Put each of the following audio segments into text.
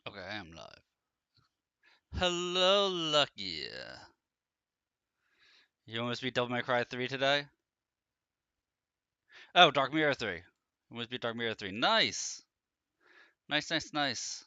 Okay, I am live. Hello, Lucky. You want to beat Devil May Cry 3 today? Oh, Dark Mirror 3. You want to beat Dark Mirror 3. Nice! Nice, nice, nice.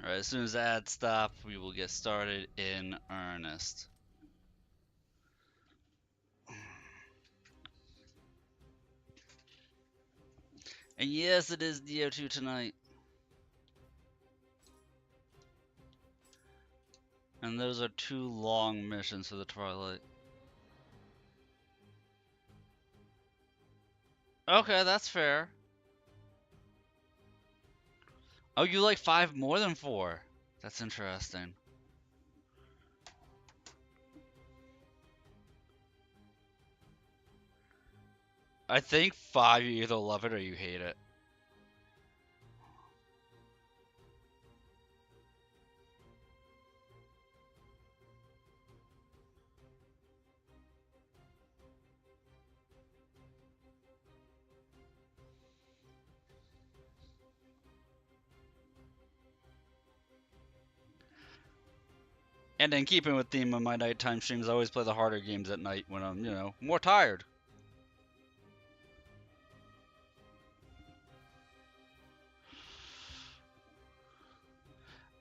Alright, as soon as the ads stop, we will get started in earnest. And yes, it is DO2 tonight. And those are 2 long missions for the Twilight. Okay, that's fair. Oh, you like 5 more than 4? That's interesting. I think 5 you either love it or you hate it. And in keeping with theme of my nighttime streams, I always play the harder games at night when I'm, more tired.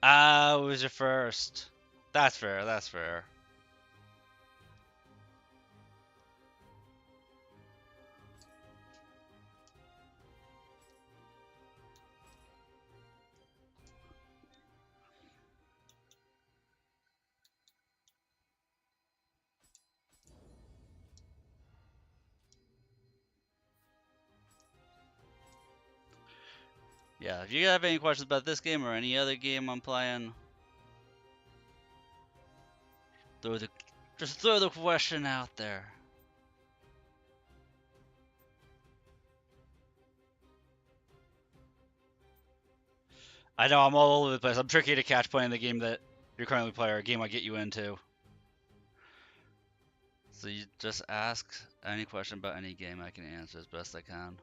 Ah, it was your first. That's fair, that's fair. Yeah, if you have any questions about this game or any other game I'm playing, just throw the question out there. I know I'm all over the place. I'm tricky to catch playing the game that you're currently playing or a game I get you into. So you just ask any question about any game, I can answer as best I can.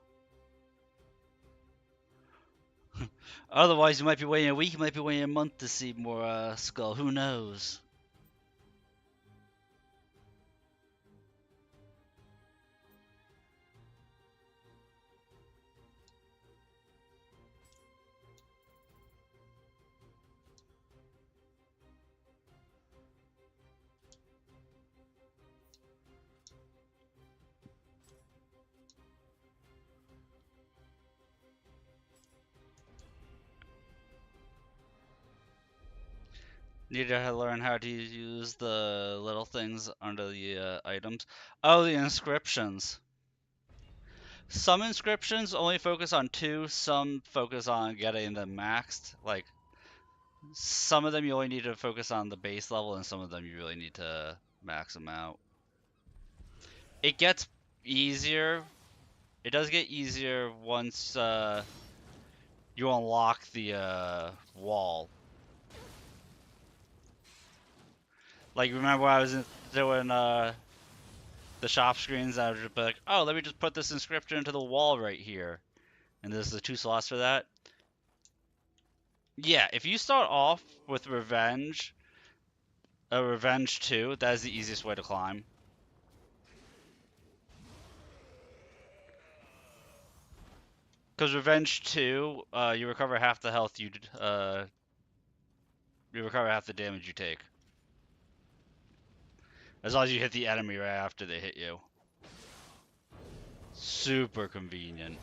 Otherwise, you might be waiting a week, you might be waiting a month to see more Skull. Who knows? Need to learn how to use the little things under the items. Oh, the inscriptions. Some inscriptions only focus on 2, some focus on getting them maxed. Like, some of them you only need to focus on the base level, and some of them you really need to max them out. It gets easier. It does get easier once you unlock the wall. Like, remember when I was doing the shop screens, I would just be like, oh, let me just put this inscription into the wall right here. And there's the 2 slots for that. Yeah, if you start off with Revenge, Revenge 2, that is the easiest way to climb. Because Revenge 2, you recover half the health you recover half the damage you take. As long as you hit the enemy right after they hit you. Super convenient.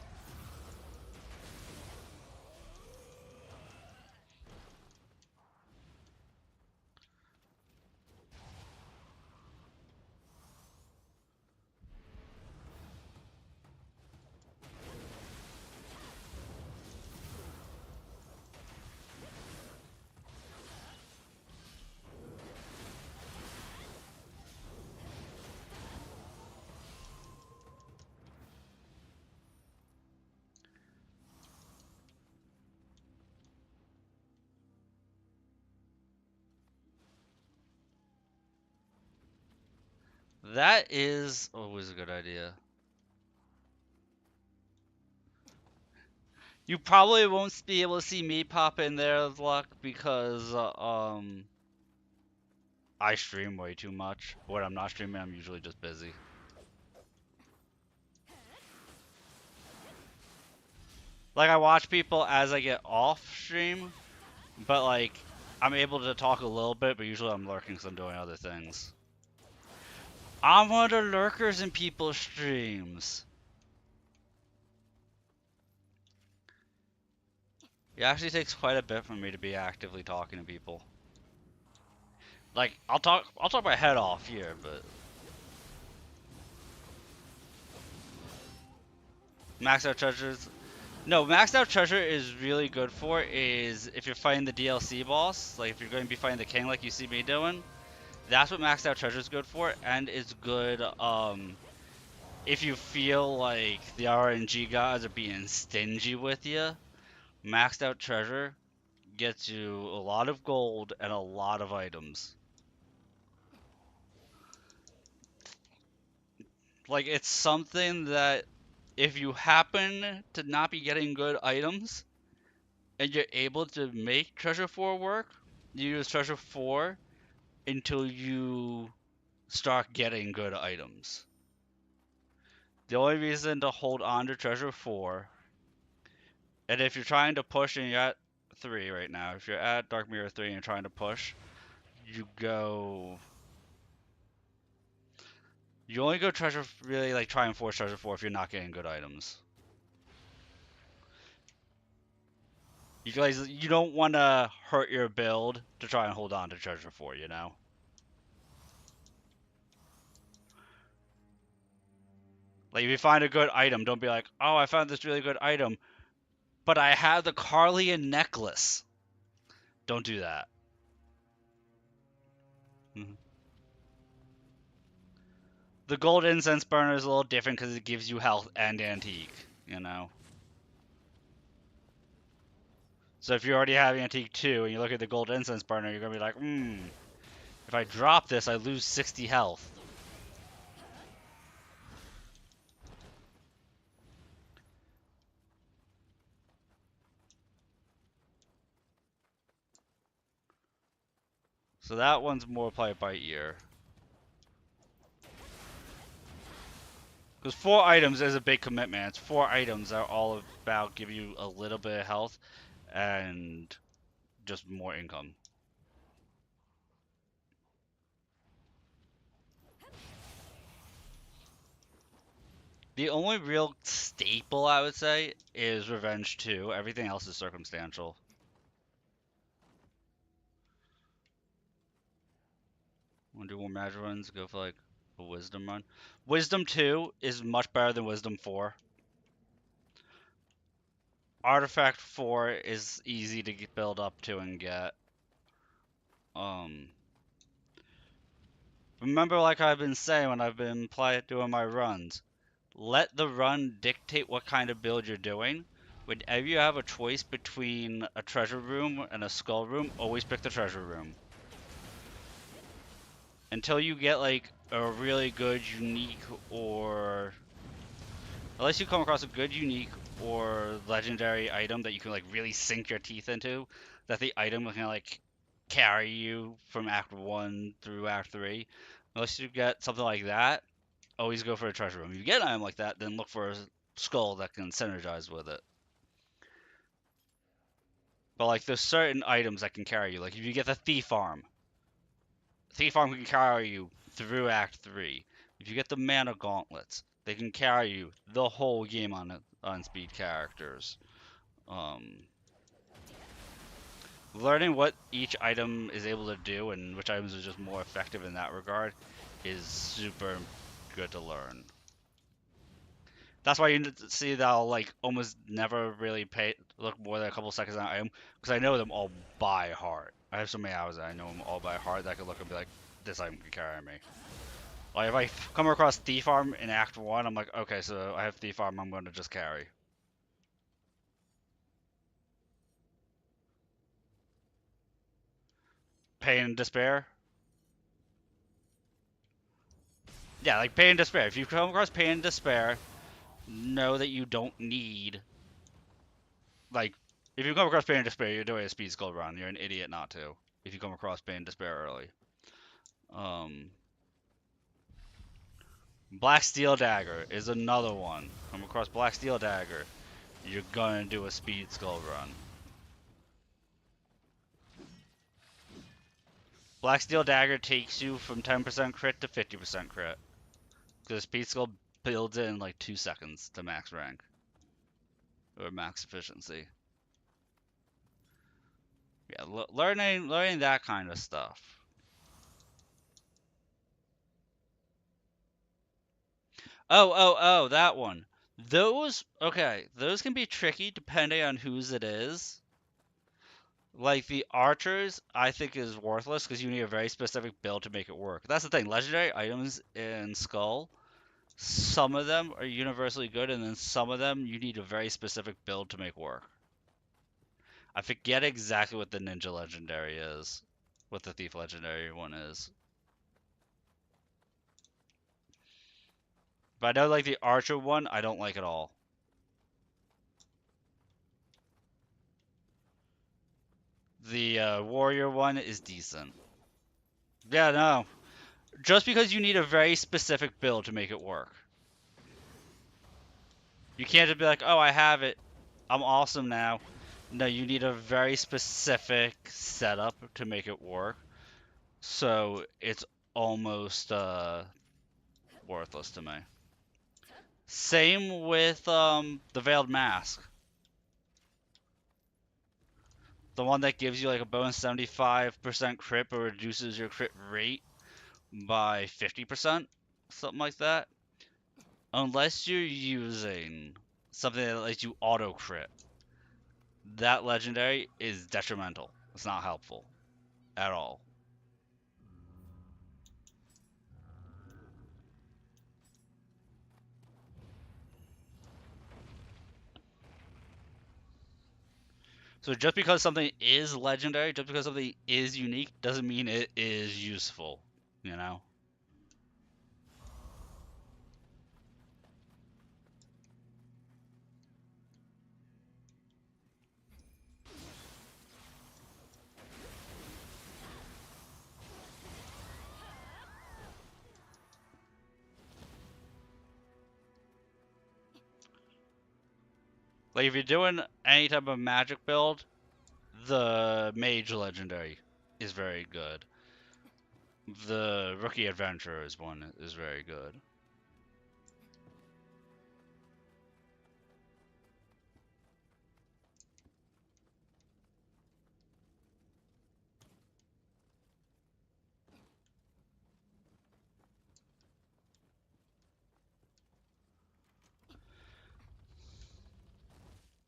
That is always a good idea. You probably won't be able to see me pop in there, Luck, because I stream way too much. When I'm not streaming, I'm usually just busy. Like, I watch people as I get off stream, but like, I'm able to talk a little bit, but usually I'm lurking because I'm doing other things. I'm one of the lurkers in people's streams. It actually takes quite a bit for me to be actively talking to people. Like, I'll talk my head off here, but max out treasures. No, maxed out treasure is really good for is if you're fighting the DLC boss, like if you're going to be fighting the king like you see me doing. That's what maxed out treasure is good for, and it's good if you feel like the RNG gods are being stingy with you. Maxed out treasure gets you a lot of gold and a lot of items. Like, it's something that if you happen to not be getting good items and you're able to make treasure 4 work, you use treasure 4 until you start getting good items. The only reason to hold on to treasure 4, and if you're trying to push and you're at 3 right now, if you're at Dark Mirror 3 and you're trying to push, you only go treasure, really like try and force treasure 4 if you're not getting good items. You guys, you don't want to hurt your build to try and hold on to treasure 4, you know? Like, if you find a good item, don't be like, oh, I found this really good item, but I have the Carlian necklace. Don't do that. The gold incense burner is a little different because it gives you health and antique, you know? So if you already have antique 2 and you look at the gold incense burner, you're going to be like, if I drop this, I lose 60 health. So that one's more play it by ear. Because 4 items is a big commitment. It's 4 items that are all about give you a little bit of health and just more income. The only real staple, I would say, is Revenge 2. Everything else is circumstantial. Want to do more magic runs? Go for like a Wisdom run. Wisdom 2 is much better than Wisdom 4. Artifact 4 is easy to build up to and get. Remember, like I've been saying when I've been doing my runs, let the run dictate what kind of build you're doing. Whenever you have a choice between a treasure room and a skull room, always pick the treasure room. until you get like a really good unique or unless you come across a good unique or legendary item that you can like really sink your teeth into, that the item can like carry you from Act 1 through Act 3. Unless you get something like that, always go for a treasure room. If you get an item like that, then look for a skull that can synergize with it. But like there's certain items that can carry you. Like if you get the Thief Arm can carry you through Act 3. If you get the Mana Gauntlets, they can carry you the whole game on speed characters. Um, Learning what each item is able to do and which items are just more effective in that regard is super good to learn. That's why you see that I'll like almost never really look more than a couple seconds on an item because I know them all by heart. I have so many hours that I know them all by heart that I can look and be like, this item can carry me. Like if I come across Thief Arm in Act 1, I'm like, okay, so I have Thief Arm, I'm going to just carry. Pain and Despair? Yeah, like Pain and Despair. If you come across Pain and Despair, know that you don't need, like, if you come across Pain and Despair, you're doing a Speed Skull run. You're an idiot not to, if you come across Pain and Despair early. Black Steel Dagger is another one. Come across Black Steel Dagger, you're gonna do a Speed Skull run. Black Steel Dagger takes you from 10% crit to 50% crit. Because Speed Skull builds it in like 2 seconds to max rank. Or max efficiency. Yeah, learning that kind of stuff. Oh, that one. Those can be tricky depending on whose it is. Like the archers, I think is worthless because you need a very specific build to make it work. That's the thing. Legendary items in Skull, some of them are universally good, and then some of them you need a very specific build to make work. I forget exactly what the ninja legendary is, what the thief legendary one is. But I know like the archer one, I don't like at all. The warrior one is decent. Yeah, no. Just because you need a very specific build to make it work. You can't just be like, oh, I have it. I'm awesome now. No, you need a very specific setup to make it work. So it's almost worthless to me. Same with the Veiled Mask. The one that gives you like a bonus 75% crit but reduces your crit rate by 50%, something like that. Unless you're using something that lets you auto crit, that legendary is detrimental. It's not helpful at all. So just because something is legendary, just because something is unique, doesn't mean it is useful, you know? Like if you're doing any type of magic build, the mage legendary is very good. The rookie adventurers one is very good.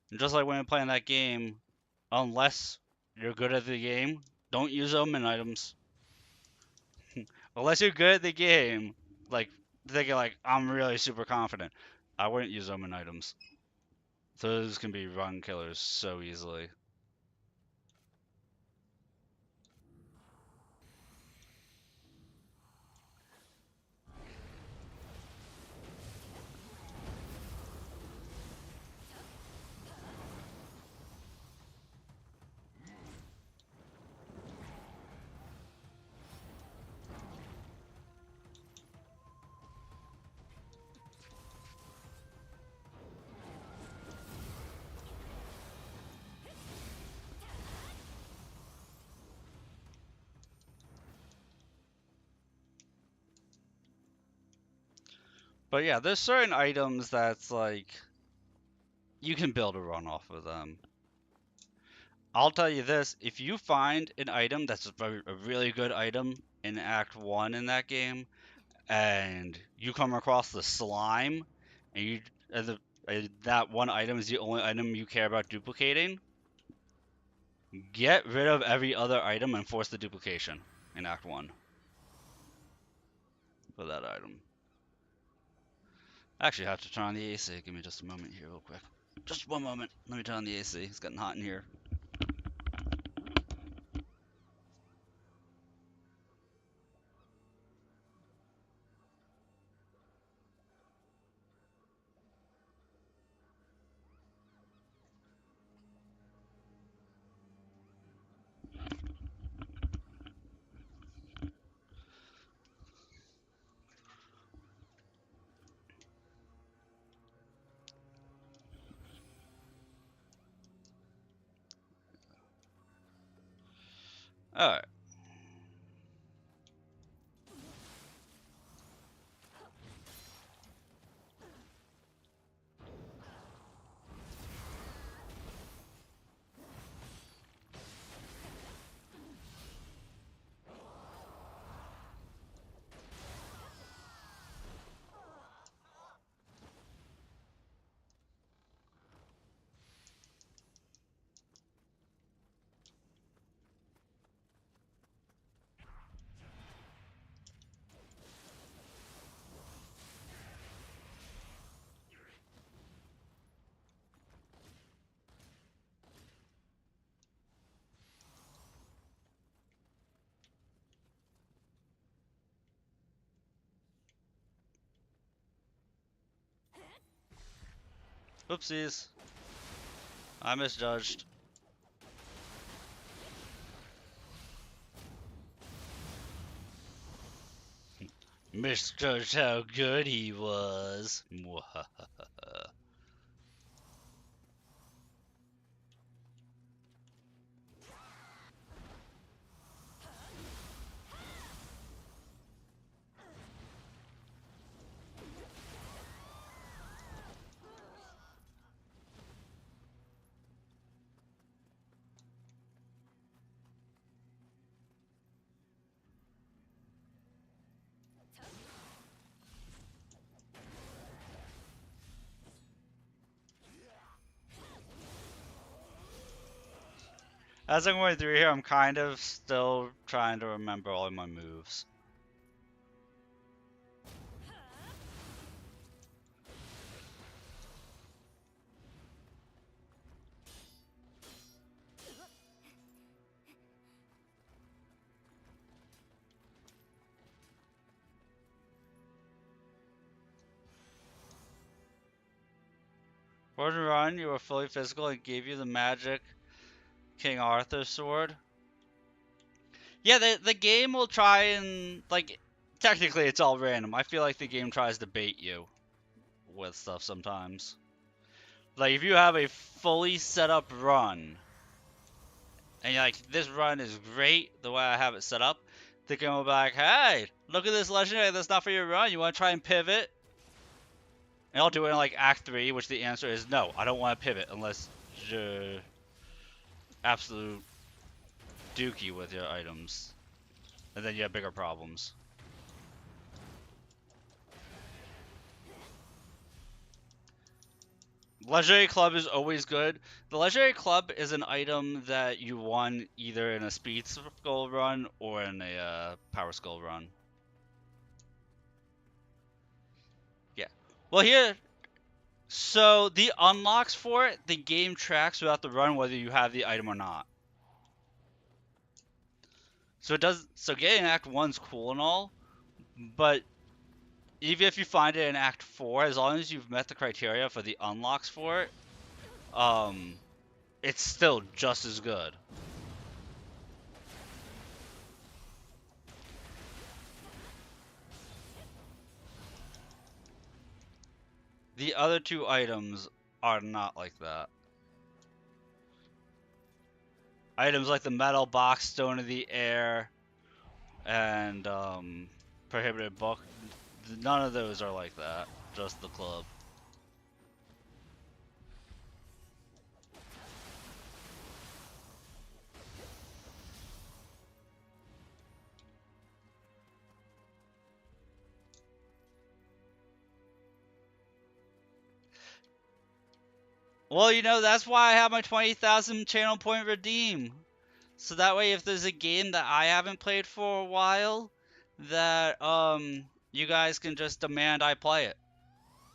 And just like when you're playing that game, unless you're good at the game, don't use omen items. Unless you're good at the game, like thinking like I'm really super confident, I wouldn't use omen items. Those can be run killers so easily. But yeah, there's certain items that's like you can build a run off of them. I'll tell you this, if you find an item that's a really good item in Act 1 in that game, and you come across the slime, and you that one item is the only item you care about duplicating, get rid of every other item and force the duplication in Act 1 for that item. I actually have to turn on the AC. Give me just a moment here real quick. Just one moment. Let me turn on the AC. It's getting hot in here. Alright. Oopsies. I misjudged. Misjudged how good he was. As I'm going through here, I'm kind of still trying to remember all of my moves. Warden Run, you were fully physical and gave you the magic King Arthur sword. Yeah, the game will try and, like, technically it's all random. I feel like the game tries to bait you with stuff sometimes. Like, if you have a fully set up run, and you're like, this run is great the way I have it set up, the game will be like, hey, look at this legendary that's not for your run. You want to try and pivot? And I'll do it in, like, Act 3, which the answer is no, I don't want to pivot unless you're absolute dookie with your items. And then you have bigger problems. Legendary Club is always good. The Legendary Club is an item that you won either in a Speed Skull run or in a Power Skull run. Yeah. Well, here, so the unlocks for it, the game tracks throughout the run whether you have the item or not. So it does. So getting Act 1's cool and all, but even if you find it in Act 4, as long as you've met the criteria for the unlocks for it, it's still just as good. The other two items are not like that. Items like the Metal Box, Stone of the Air, and Prohibited Book, None of those are like that. Just the club. Well, you know, that's why I have my 20,000 channel point redeem. So that way, if there's a game that I haven't played for a while, that, you guys can just demand I play it.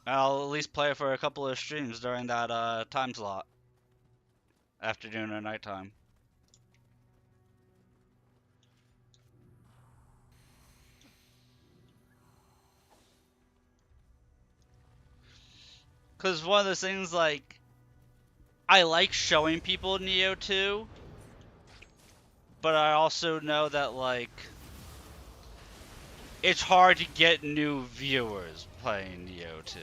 I'll at least play it for a couple of streams during that, time slot. Afternoon or nighttime. Because one of those things, like, I like showing people Neo 2, but I also know that, like, it's hard to get new viewers playing Neo 2.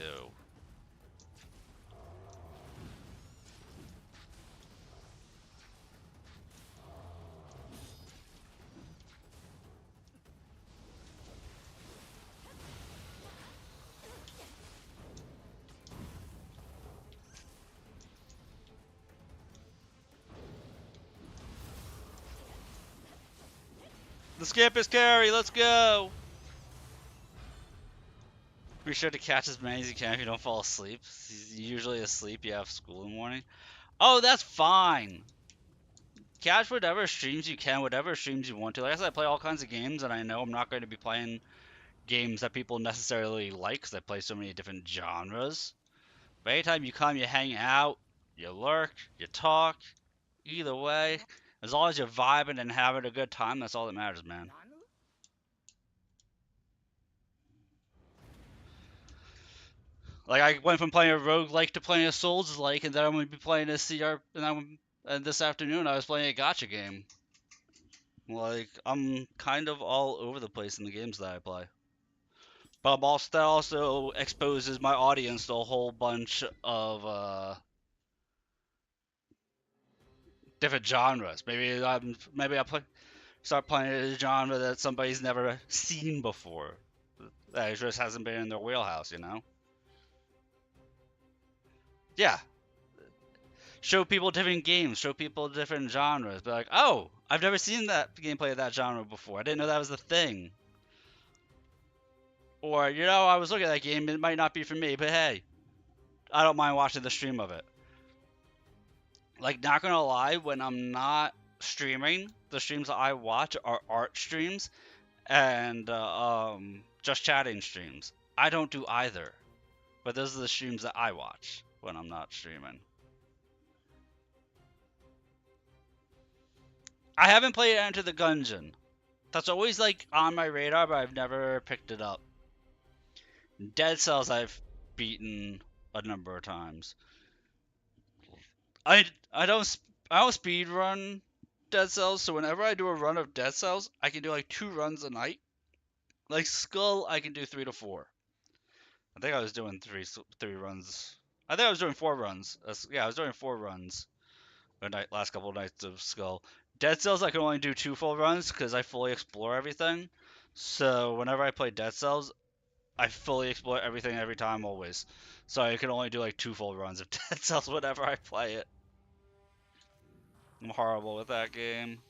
The skip is carry, let's go! Be sure to catch as many as you can if you don't fall asleep. You're usually asleep, you have school in the morning. Oh, that's fine! Catch whatever streams you can, whatever streams you want to. Like I said, I play all kinds of games, and I know I'm not going to be playing games that people necessarily like, because I play so many different genres. But anytime you come, you hang out, you lurk, you talk, either way, as long as you're vibing and having a good time, that's all that matters, man. Like, I went from playing a roguelike to playing a Souls-like, and then I'm going to be playing a CR, and this afternoon I was playing a gacha game. Like, I'm kind of all over the place in the games that I play. But that also exposes my audience to a whole bunch of, different genres. Maybe I start playing a genre that somebody's never seen before. That just hasn't been in their wheelhouse, you know? Yeah. Show people different games, show people different genres. Be like, oh, I've never seen that gameplay of that genre before. I didn't know that was the thing. Or, you know, I was looking at that game, it might not be for me, but hey, I don't mind watching the stream of it. Like, not gonna lie, when I'm not streaming, the streams that I watch are art streams and just chatting streams. I don't do either, but those are the streams that I watch when I'm not streaming. I haven't played Enter the Gungeon. That's always like on my radar, but I've never picked it up. Dead Cells I've beaten a number of times. I don't speed run Dead Cells, so whenever I do a run of Dead Cells, I can do like 2 runs a night. Like Skull, I can do 3 to 4. I think I was doing three runs. I think I was doing 4 runs. Yeah, I was doing 4 runs last couple of nights of Skull. Dead Cells, I can only do 2 full runs because I fully explore everything. So whenever I play Dead Cells, I fully explore everything every time, always. So I can only do like 2 full runs of Dead Cells whenever I play it. I'm horrible with that game.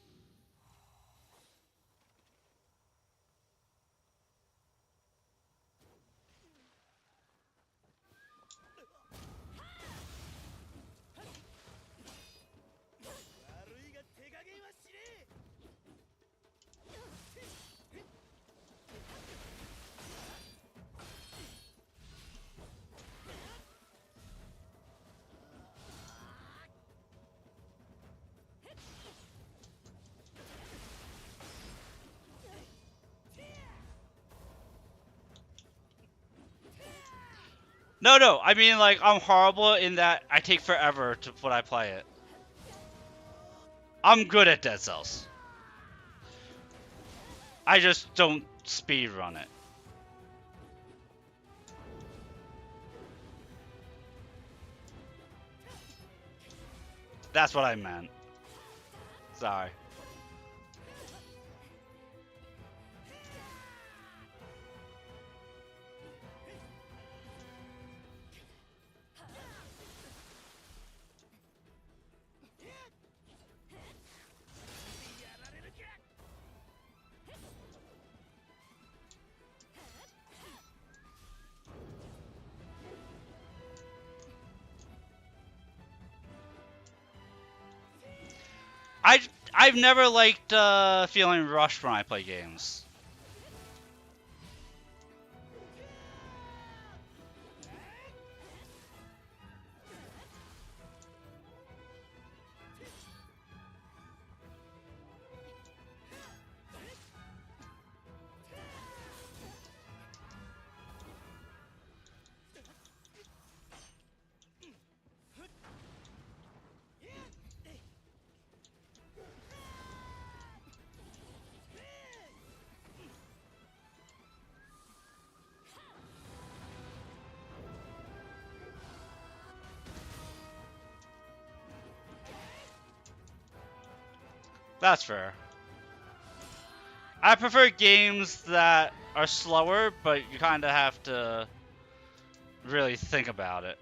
No, I mean, like, I'm horrible in that I take forever when I play it. I'm good at Dead Cells. I just don't speed run it. That's what I meant. Sorry. I've never liked feeling rushed when I play games. That's fair. I prefer games that are slower, but you kind of have to really think about it.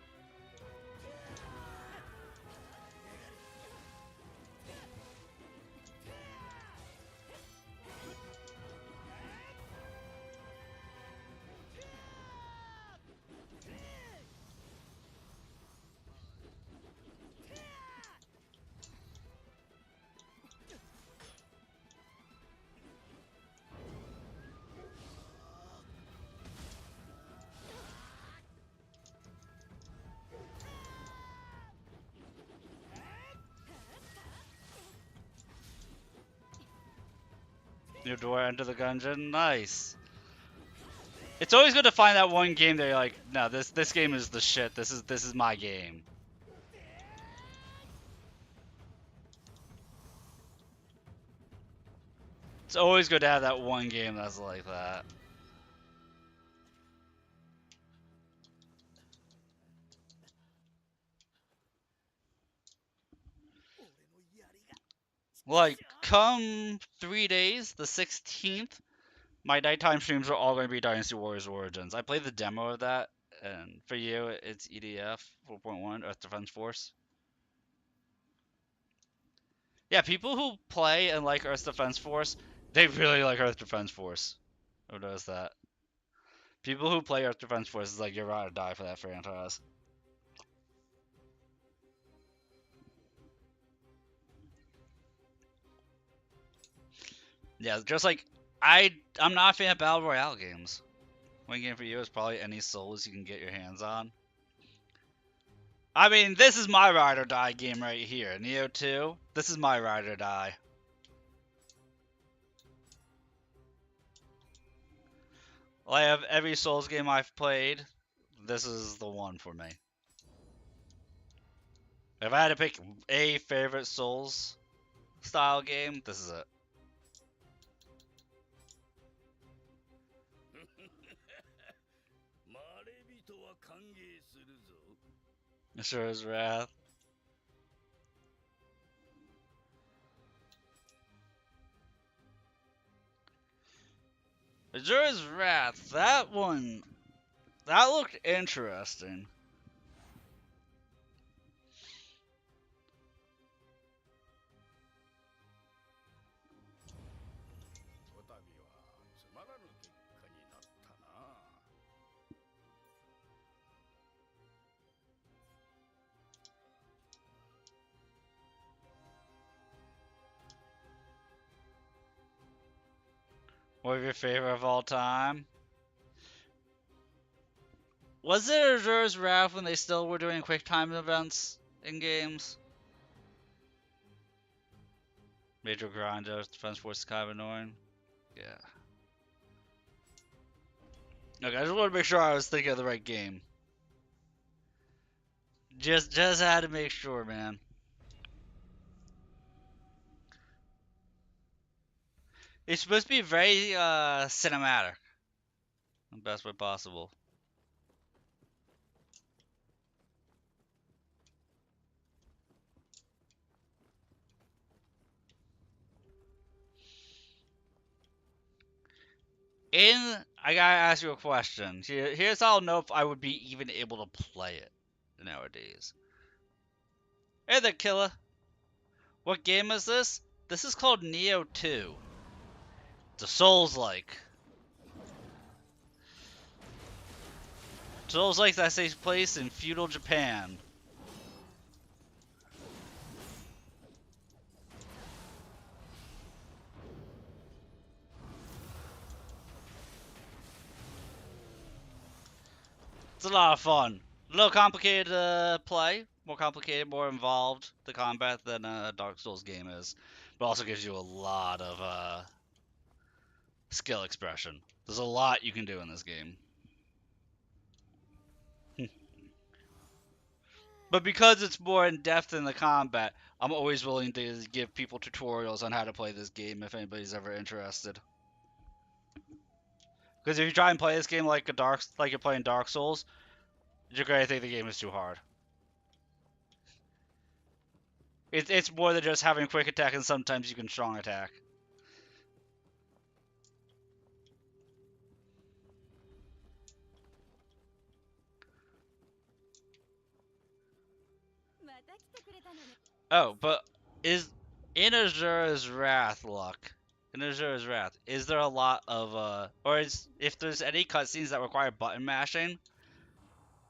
New door, enter the dungeon. Nice. It's always good to find that one game that you're like, no, this game is the shit. This is my game. It's always good to have that one game that's like that. Like, come 3 days, the 16th, my nighttime streams are all going to be Dynasty Warriors Origins. I played the demo of that, and for you, it's EDF 4.1, Earth Defense Force. Yeah, people who play and like Earth Defense Force, they really like Earth Defense Force. Who knows that? People who play Earth Defense Force is like, you're about to die for that franchise. Yeah, just like, I'm not a fan of Battle Royale games. One game for you is probably any Souls you can get your hands on. I mean, this is my ride or die game right here. Neo 2, this is my ride or die. Well, I have every Souls game I've played. This is the one for me. If I had to pick a favorite Souls style game, this is it. Asura's Wrath. Asura's Wrath, that one, that looked interesting. What was your favorite of all time? Was it Asura's Wrath when they still were doing quick time events in games? Major Grinder, Defense Force is kind of annoying. Yeah. Okay, I just want to make sure I was thinking of the right game. Just had to make sure, man. It's supposed to be very cinematic, the best way possible. I gotta ask you a question. Here's how I'll know if I would be even able to play it nowadays. Hey there, killer. What game is this? This is called Neo 2. It's a Souls-like. Souls-like that takes place in feudal Japan. It's a lot of fun. A little complicated to play, more complicated, more involved the combat than a Dark Souls game is, but also gives you a lot of skill expression. There's a lot you can do in this game. But because it's more in depth in the combat, I'm always willing to give people tutorials on how to play this game if anybody's ever interested. Because if you try and play this game like you're playing Dark Souls, you're gonna think the game is too hard. It's more than just having quick attack, and sometimes you can strong attack. Oh, but is in Azura's Wrath, Luck? In Azura's Wrath, is there a lot of or is if there's any cutscenes that require button mashing?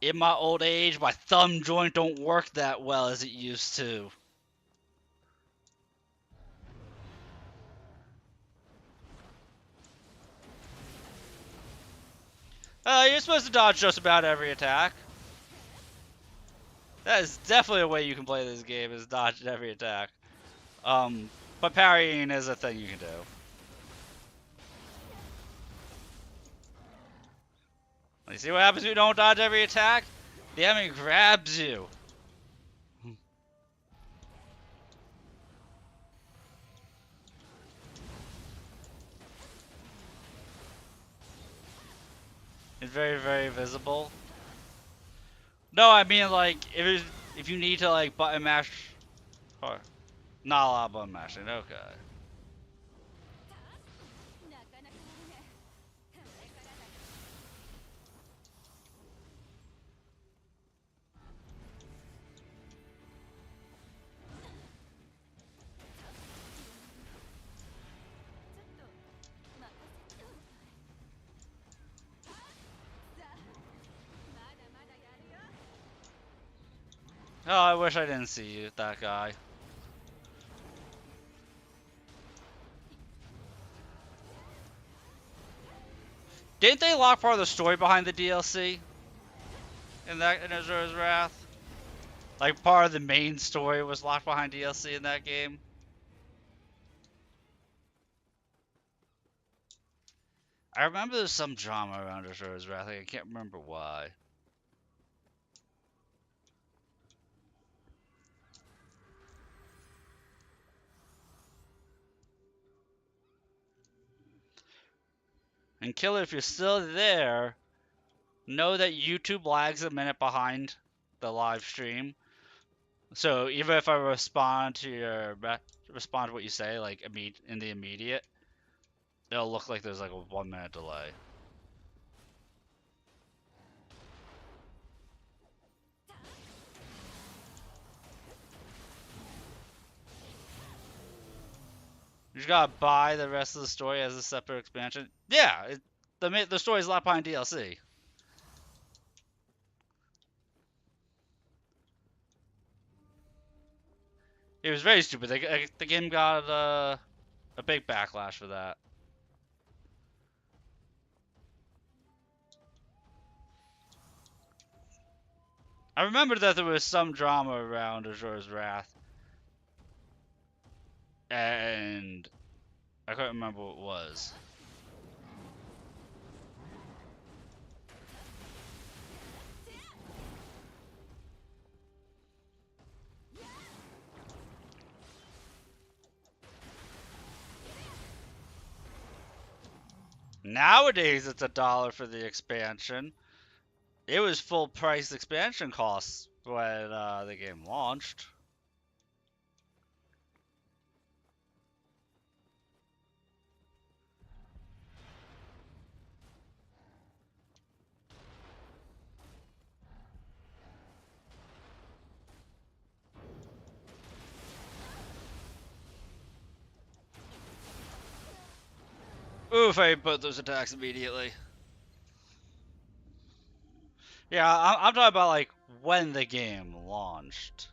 In my old age, my thumb joint don't work that well as it used to. You're supposed to dodge just about every attack. That is definitely a way you can play this game, is dodge every attack. But parrying is a thing you can do. You see what happens if you don't dodge every attack? The enemy grabs you. It's very, very visible. No, I mean like if you need to like button mash, or not a lot of button mashing. Okay. Oh, I wish I didn't see you, that guy. Didn't they lock part of the story behind the DLC in Azura's Wrath? Like part of the main story was locked behind DLC in that game. I remember there's some drama around Azura's Wrath. I can't remember why. And Killer, if you're still there, know that YouTube lags a minute behind the live stream. So even if I respond to what you say, like in the immediate, it'll look like there's like a 1 minute delay. You just gotta buy the rest of the story as a separate expansion. Yeah, the story's a lot behind DLC. It was very stupid. The game got a big backlash for that. I remember that there was some drama around Azura's Wrath, and I couldn't remember what it was. Nowadays, it's $1 for the expansion. It was full price expansion costs when the game launched. Oof, I put those attacks immediately. Yeah, I'm talking about like when the game launched.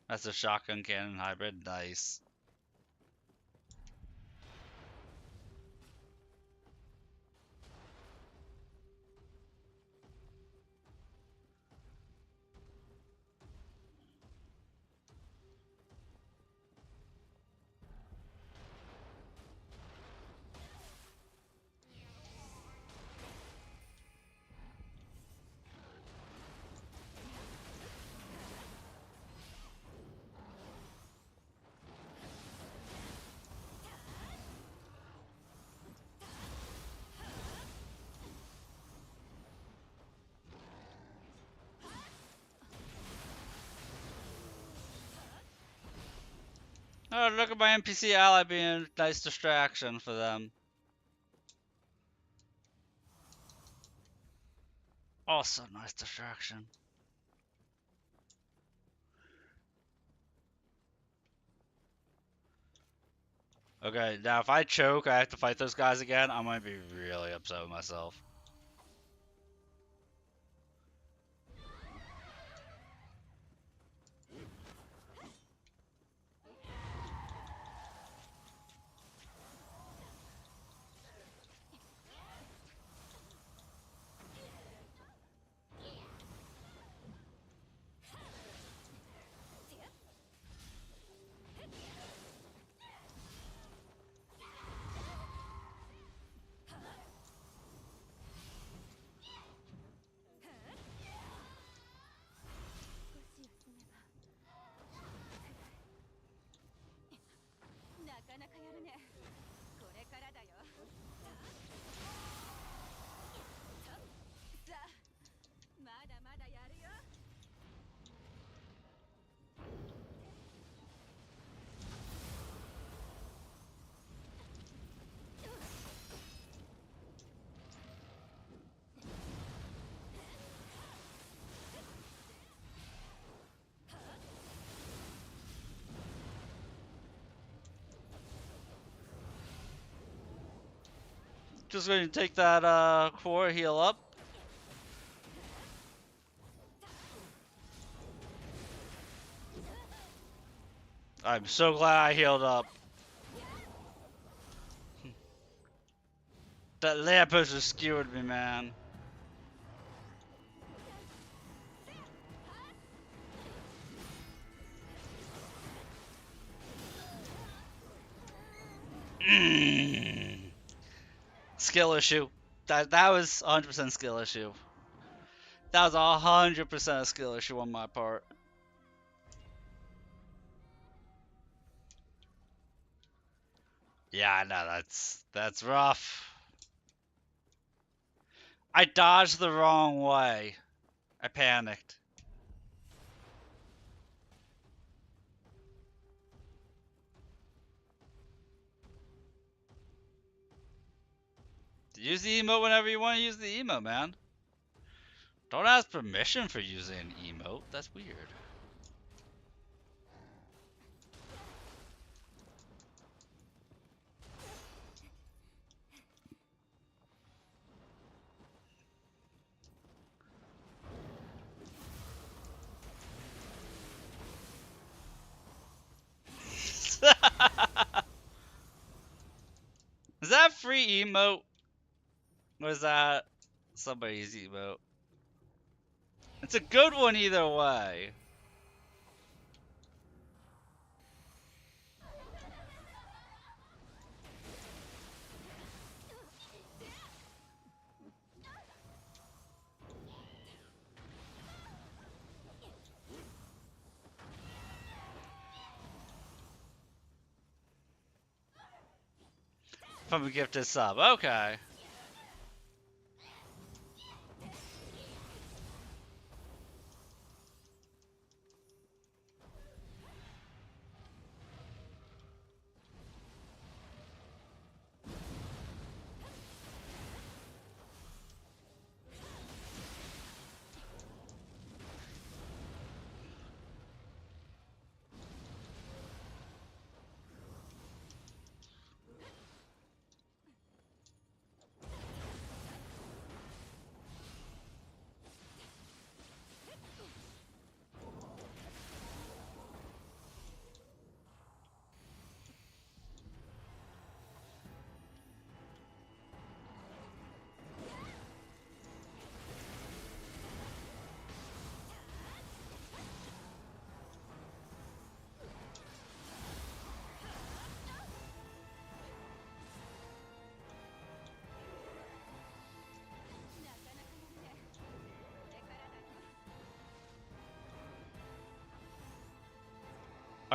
That's a shotgun cannon hybrid. Nice. Oh, look at my NPC ally being a nice distraction for them. Also, nice distraction. Okay, now if I choke, I have to fight those guys again. I'm gonna be really upset with myself. Just going to take that core heal up. I'm so glad I healed up. That lamppost just skewered me, man. Skill issue. That was 100% skill issue. That was 100% a skill issue on my part. Yeah, no, that's rough. I dodged the wrong way. I panicked. Use the emote whenever you want to use the emote, man. Don't ask permission for using an emote. That's weird. Is that free emote? Or is that somebody's emote? It's a good one either way. From a gifted sub. Okay.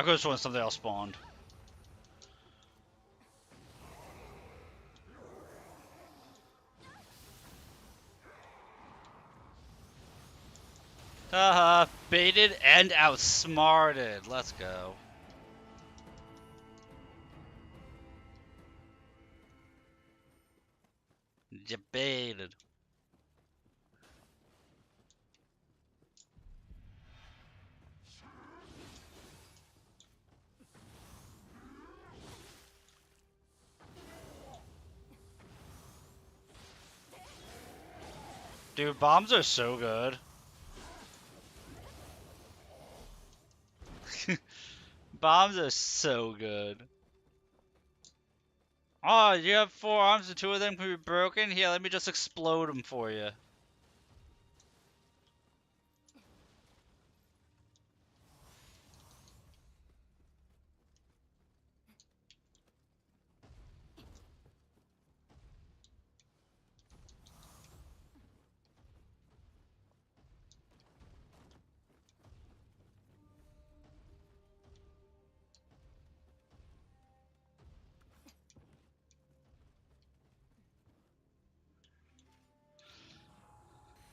I could have sworn something else spawned. Haha, baited and outsmarted. Let's go. You baited. Dude, bombs are so good. Bombs are so good. Oh, you have 4 arms and 2 of them can be broken? Here, let me just explode them for you.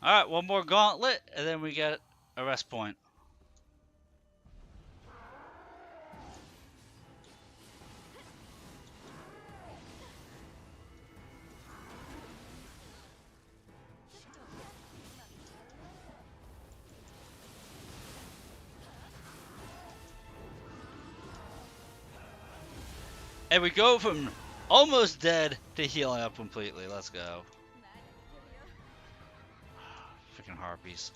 Alright, one more gauntlet, and then we get a rest point. And we go from almost dead to healing up completely. Let's go. Freaking harpies.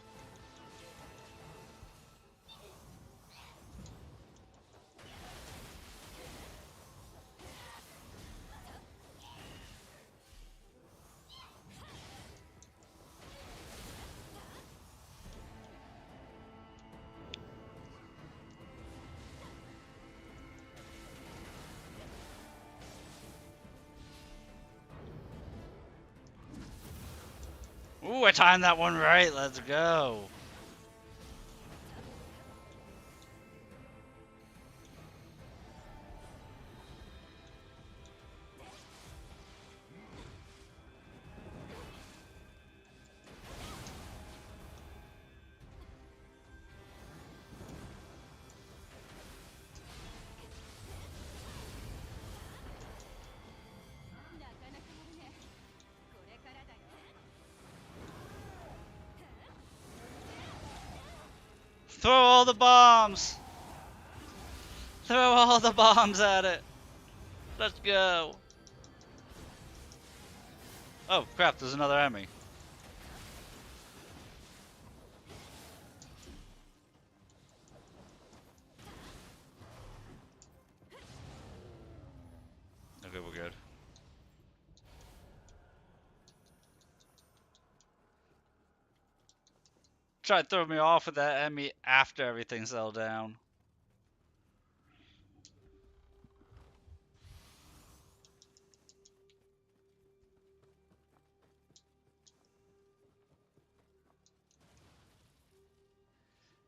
Ooh, I timed that one right. Let's go. Throw all the bombs. Throw all the bombs at it. Let's go. Oh, crap, there's another enemy. Okay, we're good. Try to throw me off with that enemy after everything settled down.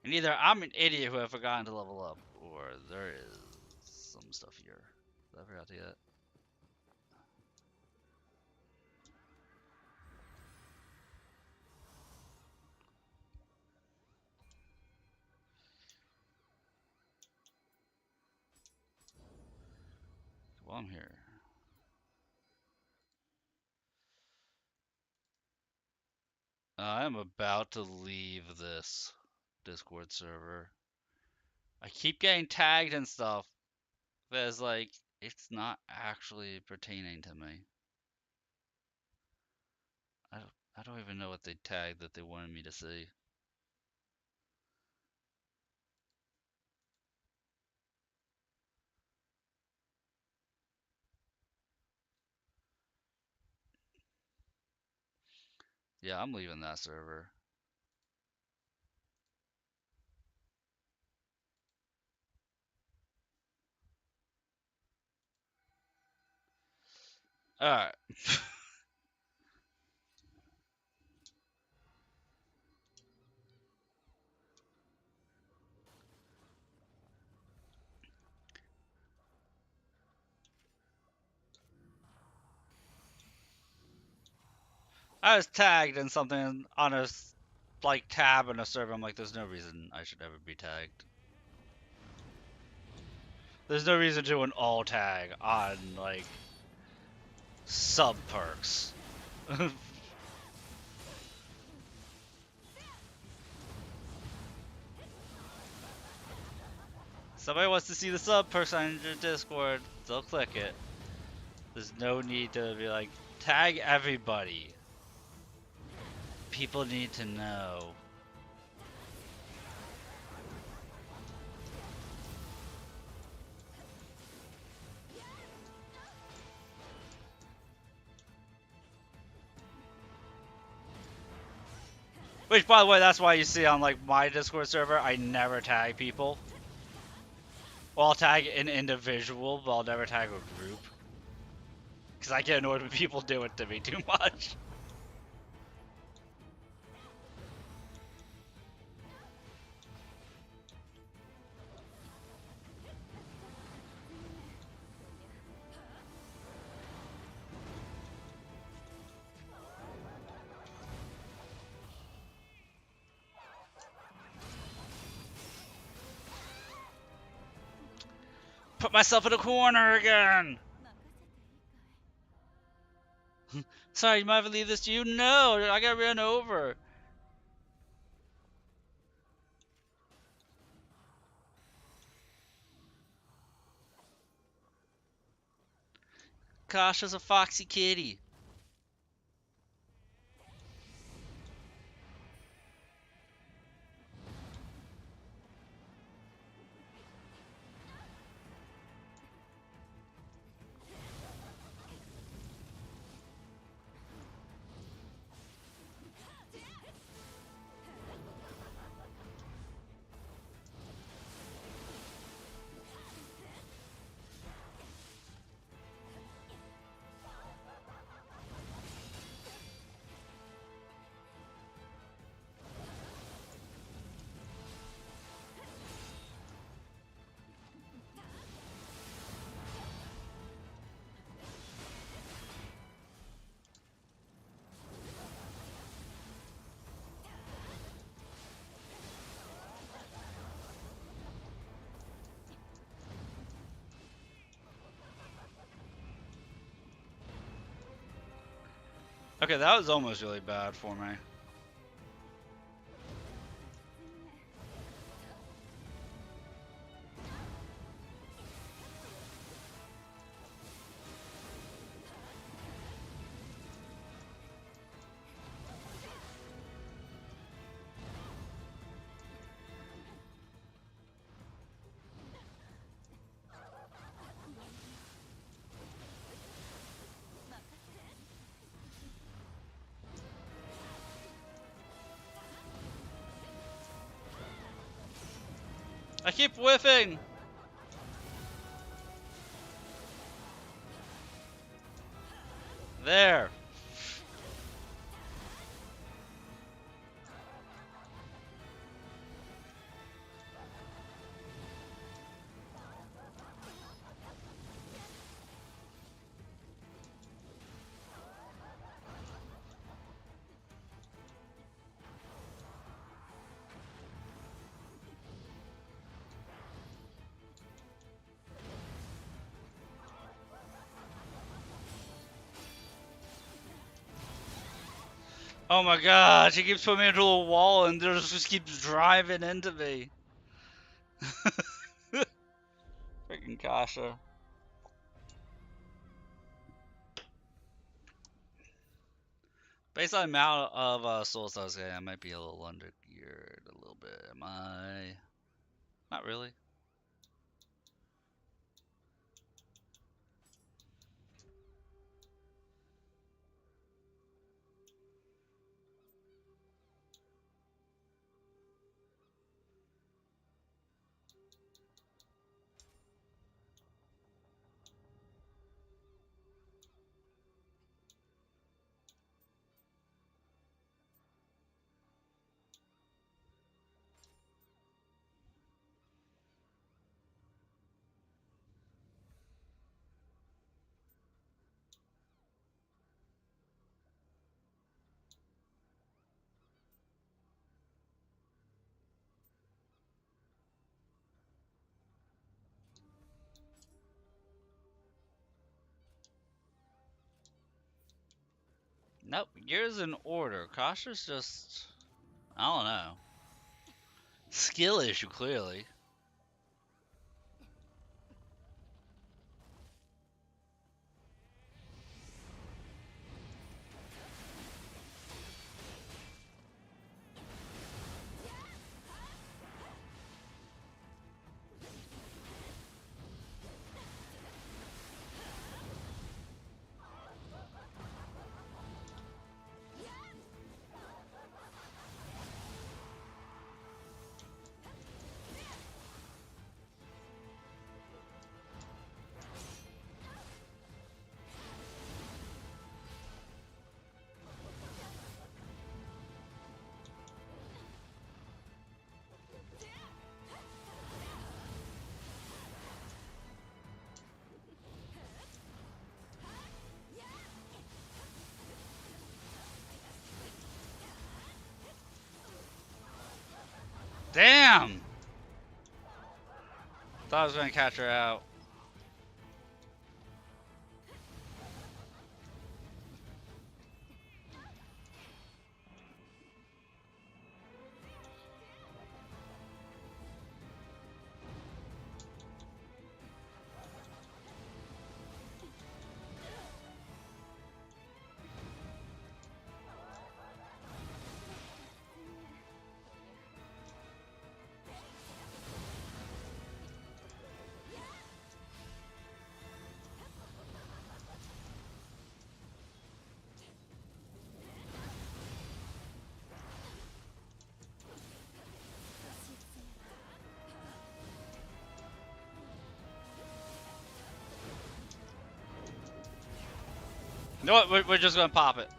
And either I'm an idiot who have forgotten to level up, or there is some stuff here that I forgot to get. While I'm here. I am about to leave this Discord server. I keep getting tagged and stuff, but it's like, it's not actually pertaining to me. I don't even know what they tagged that they wanted me to see. Yeah, I'm leaving that server. Alright. I was tagged in something on a like tab in a server. I'm like, there's no reason I should ever be tagged. There's no reason to do an all tag on like sub perks. Somebody wants to see the sub perks on your Discord, they'll click it. There's no need to be like, tag everybody. People need to know. Which, by the way, that's why you see on like my Discord server, I never tag people. Well, I'll tag an individual, but I'll never tag a group. Because I get annoyed when people do it to me too much. Put myself in a corner again! Sorry, you might have to leave this to you? No, I got ran over. Kasha's a foxy kitty. Okay, that was almost really bad for me. I keep whiffing! There. Oh my god, she keeps putting me into a wall and just keeps driving into me. Freaking Kasha. Based on the amount of Soul Stars I might be a little under geared a little bit. Am I? Not really. Nope, yours in order. Kasha's just, I don't know. Skill issue, clearly. Damn! Thought I was gonna catch her out. You know what? We're just gonna pop it.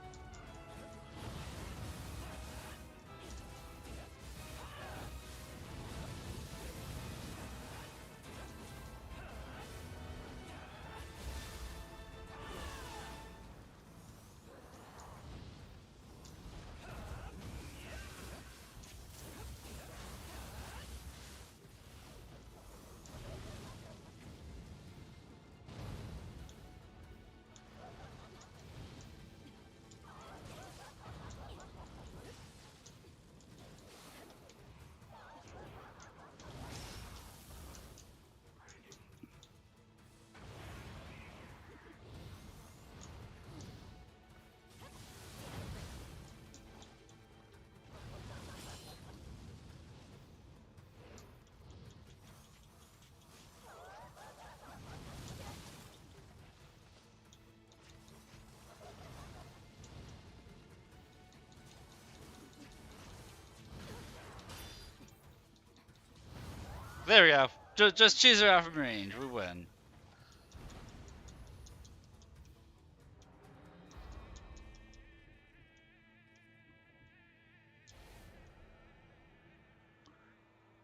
There we go. Just cheese her out from range. We win.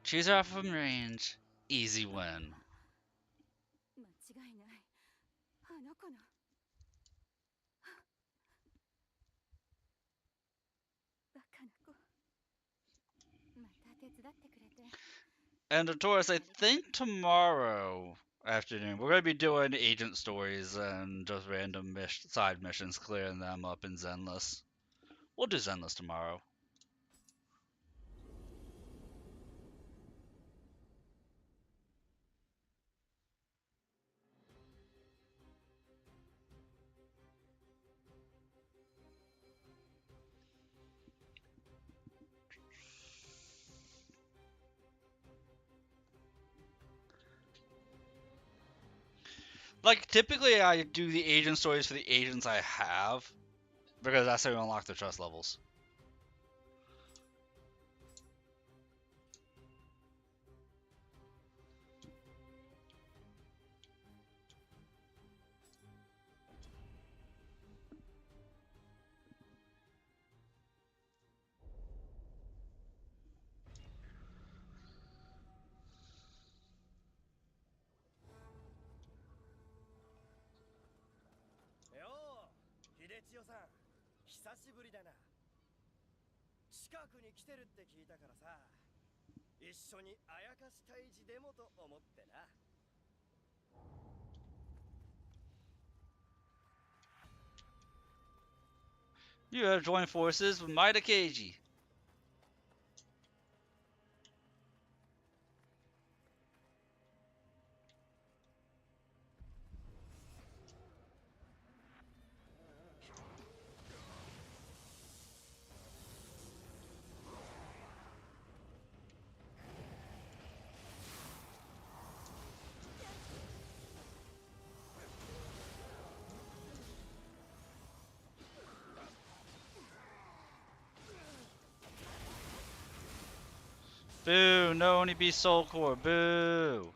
Cheese her out from range. Easy win. And of course, I think tomorrow afternoon we're gonna be doing agent stories and just random side missions, clearing them up in Zenless. We'll do Zenless tomorrow. Like, typically I do the agent stories for the agents I have, because that's how you unlock the trust levels. You have joined forces with Maida Keiji. Boo, no only be Soul Core, boo!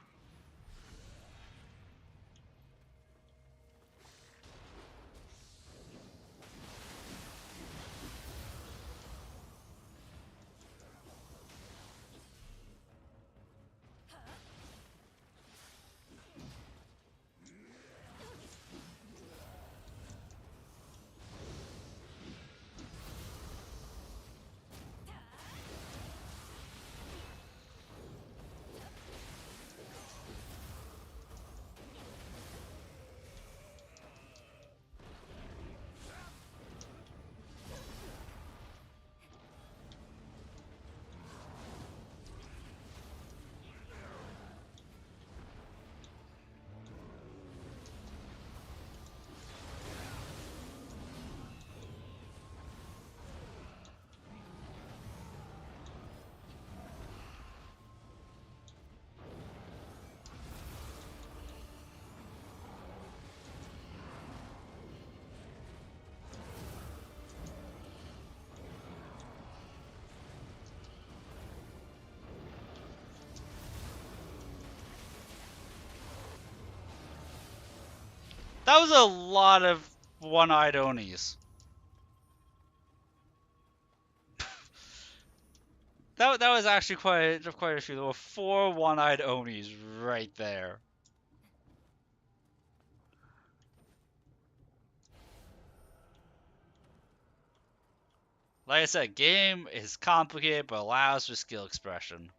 That was a lot of one-eyed Onis. That was actually quite a few. There were 4 one-eyed Onis right there. Like I said, game is complicated but allows for skill expression.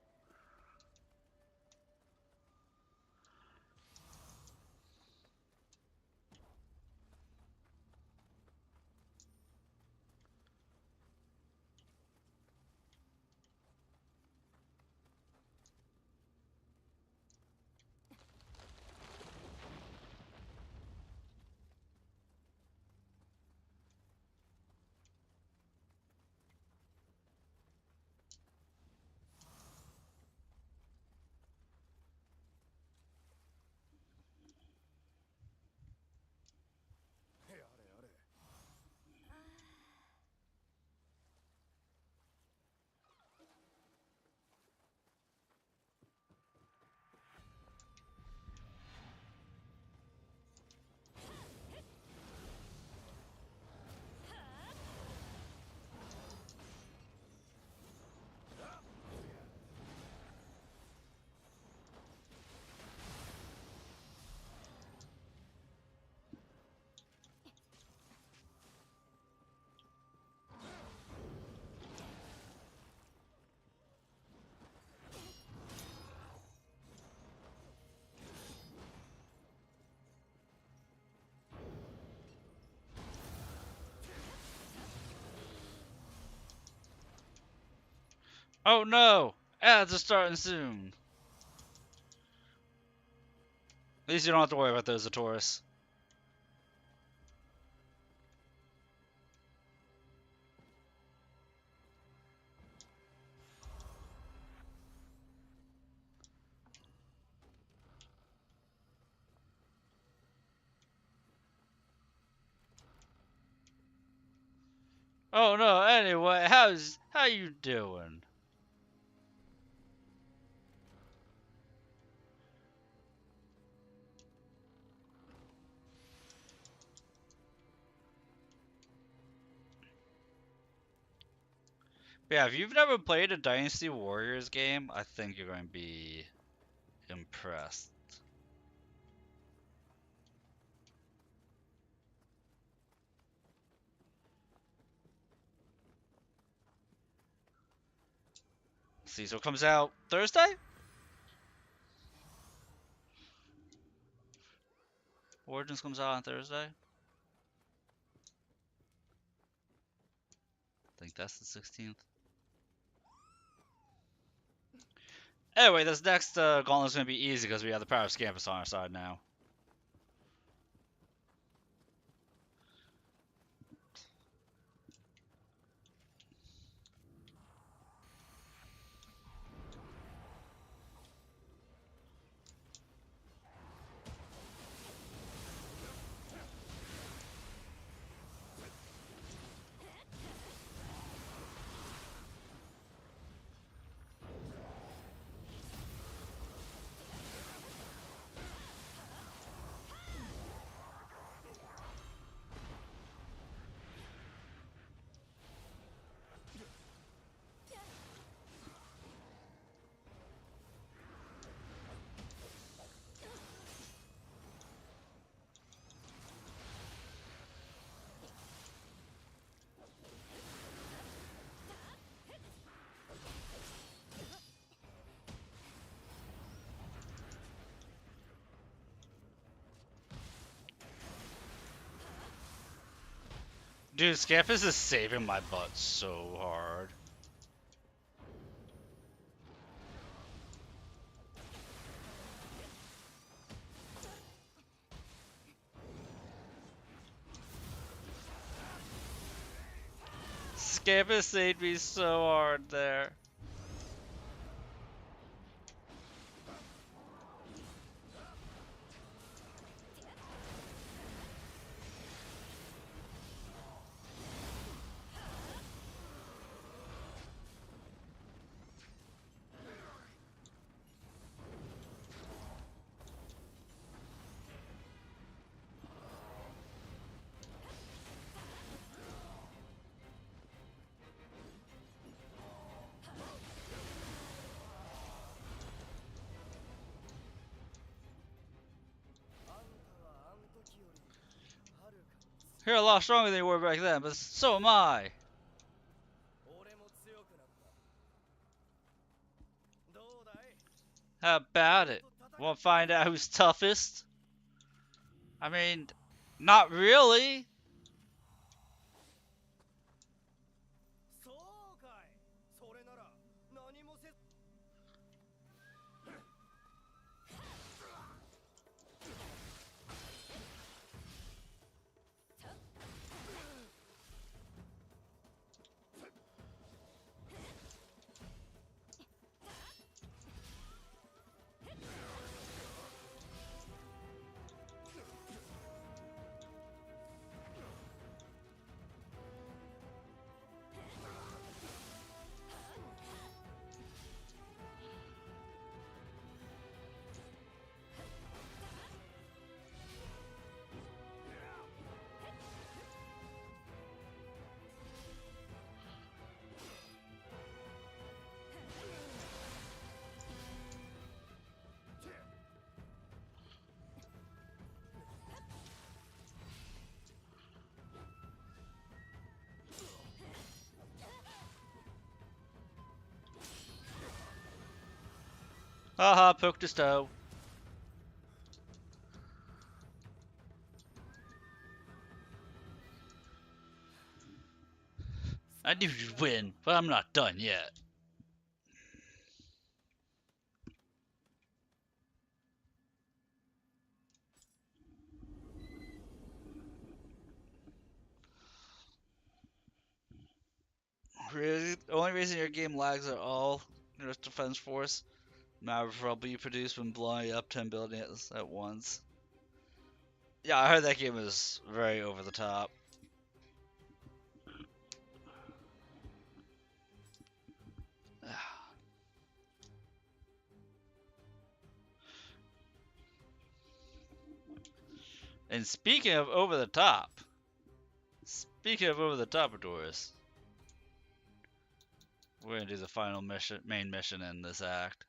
Oh no! Ads are starting soon. At least you don't have to worry about those Taurus. Oh no, anyway, how you doing? But yeah, if you've never played a Dynasty Warriors game, I think you're going to be impressed. Cecil comes out Thursday? Origins comes out on Thursday? that's the 16th. Anyway, this next gauntlet's gonna be easy because we have the power of Scampus on our side now. Dude, Scampus is saving my butt so hard. Scampus saved me so hard there. You're a lot stronger than you were back then, but so am I. How about it? Want to find out who's toughest? I mean, not really. Haha, poked his toe. I knew you'd win, but I'm not done yet. Really? The only reason your game lags at all, Earth Defense Force, matter of rubble you produce when blowing up 10 buildings at once. Yeah, I heard that game is very over the top. And speaking of over the top, Doris, we're gonna do the final mission, main mission in this act.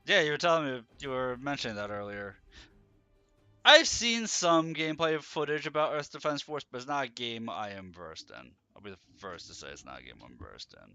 Yeah, you were telling me, you were mentioning that earlier. I've seen some gameplay footage about Earth Defense Force, but it's not a game I am versed in. I'll be the first to say it's not a game I'm versed in.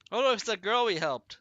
Oh no, it's that girl we helped.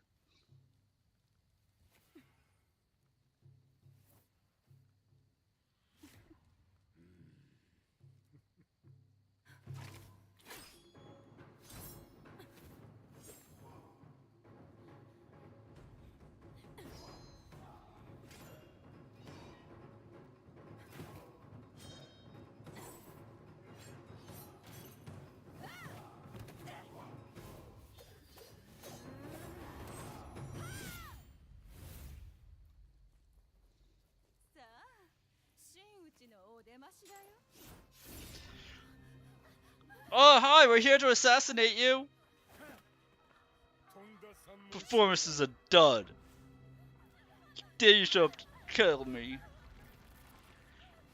Oh, hi, we're here to assassinate you. Performance is a dud. Dare you show up to kill me?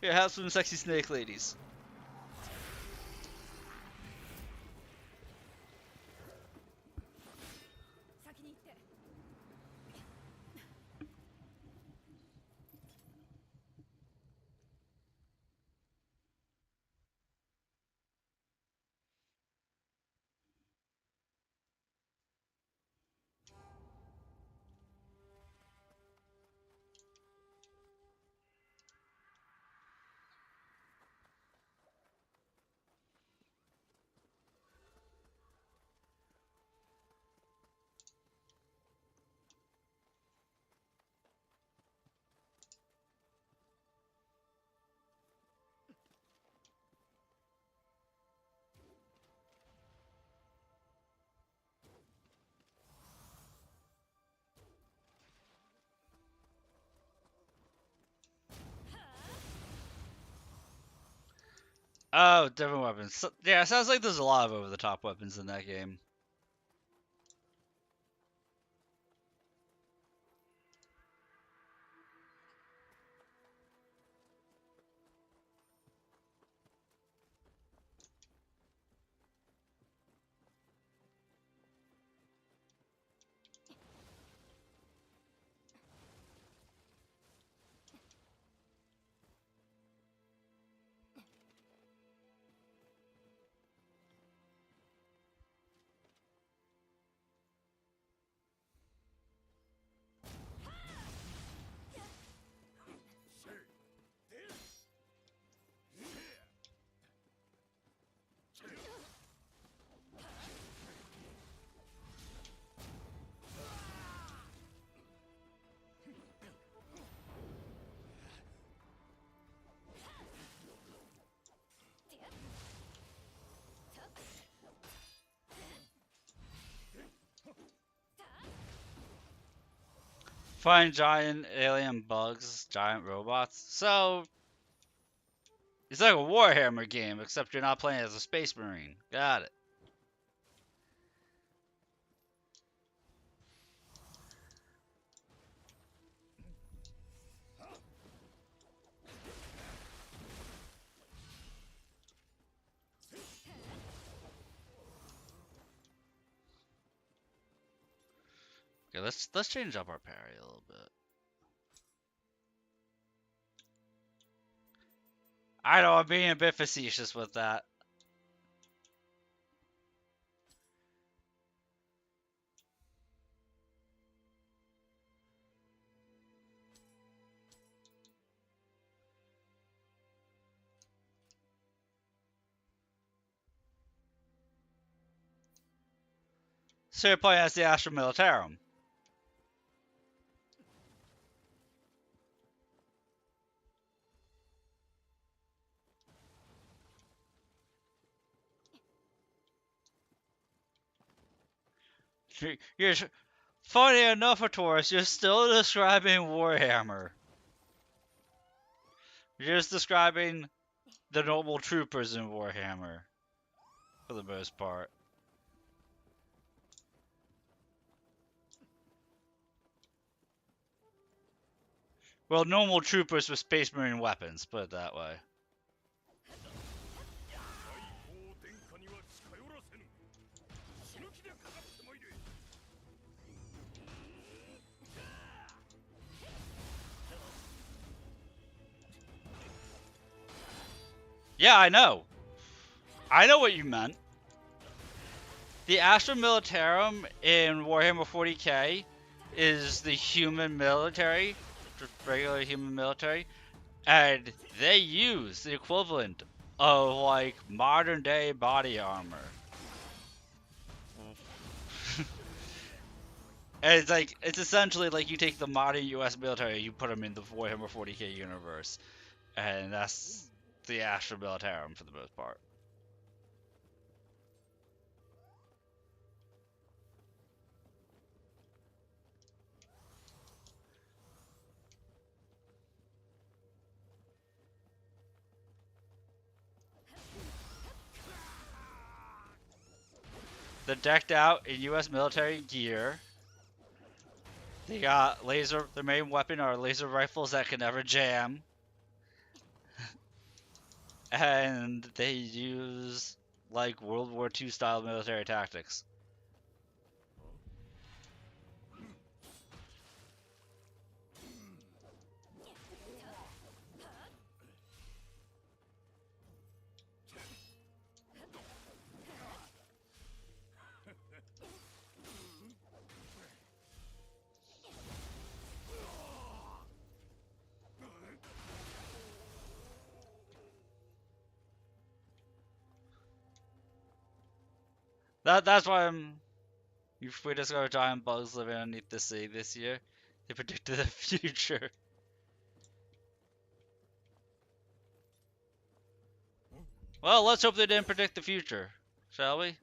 Here, have some sexy snake ladies. Oh, different weapons. So, yeah, it sounds like there's a lot of over-the-top weapons in that game. Find giant alien bugs, giant robots. So, it's like a Warhammer game, except you're not playing as a space marine. Got it. Okay, let's change up our parry a little bit. I know I'm being a bit facetious with that. So you're playing as the Astra Militarum. You're funny enough, Taurus, you're still describing Warhammer. You're just describing the noble troopers in Warhammer, for the most part. Well, normal troopers with Space Marine weapons, put it that way. Yeah, I know. I know what you meant. The Astra Militarum in Warhammer 40k is the human military, just regular human military, and they use the equivalent of like modern day body armor. And it's essentially like you take the modern U.S. military, you put them in the Warhammer 40k universe, and that's the Astra Militarum for the most part. They're decked out in U.S. military gear. They got laser. Their main weapon are laser rifles that can never jam, and they use like World War II style military tactics. That's why we discovered giant bugs living underneath the sea this year. They predicted the future. Well, let's hope they didn't predict the future, shall we?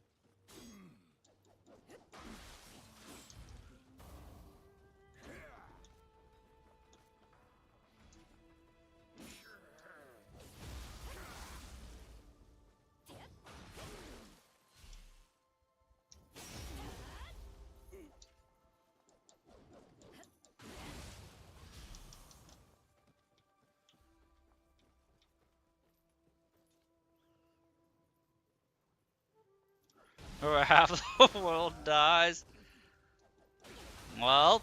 Or half the world dies. Well,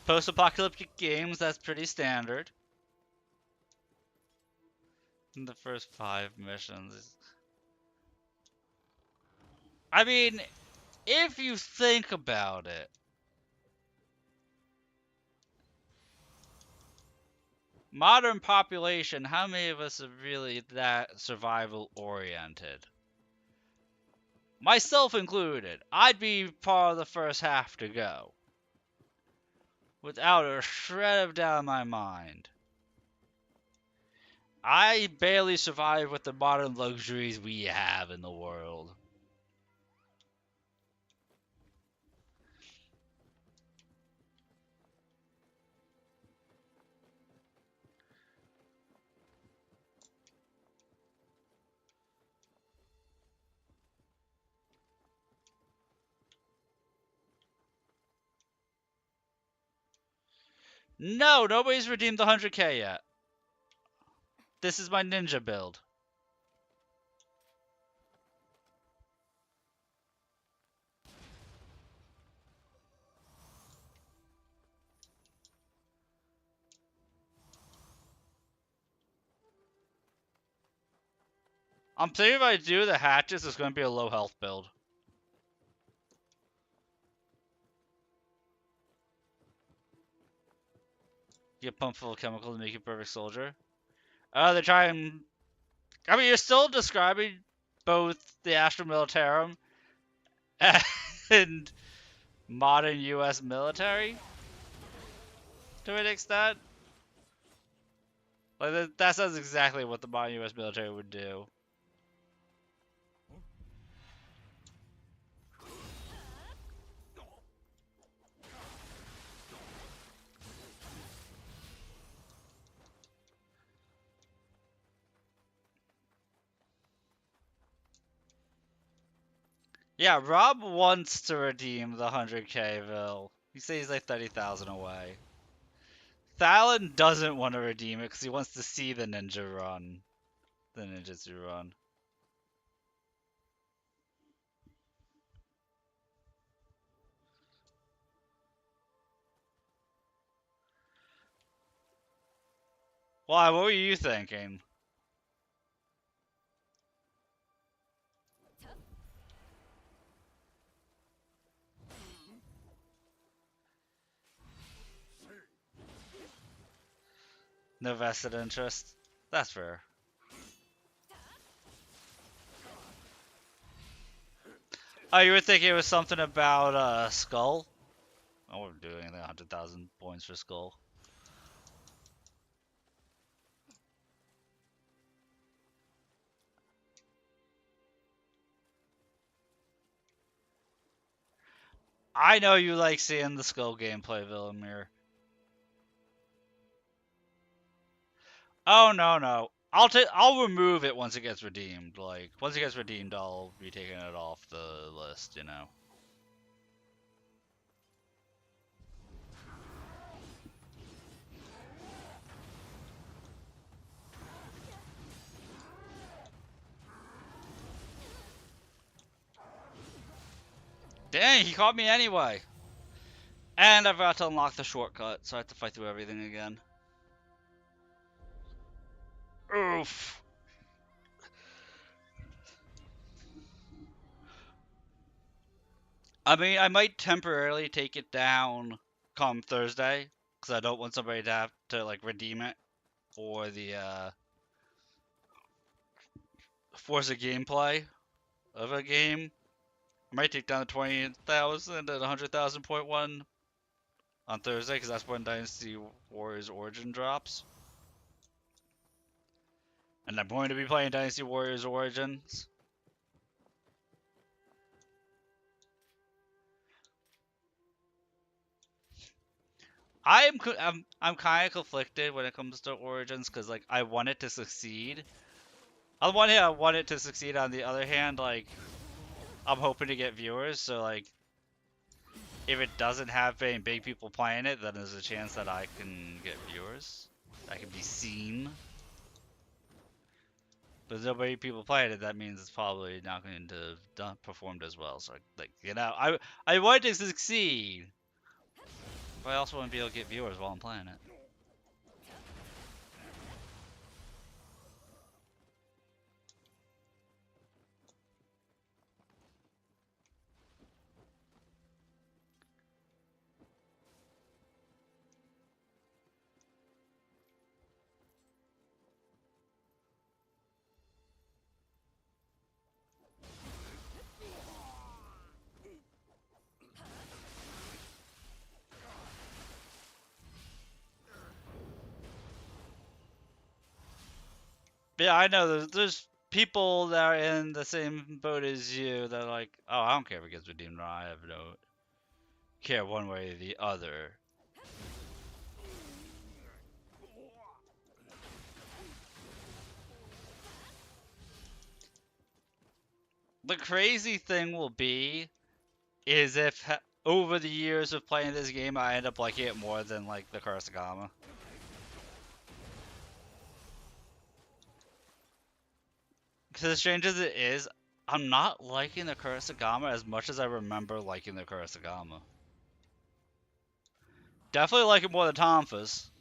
post-apocalyptic games, that's pretty standard. In the first 5 missions. I mean, if you think about it, modern population, how many of us are really that survival oriented? Myself included. I'd be part of the first half to go. Without a shred of doubt in my mind. I barely survive with the modern luxuries we have in the world. No, nobody's redeemed the 100k yet. This is my ninja build. I'm thinking if I do the hatches, it's going to be a low health build. Get pumped full of chemicals to make you a perfect soldier. They're trying. I mean, you're still describing both the Astra Militarum and modern U.S. military to an extent. Like that sounds exactly what the modern U.S. military would do. Yeah, Rob wants to redeem the 100k bill. He says he's like 30,000 away. Thalen doesn't want to redeem it because he wants to see the ninja run. The ninjutsu run. Why, what were you thinking? No vested interest. That's fair. Oh, you were thinking it was something about Skull? I wouldn't do anything 100,000 points for Skull. I know you like seeing the Skull gameplay, Villamir. Oh no no. I'll remove it once it gets redeemed. Like once it gets redeemed, I'll be taking it off the list, you know. Dang, he caught me anyway. And I forgot to unlock the shortcut, so I have to fight through everything again. Oof. I mean, I might temporarily take it down come Thursday, because I don't want somebody to have to like redeem it for the force a gameplay of a game. I might take down the 20,000 and 100,000 point one on Thursday, because that's when Dynasty Warriors Origin drops. And I'm going to be playing Dynasty Warriors Origins. I'm kind of conflicted when it comes to Origins, because like I want it to succeed. On the one hand, I want it to succeed. On the other hand, like I'm hoping to get viewers. So like if it doesn't have any big people playing it, then there's a chance that I can get viewers. I can be seen. But there's nobody people playing it. That means it's probably not going to have performed as well. So like you know, I want it to succeed, but I also want to be able to get viewers while I'm playing it. Yeah, I know there's people that are in the same boat as you that are like, oh, I don't care if it gets redeemed or not. I have no care one way or the other. The crazy thing will be is if over the years of playing this game, I end up liking it more than like the Kurasagama. Because as strange as it is, I'm not liking the Kurasagama as much as I remember liking the Kurasagama. Definitely like it more than Tonfa's.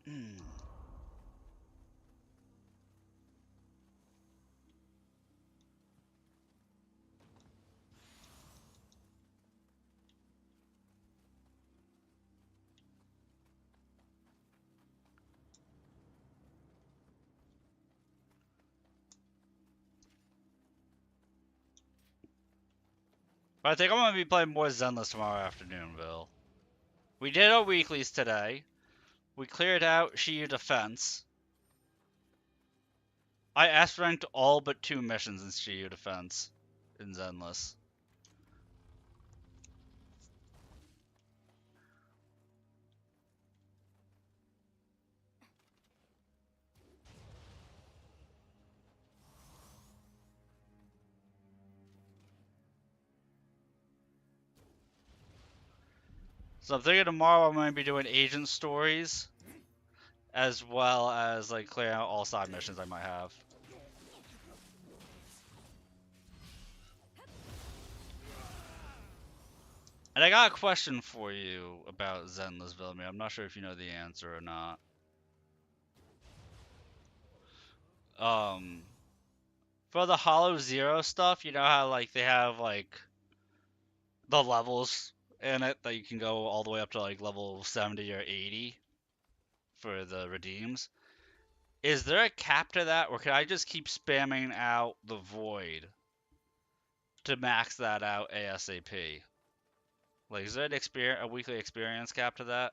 Hmm. But I think I'm going to be playing more Zenless tomorrow afternoon, Bill. We did our weeklies today. We cleared out Shiyu Defense. I S-ranked all but 2 missions in Shiyu Defense in Zenless. So I'm thinking tomorrow I'm going to be doing agent stories. as well as like clearing out all side missions I might have. And I got a question for you about Zenless Villemir. I'm not sure if you know the answer or not. For the Hollow Zero stuff, you know how like they have like the levels in it that you can go all the way up to like level 70 or 80 for the redeems. Is there a cap to that, or can I just keep spamming out the Void to max that out ASAP? Like, is there a weekly experience cap to that?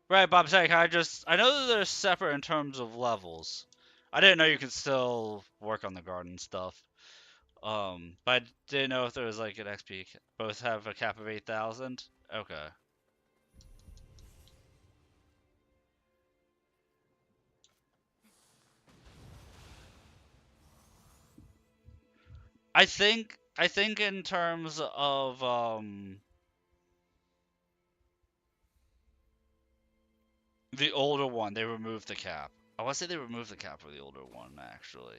Right, Bob, saying, I know that they're separate in terms of levels. I didn't know you could still work on the garden stuff. But I didn't know if there was like an XP. Both have a cap of 8,000? Okay. I think in terms of the older one, they removed the cap. I want to say they removed the cap for the older one actually.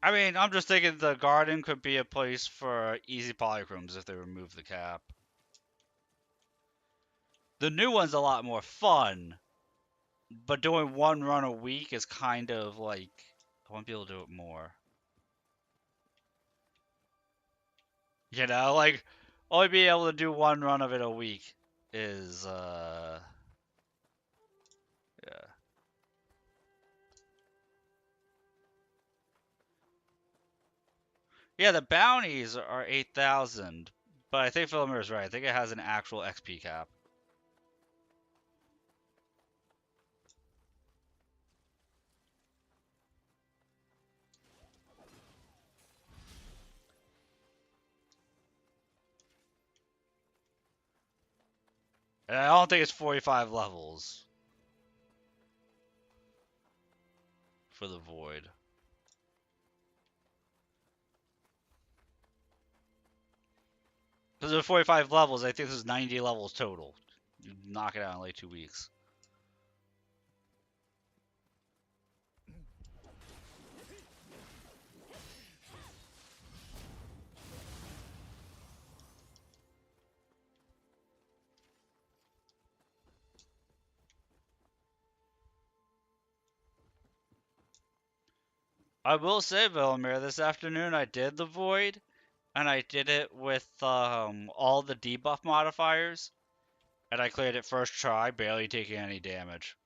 I mean, I'm just thinking the garden could be a place for easy polychromes if they remove the cap. The new one's a lot more fun, but doing one run a week is kind of like I want to be able to do it more. You know, like only being able to do one run of it a week is yeah. Yeah, the bounties are 8,000, but I think Philomer is right. I think it has an actual XP cap. And I don't think it's 45 levels for the Void. Because there's 45 levels, I think there's 90 levels total. You knock it out in like 2 weeks. I will say, Villamir, this afternoon I did the Void, and I did it with all the debuff modifiers, and I cleared it first try, barely taking any damage.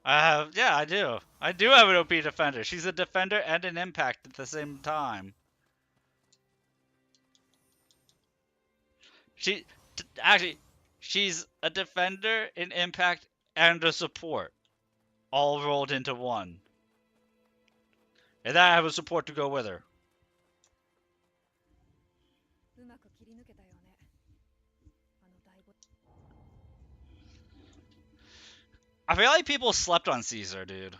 Yeah, I do. I do have an OP defender. She's a defender and an impact at the same time. Actually, she's a defender, an impact, and a support, all rolled into one. And then I have a support to go with her. I feel like people slept on Caesar, dude.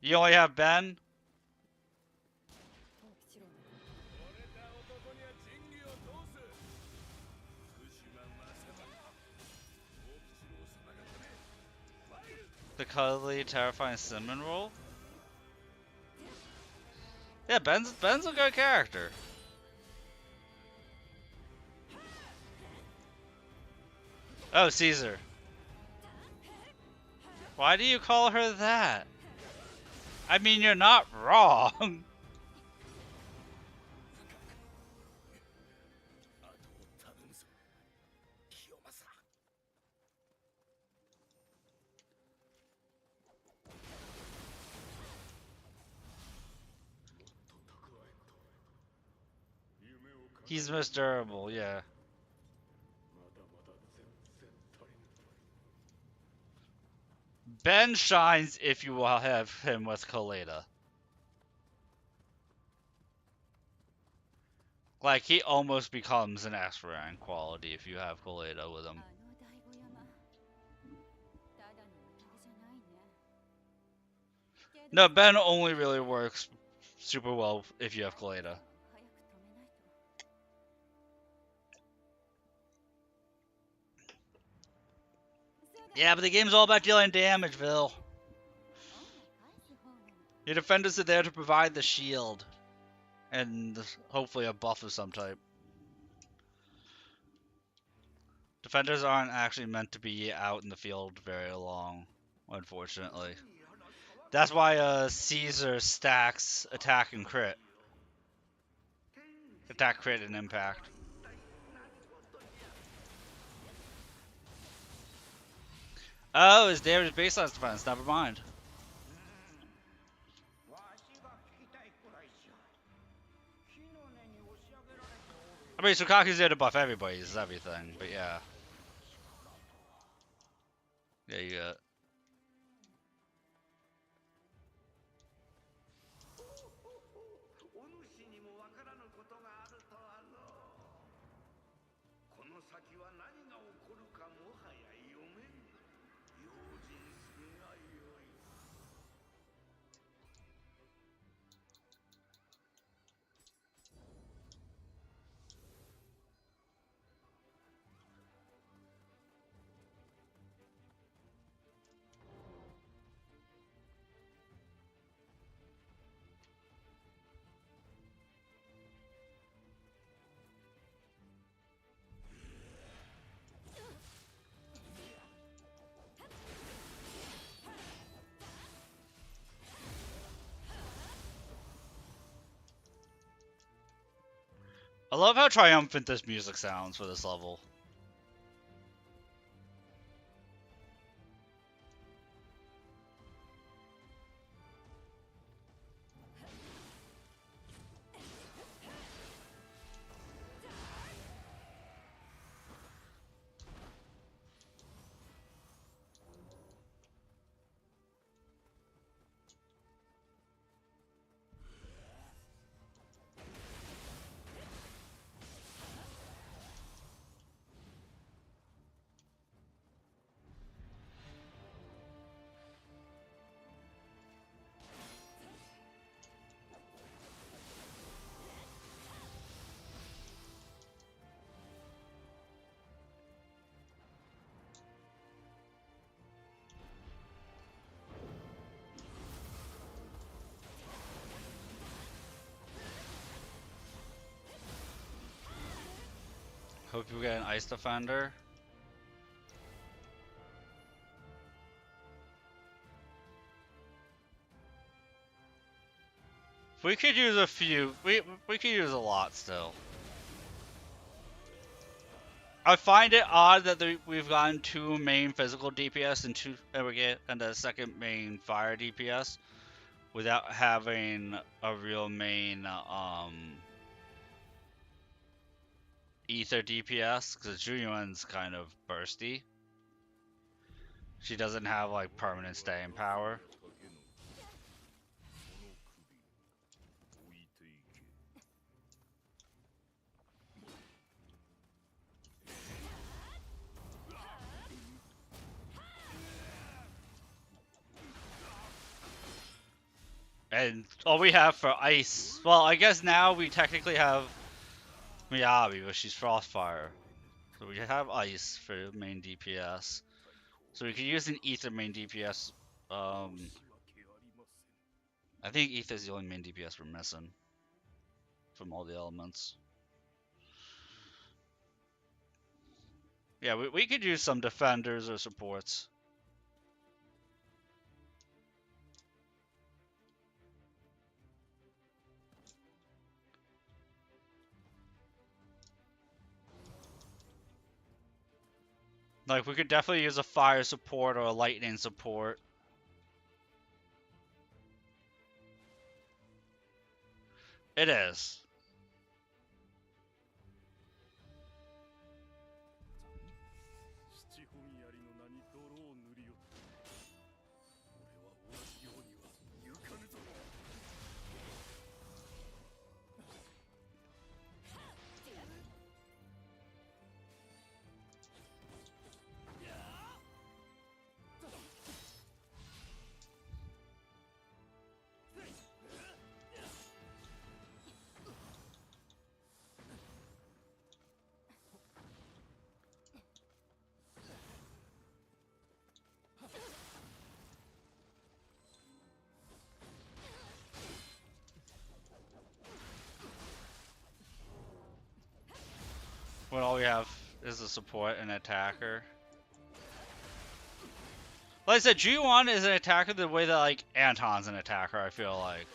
You only have Ben? The cuddly, terrifying cinnamon roll? Yeah, Ben's a good character. Oh, Caesar. Why do you call her that? I mean, you're not wrong. He's most durable, yeah. Ben shines if you will have him with Kaleda. Like, he almost becomes an Aspiran quality if you have Kaleda with him. No, Ben only really works super well if you have Kaleda. Yeah, but the game's all about dealing damage, Phil. Your defenders are there to provide the shield. And hopefully a buff of some type. Defenders aren't actually meant to be out in the field very long, unfortunately. That's why Caesar stacks attack and crit. Attack, crit, and impact. Oh, his damage baseline defense. Never mind. I mean, Sukaku's there to buff everybody's everything, but yeah. Yeah, you got. I love how triumphant this music sounds for this level. Hope you get an Ice Defender. We could use a few. We could use a lot still. I find it odd that we've gotten 2 main physical DPS and we get a second main fire DPS without having a real main ether DPS because Junyuan's kind of bursty. She doesn't have like permanent staying power. And all we have for ice, well, I guess now we technically have Miyabi, but she's Frostfire. So we have ice for main DPS. So we could use an ether main DPS. I think ether's the only main DPS we're missing from all the elements. Yeah, we could use some defenders or supports. Like, we could definitely use a fire support or a lightning support. It is. When all we have is a support and attacker. Like I said, G1 is an attacker the way that, like, Anton's an attacker, I feel like.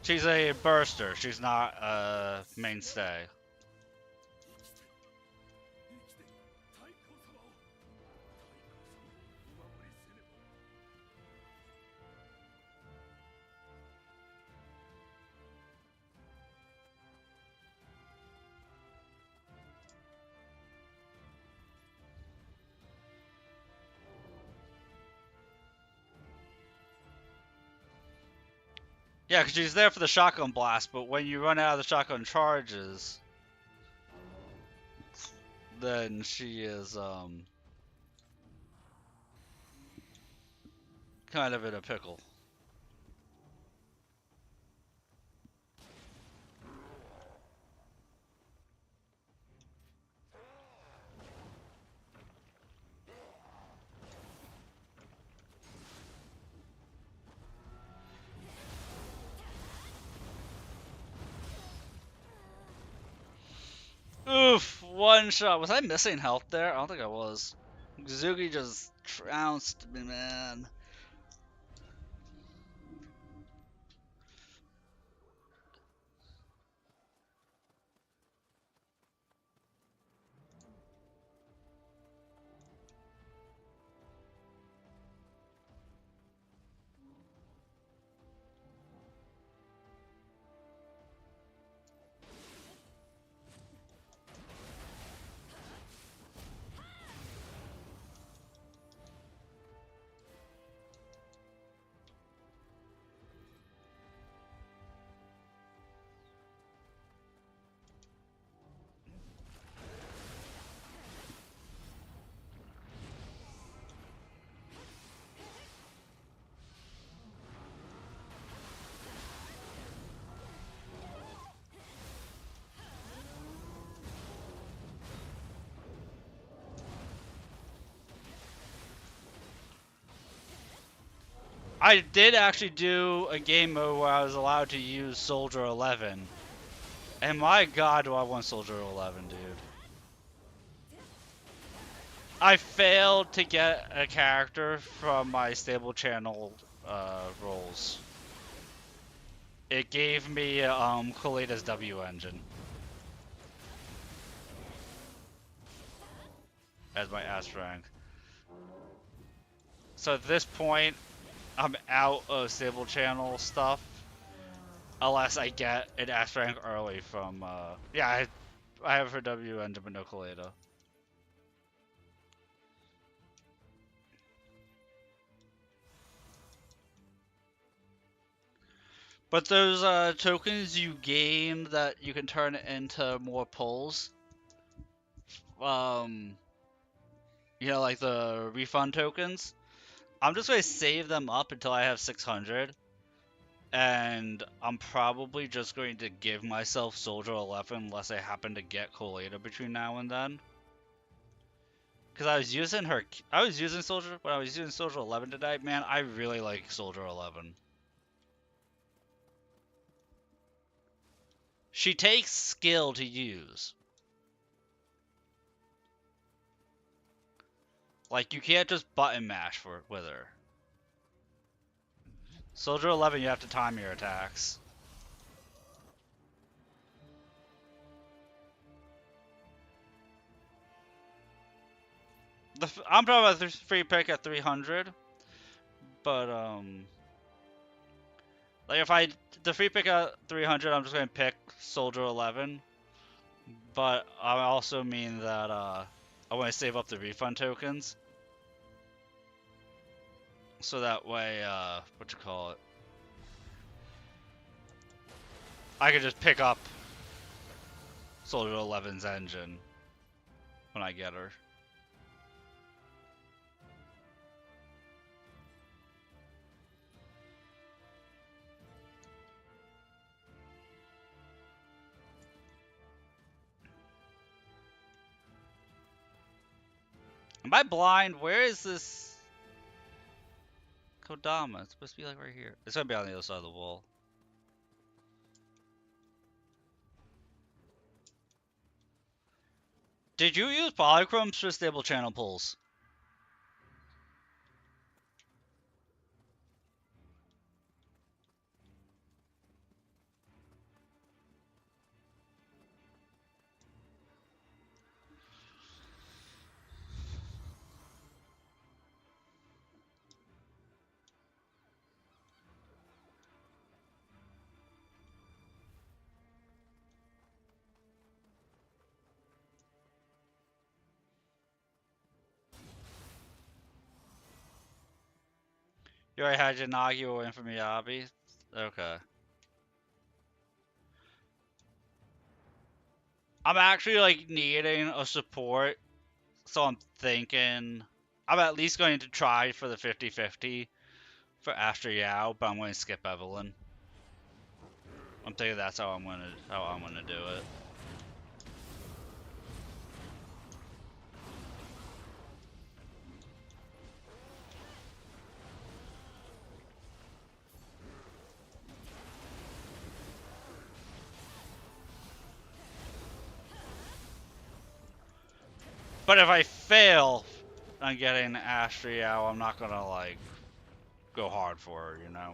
She's a burster. She's not a mainstay. Yeah, because she's there for the shotgun blast, but when you run out of the shotgun charges, then she is, kind of in a pickle. Oof, one shot. Was I missing health there? I don't think I was. Zugi just trounced me, man. I did actually do a game mode where I was allowed to use Soldier 11. And my god, do I want Soldier 11, dude. I failed to get a character from my stable channel roles. It gave me Coletta's W engine as my S rank. So at this point, I'm out of stable channel stuff. Unless I get an S rank early from, yeah, I have her W engine but no Coletta. But those tokens you gain that you can turn into more pulls, you know, like the refund tokens, I'm just going to save them up until I have 600. And I'm probably just going to give myself Soldier 11 unless I happen to get Coletta between now and then. Because I was using Soldier, when I was using Soldier 11 today, man, I really like Soldier 11. She takes skill to use. Like, you can't just button mash with her. Soldier 11, you have to time your attacks. I'm talking about the free pick at 300, but like if the free pick at 300, I'm just gonna pick Soldier 11. But I also mean that I want to save up the refund tokens, so that way what you call it, I can just pick up Soldier 11's engine when I get her. Am I blind? Where is this Kodama? It's supposed to be like right here. It's gonna be on the other side of the wall. Did you use polychromes for stable channel pulls? You already had your Nagi in from Miyabi? Okay. I'm actually like needing a support, so I'm thinking I'm at least going to try for the 50-50 for Astro Yao, but I'm going to skip Evelyn. I'm thinking that's how I'm gonna do it. But if I fail on getting Astro Yao, I'm not gonna like go hard for her, you know?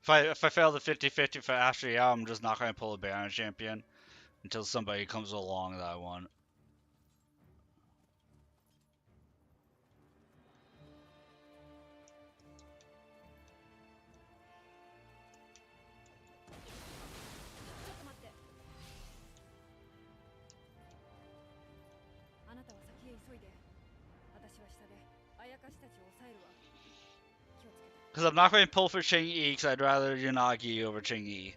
If I fail the 50-50 for Astro Yao, I'm just not gonna pull a Baron champion until somebody comes along that I want. Because I'm not going to pull for Ching-Yi, because I'd rather Yanagi over Ching-Yi.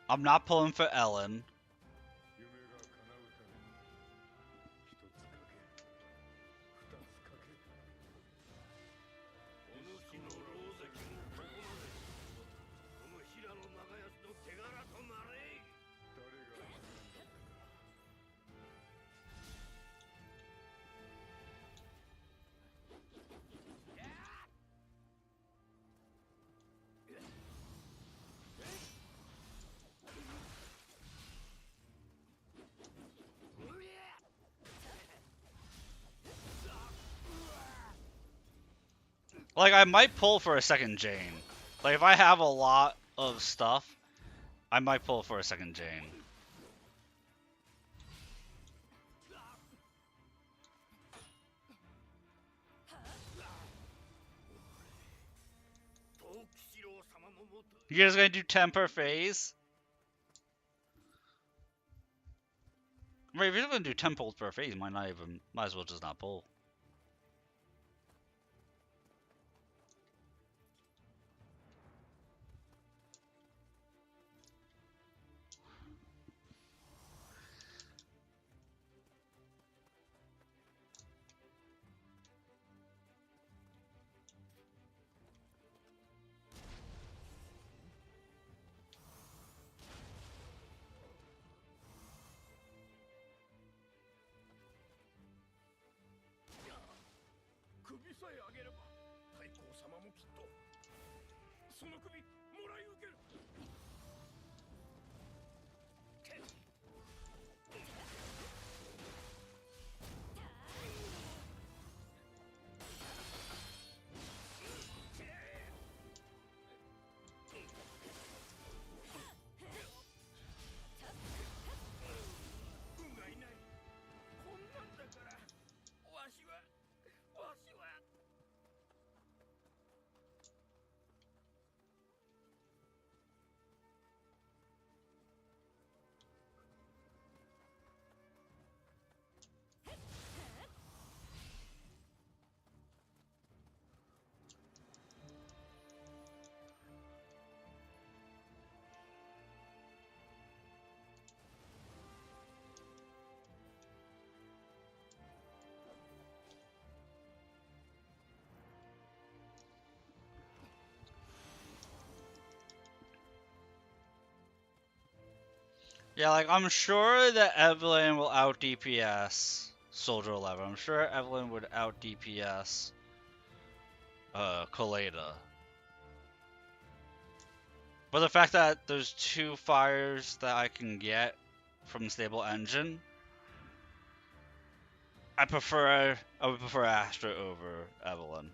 I'm not pulling for Ellen. Like, I might pull for a second Jane. Like, if I have a lot of stuff, I might pull for a second Jane. You guys gonna do 10 per phase? Right, if you're gonna do 10 pulls per phase, might as well just not pull. Yeah, like, I'm sure that Evelyn will out DPS Soldier 11. I'm sure Evelyn would out DPS Kaleda. But the fact that there's 2 fires that I can get from Stable Engine, I would prefer Astra over Evelyn.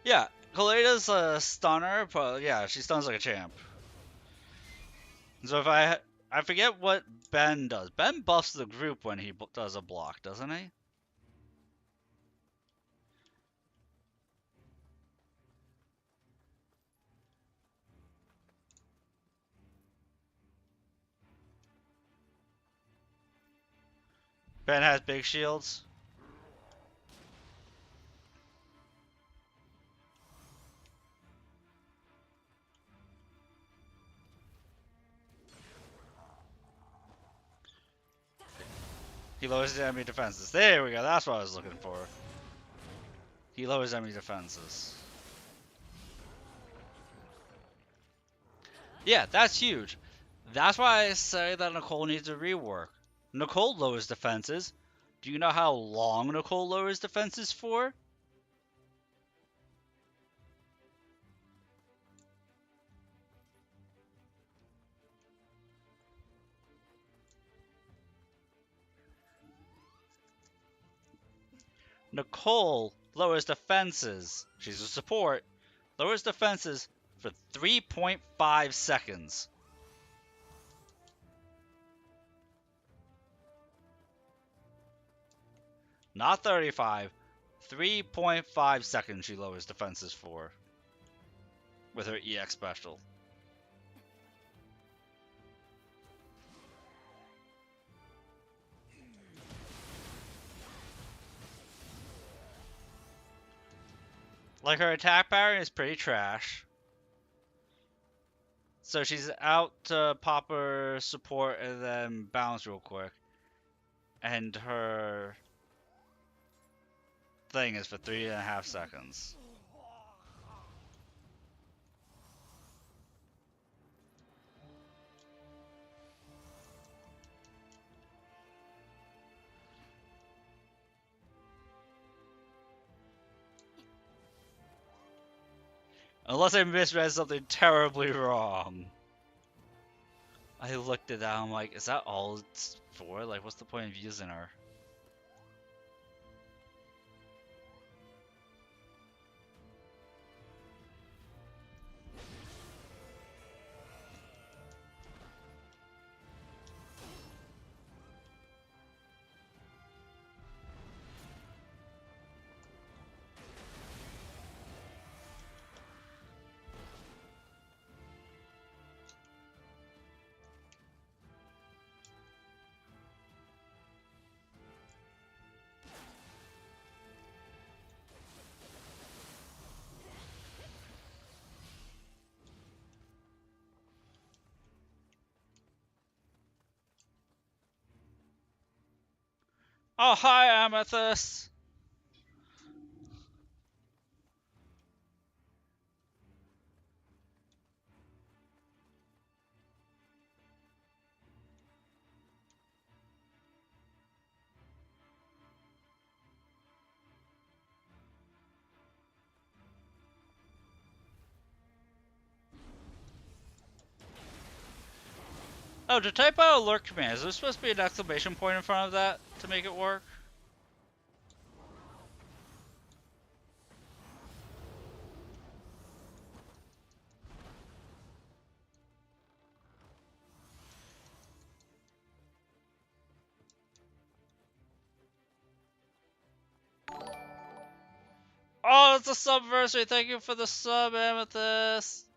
Yeah, Kaleda's a stunner, but yeah, she stuns like a champ. So if I forget what Ben does. Ben buffs the group when he does a block, doesn't he? Ben has big shields. He lowers his enemy defenses. There we go. That's what I was looking for. He lowers enemy defenses. Yeah, that's huge. That's why I say that Nicole needs a rework. Nicole lowers defenses. Do you know how long Nicole lowers defenses for? Nicole lowers defenses. She's a support. Lowers defenses for 3.5 seconds. Not 35. 3.5 seconds she lowers defenses for. With her EX special. Like, her attack pattern is pretty trash. So she's out to pop her support and then bounce real quick. And her thing is for 3.5 seconds. Unless I misread something terribly wrong. I looked at that, I'm like, is that all it's for? Like, what's the point of using her? Oh, hi, Amethyst! Oh, to type out alert command, is there supposed to be an exclamation point in front of that to make it work? Oh, it's a subversary. Thank you for the sub, Amethyst.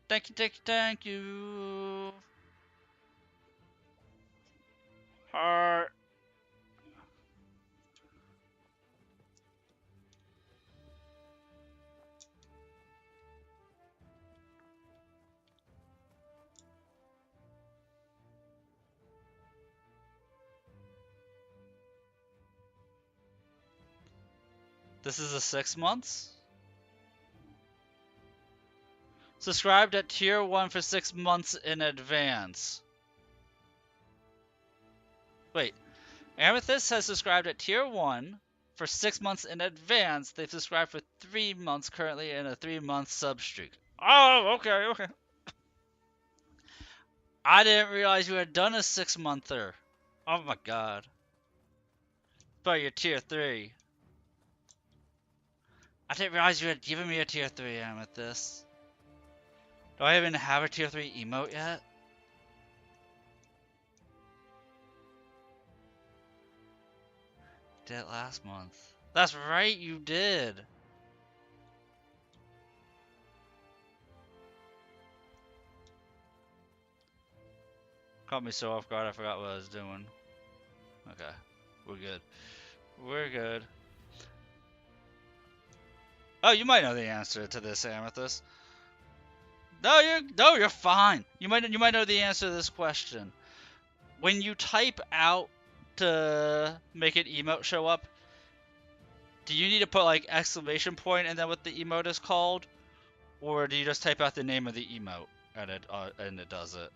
Thank you, thank you, thank you. Heart. This is the 6 months? Subscribed at tier 1 for 6 months in advance. Wait, Amethyst has subscribed at tier 1 for 6 months in advance. They've subscribed for 3 months currently in a 3-month sub streak. Oh, okay, okay. I didn't realize you had done a 6-monther. Oh my god. But you're tier 3. I didn't realize you had given me a tier 3 Amethyst. Do I even have a tier 3 emote yet? Did it last month. That's right, you did. Caught me so off guard, I forgot what I was doing. Okay, we're good. We're good. Oh, you might know the answer to this, Amethyst. No, you're fine. You might know the answer to this question. When you type out to make an emote show up, do you need to put like exclamation point and then what the emote is called, or do you just type out the name of the emote and it does it?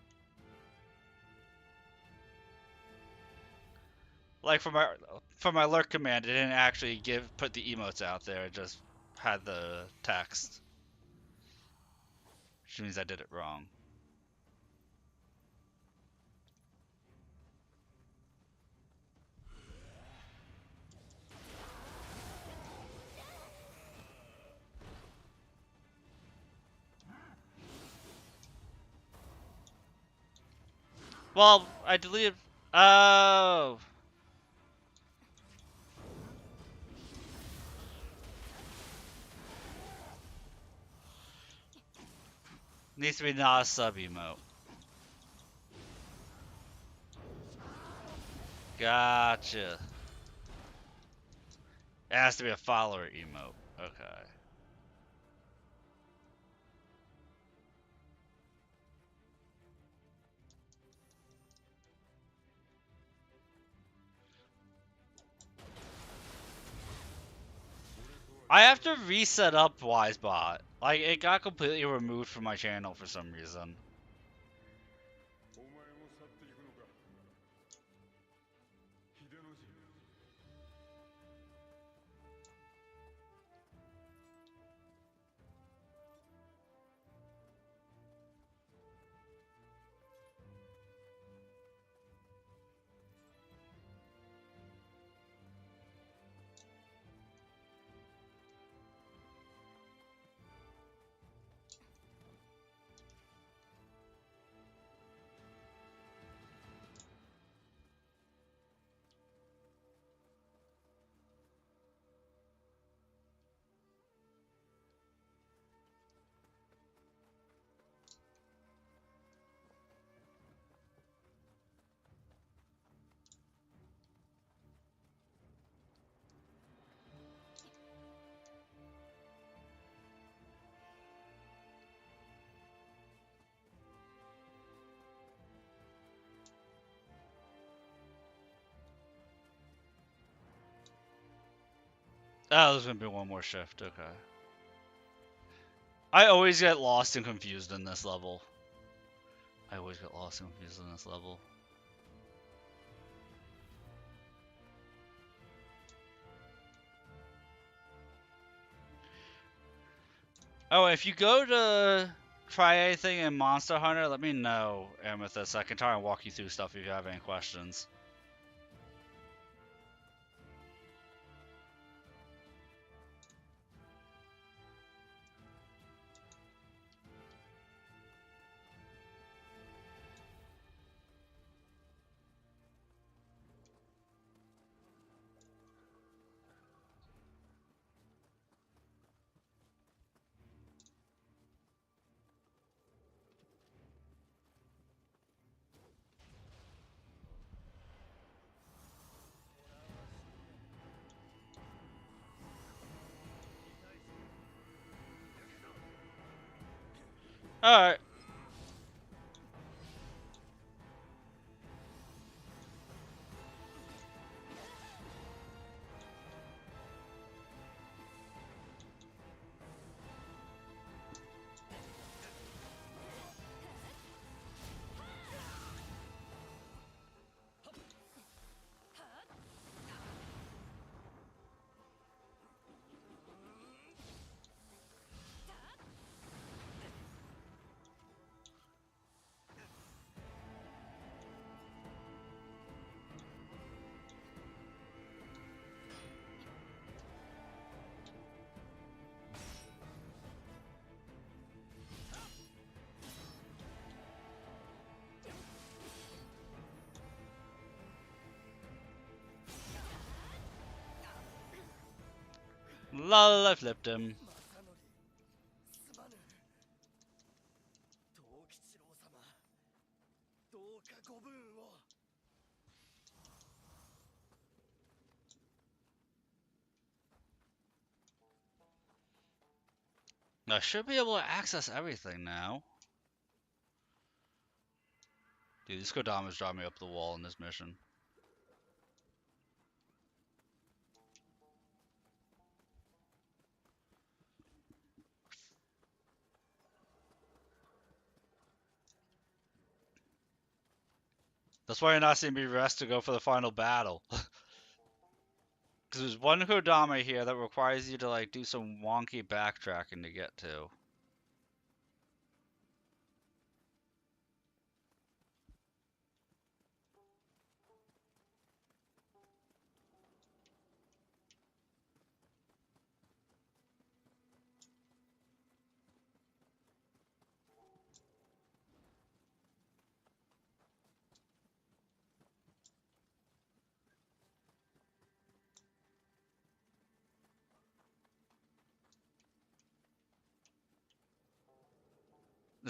Like for my alert command, it didn't actually put the emotes out there. It just had the text, which means I did it wrong. Well, I deleted. Oh. Needs to be not a sub emote. Gotcha. It has to be a follower emote. Okay. I have to reset up Wisebot. Like, it got completely removed from my channel for some reason. Oh, there's gonna be one more shift. Okay. I always get lost and confused in this level. I always get lost and confused in this level. Oh, if you go to try anything in Monster Hunter, let me know, Amethyst. I can try and walk you through stuff if you have any questions. Alright. Lol, I flipped him. I should be able to access everything now. Dude, these Kodamas drive me up the wall in this mission. That's why you're not seeing me rest to go for the final battle. Because there's one Kodama here that requires you to like do some wonky backtracking to get to.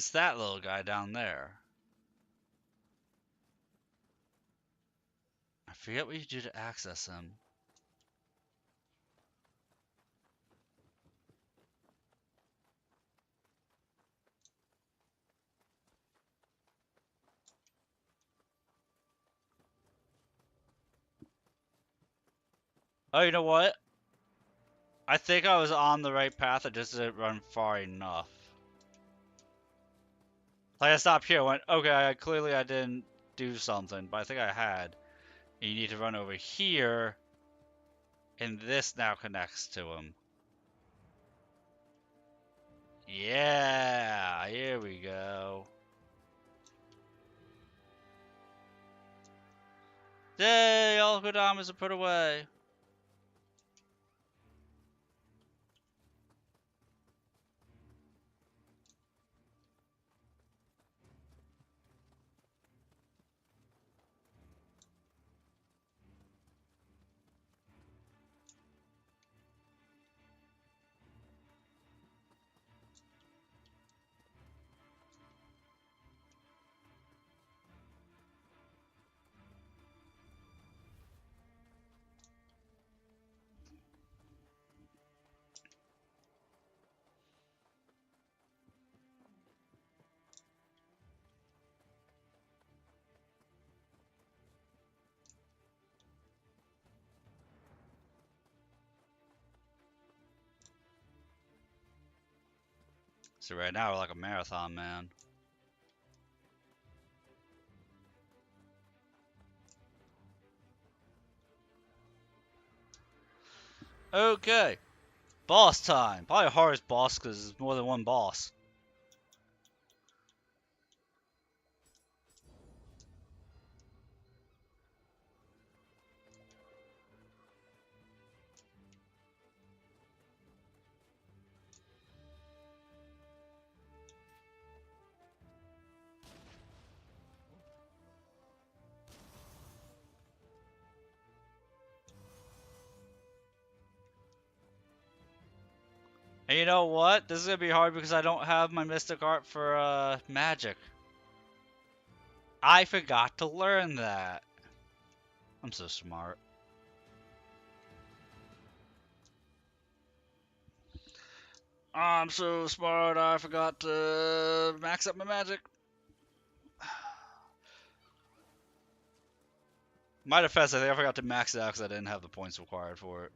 It's that little guy down there. I forget what you do to access him. Oh, you know what? I think I was on the right path, I just didn't run far enough. Like I stopped here, went, okay, clearly I didn't do something, but I think I had. And you need to run over here, and this now connects to him. Yeah, here we go. Yay, all Kodamas are put away. So right now we're like a marathon, man. Okay. Boss time. Probably a hardest boss because there's more than one boss. And you know what? This is gonna be hard because I don't have my Mystic Art for magic. I forgot to learn that. I'm so smart. I'm so smart, I forgot to max up my magic. My defense, I think I forgot to max it out because I didn't have the points required for it.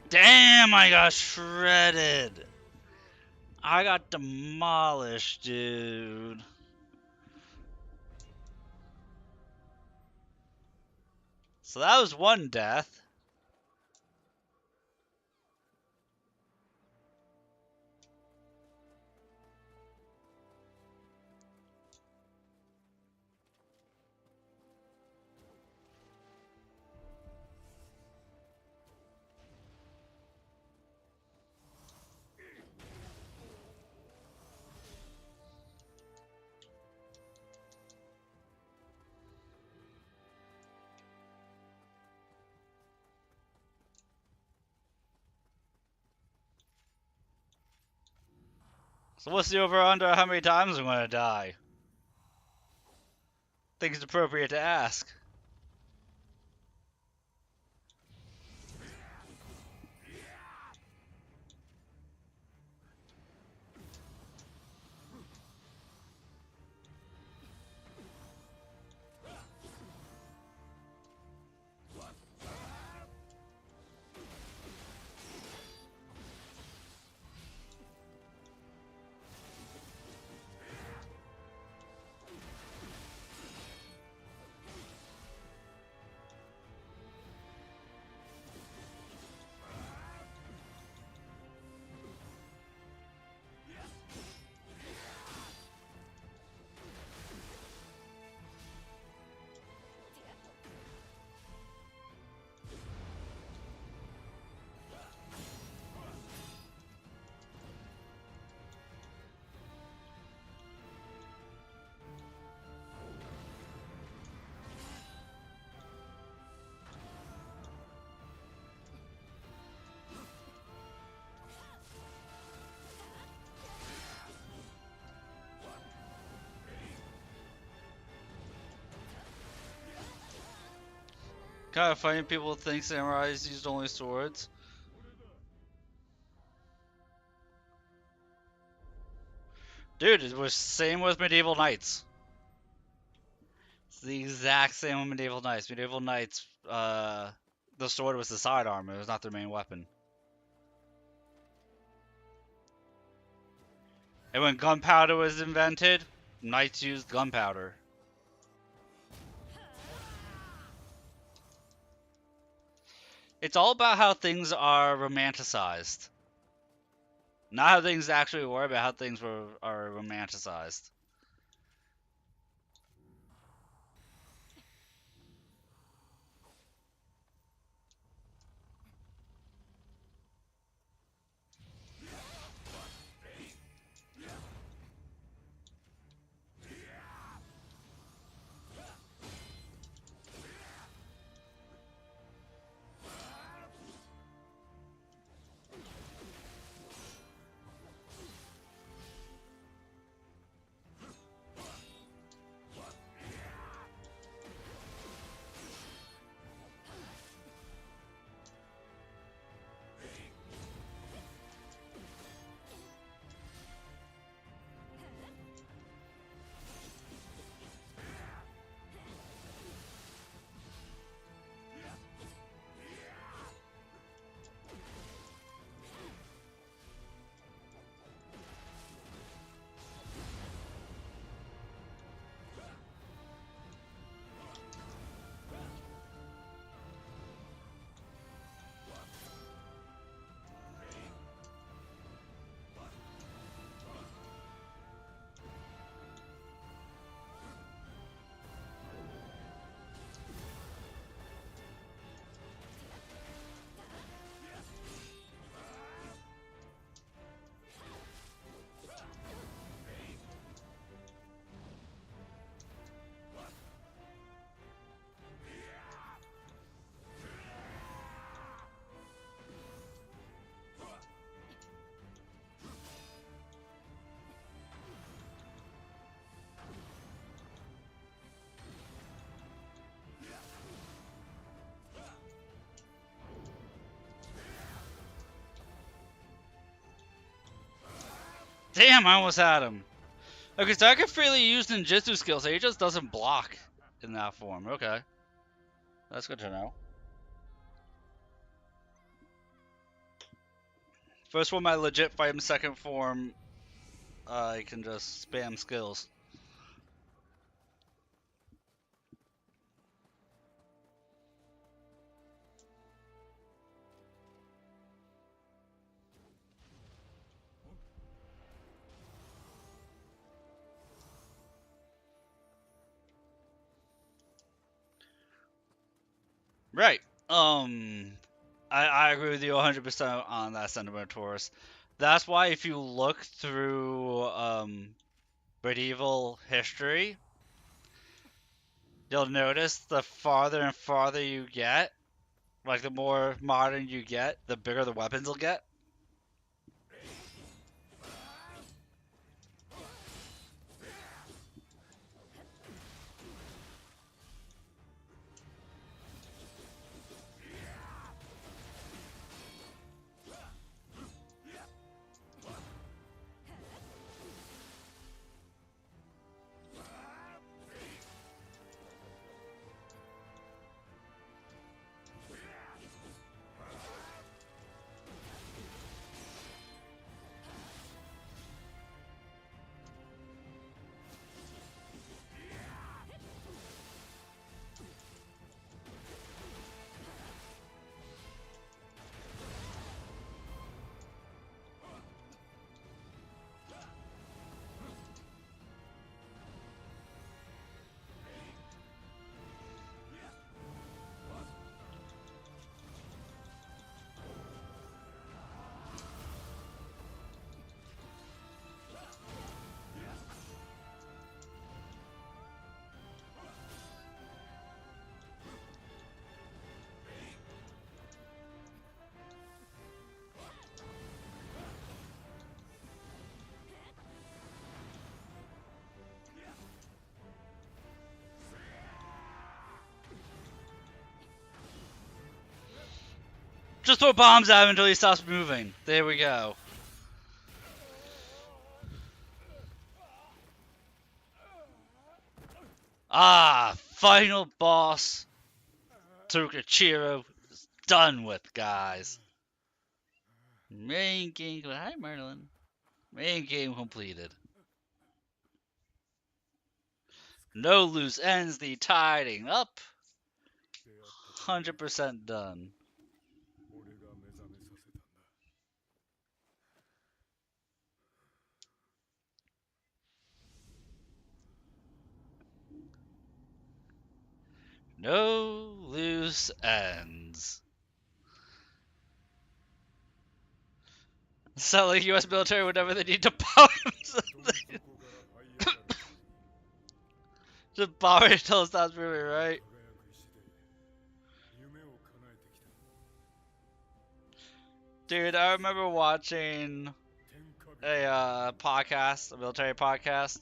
Damn, I got shredded. I got demolished, dude. So that was one death. So what's the over-under how many times I'm gonna die? Think it's appropriate to ask. Kind of funny people think samurais used only swords. Dude, it was same with medieval knights. It's the exact same with medieval knights. Medieval knights, the sword was the sidearm. It was not their main weapon. And when gunpowder was invented, knights used gunpowder. It's all about how things are romanticized. Not how things actually were, but how things are romanticized. Damn, I almost had him. Okay, so I can freely use ninjutsu skills, so he just doesn't block in that form. Okay. That's good to know. First form, I legit fight him. Second form, I can just spam skills. Right. I agree with you 100% on that sentiment, Taurus. That's why if you look through medieval history, you'll notice the farther and farther you get, like the more modern you get, the bigger the weapons will get. Just throw bombs at him until he stops moving. There we go. Ah, final boss. Tokachiro is done with, guys. Main game. Hi, Merlin. Main game completed. No loose ends. The tidying up. 100% done. No loose ends. Sound like U.S. military whenever they need to bomb something. Just bomb it until it sounds really right. Dude, I remember watching a podcast, a military podcast,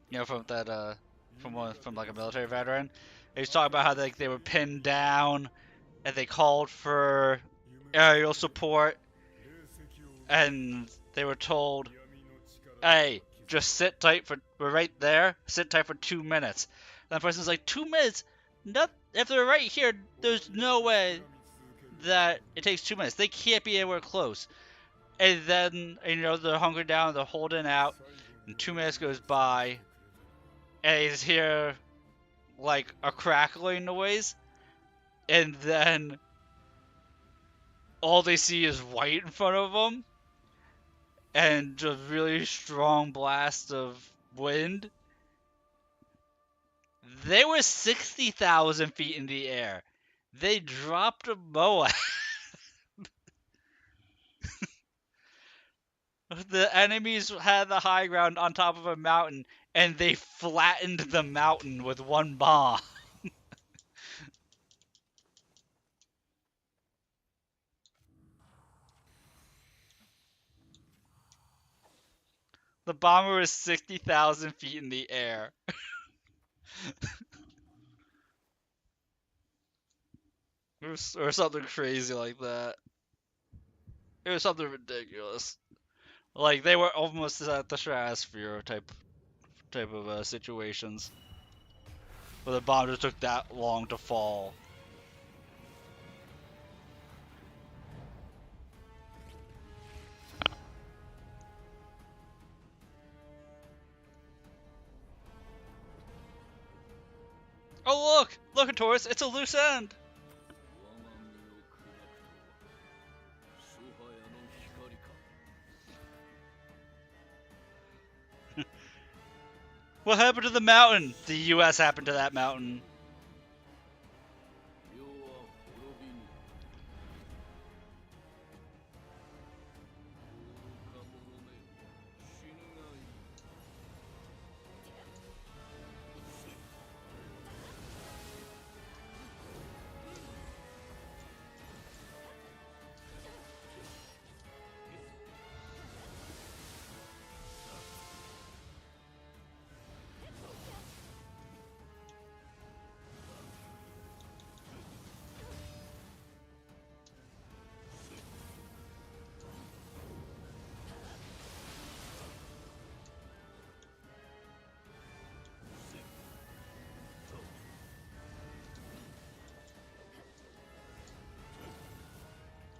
you know, from that from like a military veteran. He was talking about how they were pinned down and they called for aerial support and they were told, "Hey, just sit tight for we're right there. Sit tight for 2 minutes." And the person's like, "2 minutes? Not if they're right here. There's no way that it takes 2 minutes. They can't be anywhere close." And then, you know, they're hunkering down, they're holding out, and 2 minutes goes by, and he's hear like a crackling noise, and then all they see is white in front of them, and just really strong blast of wind. They were 60,000 feet in the air. They dropped a Moab. The enemies had the high ground on top of a mountain, and they flattened the mountain with one bomb. The bomber was 60,000 feet in the air. Or something crazy like that. It was something ridiculous. Like, they were almost at the stratosphere type of situations. Where the bomb just took that long to fall. Oh look! Look at Taurus, it's a loose end! What happened to the mountain? The US happened to that mountain.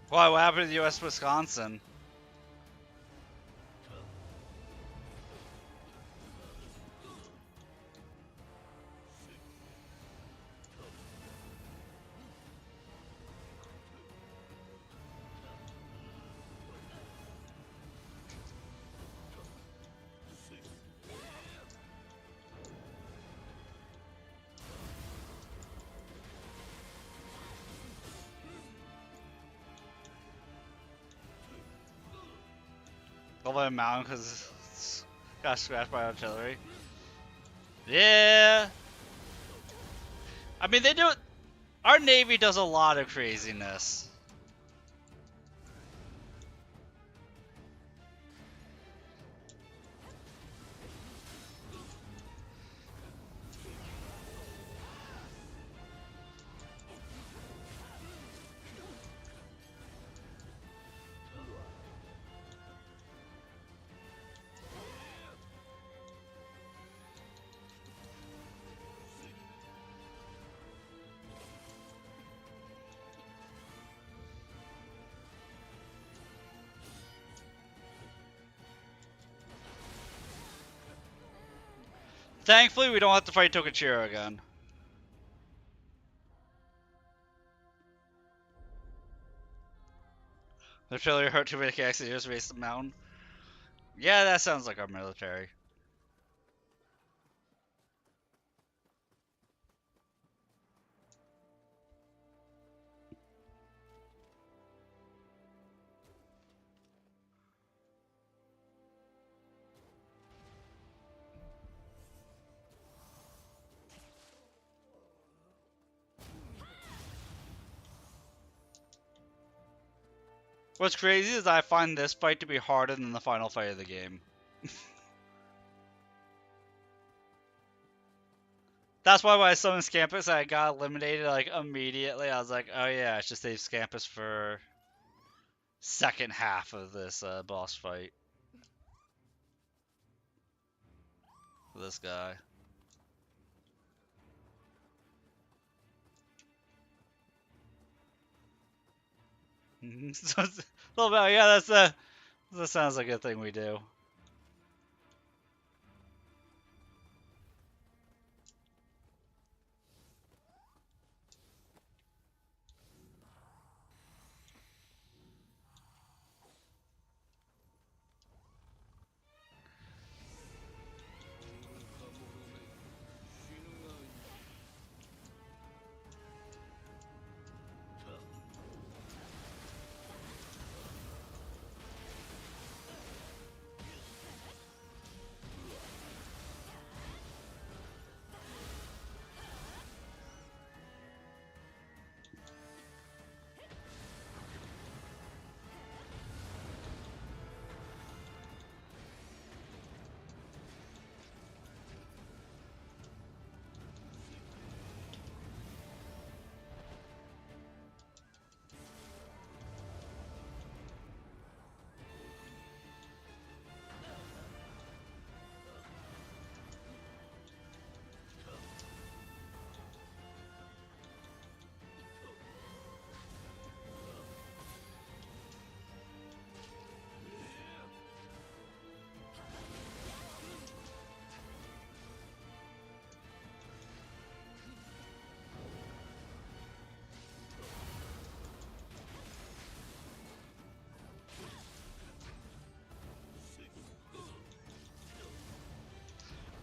Why, what happened to the US Wisconsin? Over a mountain because it's got scratched by artillery. Yeah. I mean, they do. Our Navy does a lot of craziness. Thankfully, we don't have to fight Tokachiro again. The failure hurt too many Caxiers race the mountain. Yeah, that sounds like our military. What's crazy is I find this fight to be harder than the final fight of the game. That's why when I summoned Scampus, I got eliminated like immediately. I was like, oh yeah, I should save Scampus for second half of this boss fight. This guy. So it's a little bit, yeah, that sounds like a thing we do.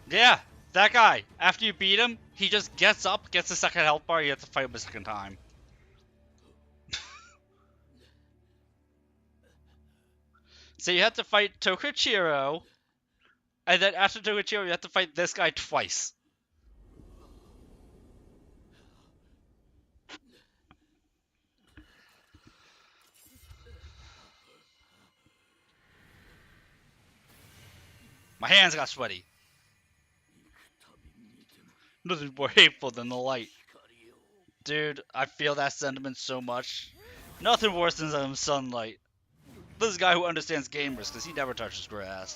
Yeah, that guy. After you beat him, he just gets up, gets a second health bar, you have to fight him a second time. So you have to fight Tokichiro, and then after Tokichiro, you have to fight this guy twice. My hands got sweaty. Nothing more hateful than the light. Dude, I feel that sentiment so much. Nothing worse than some sunlight. This is a guy who understands gamers, because he never touches grass.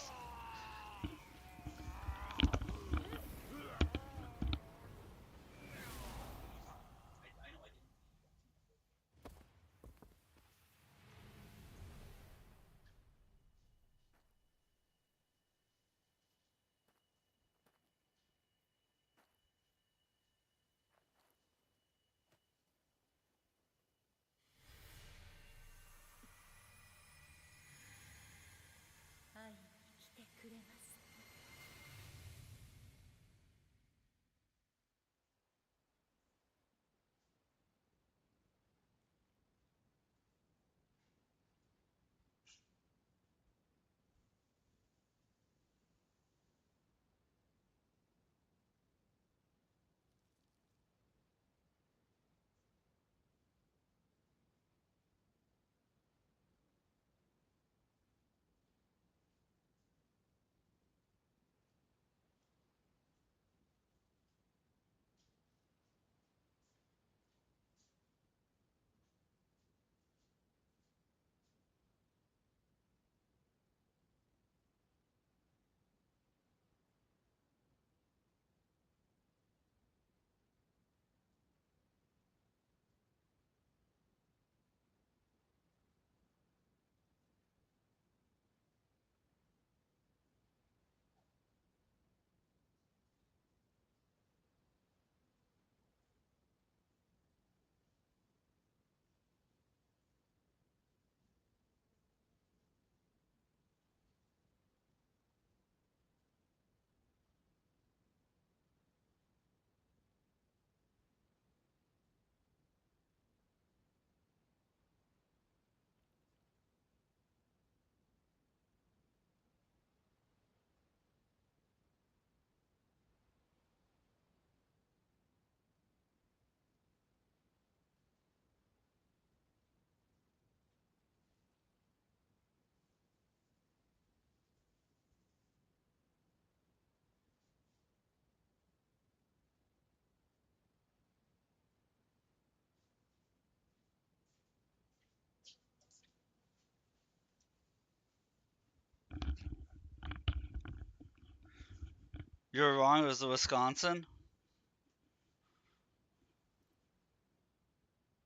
You're wrong. It was the Wisconsin.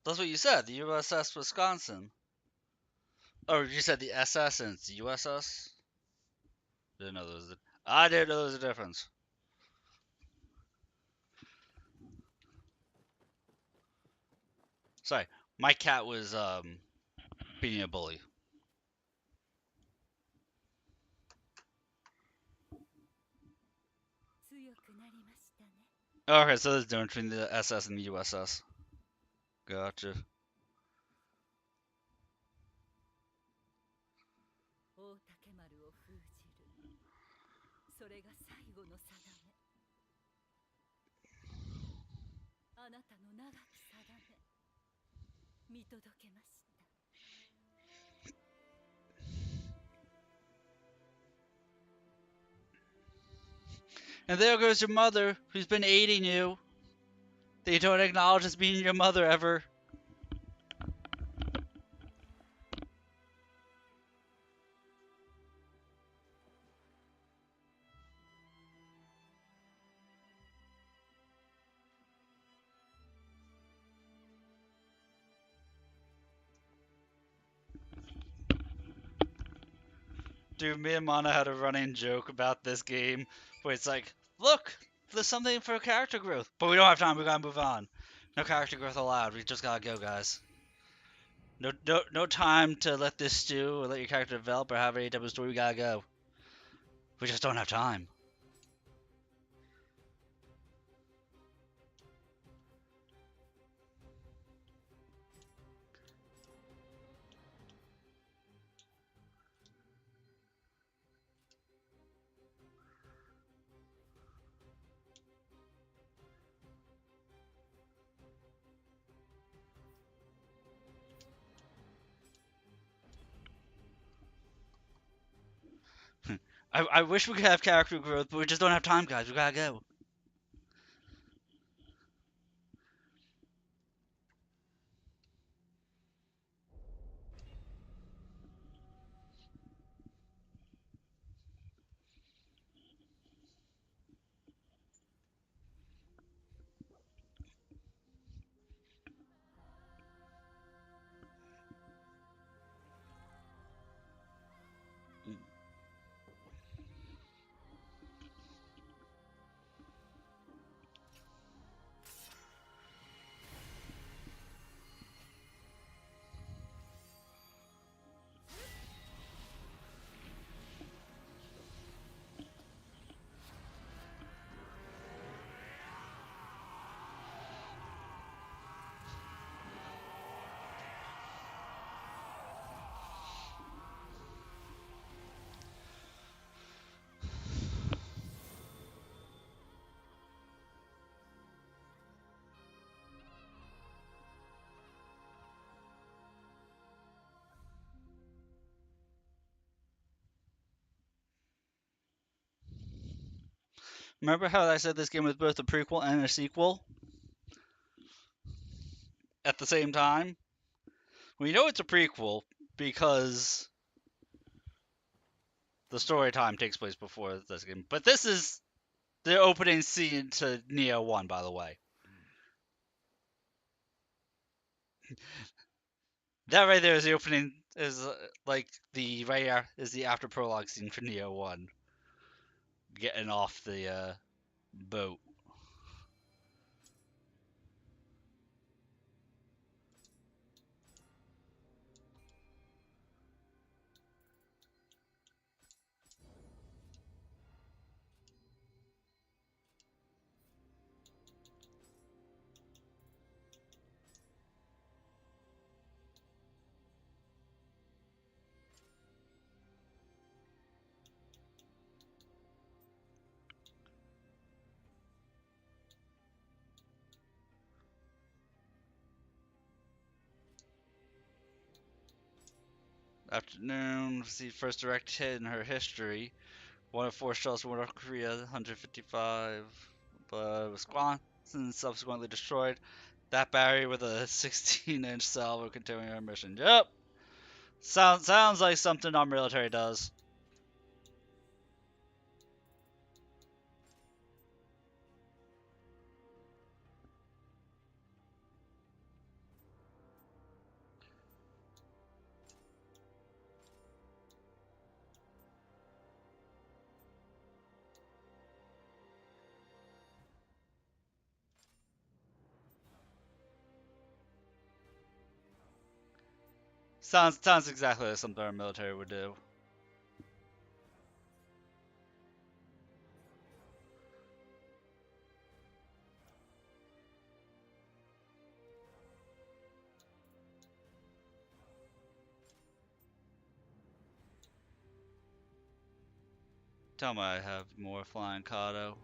That's what you said. The USS Wisconsin. Oh, you said the SS and it's the USS. Didn't know there was. I didn't know there was a difference. Sorry, my cat was being a bully. Okay, so there's a difference between the SS and the USS. Gotcha. And there goes your mother, who's been aiding you. That you don't acknowledge as being your mother ever. Dude, me and Mana had a running joke about this game where it's like, look, there's something for character growth. But we don't have time, we gotta move on. No character growth allowed, we just gotta go, guys. No time to let this stew or let your character develop or have any type of story, we gotta go. We just don't have time. I wish we could have character growth, but we just don't have time, guys. We gotta go. Remember how I said this game was both a prequel and a sequel at the same time? We know it's a prequel because the story time takes place before this game. But this is the opening scene to Neo 1, by the way. That right there is the opening, is like the right here is the after prologue scene for Neo 1. Getting off the boat. Afternoon, see first direct hit in her history. One of four shells from North Korea, 155, but Wisconsin subsequently destroyed that battery with a 16-inch salvo continuing our mission. Yep. Sounds like something our military does. Sounds exactly like something our military would do. Tell me I have more flying Kato.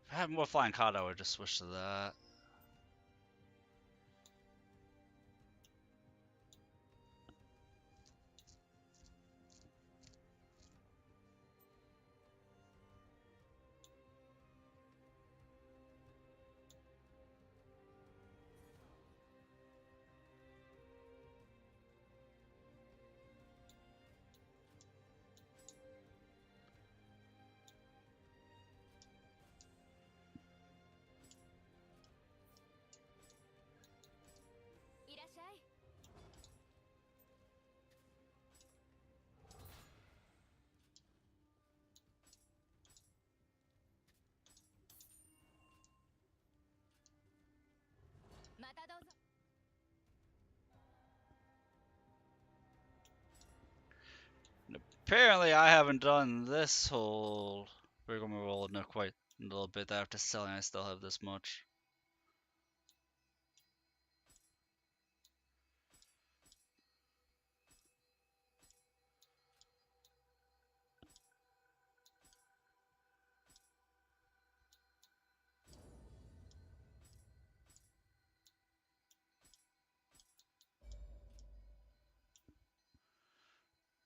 If I had more flying Kato, I would just switch to that. Apparently, I haven't done this whole rigmarole in quite a little bit. After selling, I still have this much.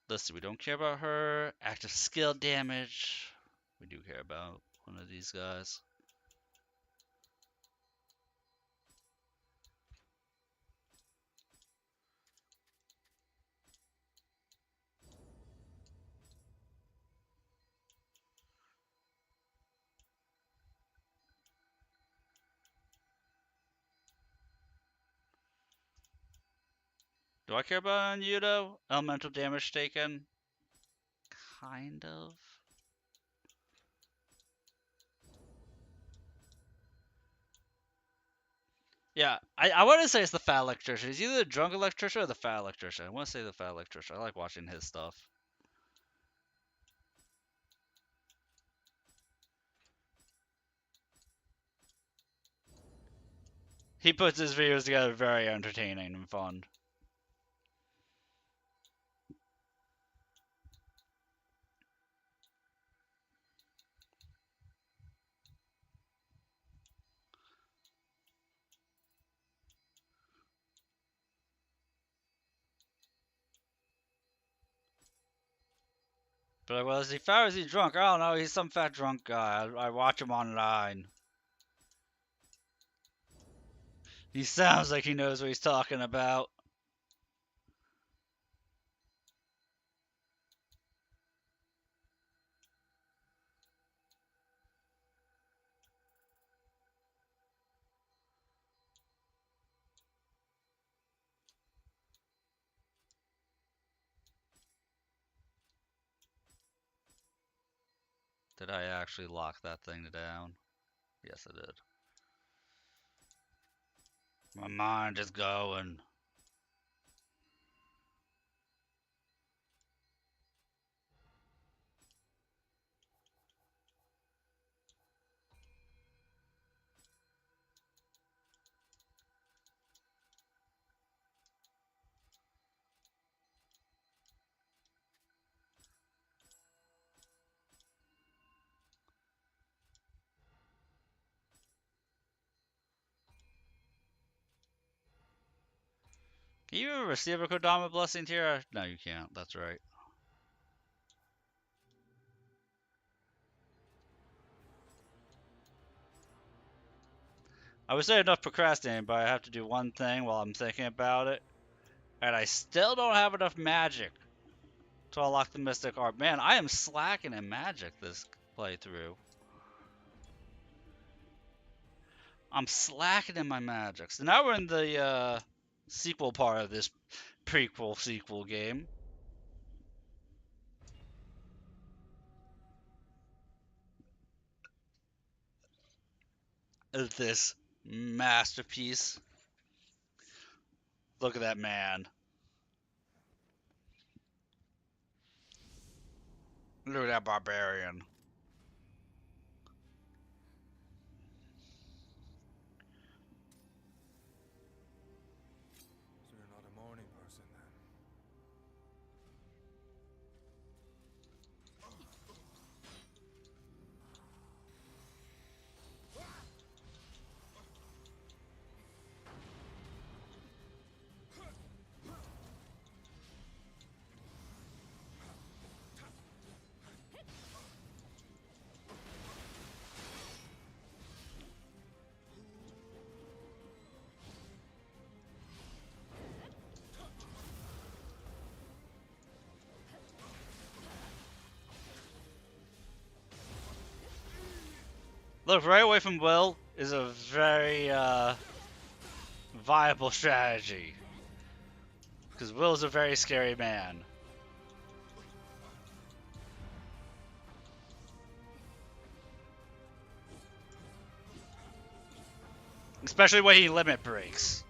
Let's see, we don't care about her. Active skill damage. We do care about one of these guys. Do I care about Yudo? Elemental damage taken? Kind of. Yeah, I want to say it's the fat electrician. He's either the drunk electrician or the fat electrician. I want to say the fat electrician. I like watching his stuff. He puts his videos together very entertaining and fun. But like, well, is he fat or is he drunk? I don't know. He's some fat drunk guy. I watch him online. He sounds like he knows what he's talking about. Did I actually lock that thing down? Yes, I did. My mind is going. Can you receive a Kodama blessing here? No, you can't. That's right. I was saying enough procrastinating, but I have to do one thing while I'm thinking about it. And I still don't have enough magic to unlock the Mystic Art. Man, I am slacking in magic this playthrough. I'm slacking in my magic. So now we're in the sequel part of this prequel sequel game. Of this masterpiece. Look at that man. Look at that barbarian. So you're not a morning person then? Look, right away from Will is a very viable strategy. Because Will is a very scary man. Especially when he limit breaks.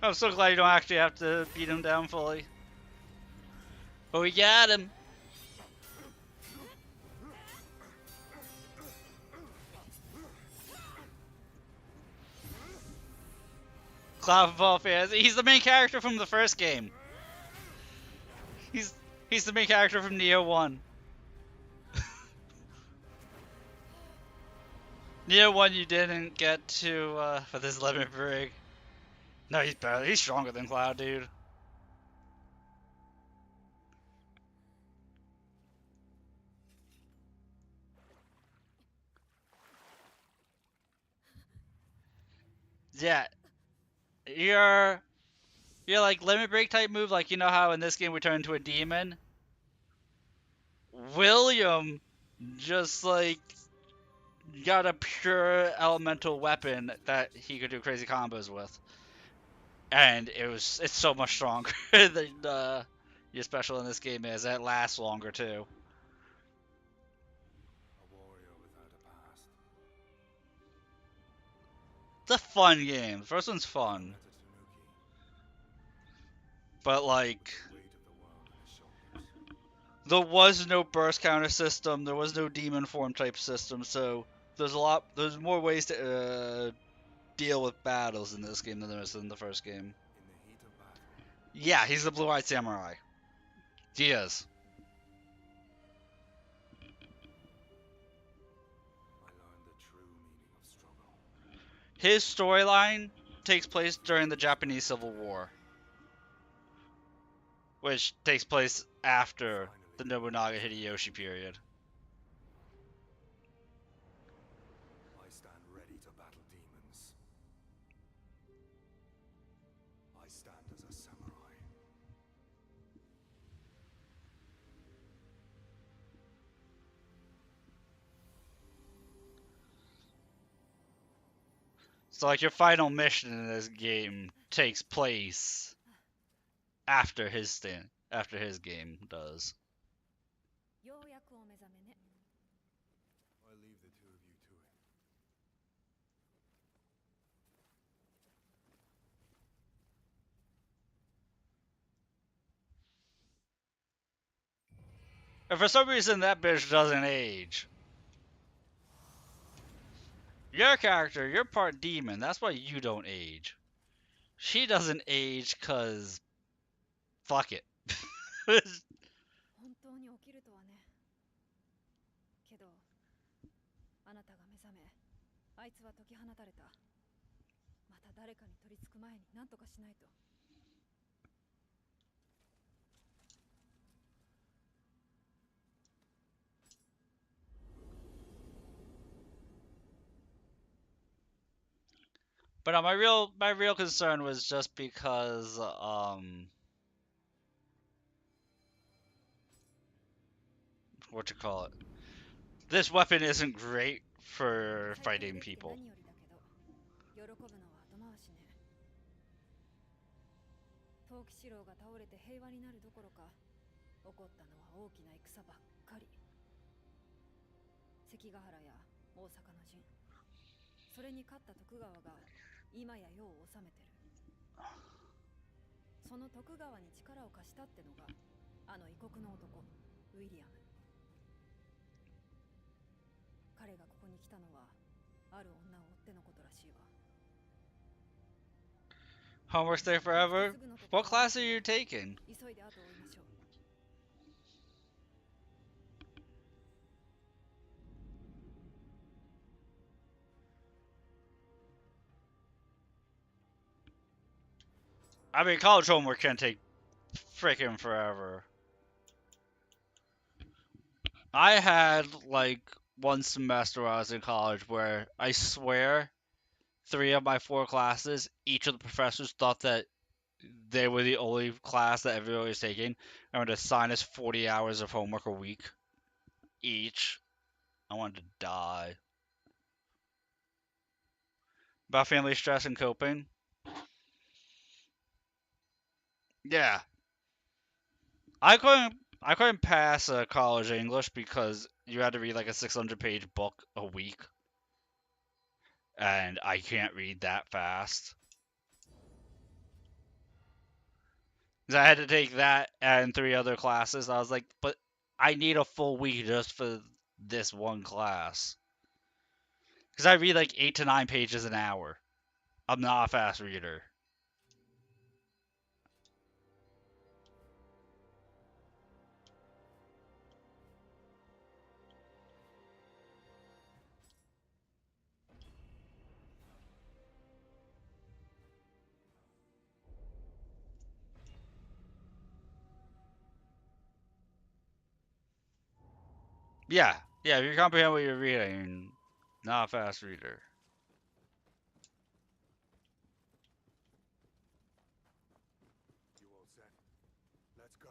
I'm so glad you don't actually have to beat him down fully. But we got him. Cloud Ball fans. He's the main character from the first game. He's the main character from Neo 1. Neo 1 you didn't get to for this limit break. No, he's better. He's stronger than Cloud, dude. Yeah, you're like limit break type move, like you know how in this game we turn into a demon. William just like got a pure elemental weapon that he could do crazy combos with, and it's so much stronger than your special in this game is. It lasts longer too. A warrior without a past. It's a fun game. The first one's fun, Meta Tanuki. but like The weight of the world on his shoulders. there was no burst counter system. There was no demon form type system. So there's more ways to deal with battles in this game than there is in the first game. In the heat of battle, Yeah, he's the blue-eyed samurai. He is. I learned the true meaning of struggle. His storyline takes place during the Japanese Civil War, which takes place after the Nobunaga Hideyoshi period. I stand ready to battle demons. I stand as a samurai. So like your final mission in this game takes place after his game does. ようやくお目覚めね。 I leave the two of you to it. And for some reason that bitch doesn't age. Your character, you're part demon, that's why you don't age. She doesn't age cause fuck it. 本当に起きるとはね。けど、あなたが目覚め、あいつは解き放たれた。また誰かに取り付く前に何とかしないと。But no, my real concern was just because what you call it. This weapon isn't great for 対抗 fighting できて people. 何よりだけど喜ぶのは後回しね。陶器四郎が倒れて平和になるどころか起こったのは大きな戦ばっかり。関ヶ原や大阪の陣、それに勝った徳川が今や世を治めてる。その徳川に力を貸したってのがあの異国の男ウィリアム。彼がここに来たのはある女を追ってのことらしいわ。 Homework stay forever? What class are you taking? 急いで後を追いましょう。 I mean, college homework can take freaking forever. I had like one semester when I was in college where I swear 3 of my 4 classes, each of the professors thought that they were the only class that everyone was taking and would assign us 40 hours of homework a week each. I wanted to die. About family stress and coping? Yeah. I couldn't pass college English because you had to read like a 600-page book a week. And I can't read that fast. 'Cause I had to take that and 3 other classes. I was like, but I need a full week just for this one class. Because I read like 8 to 9 pages an hour. I'm not a fast reader. Yeah, if you comprehend what you're reading, not a fast reader. You all set? Let's go.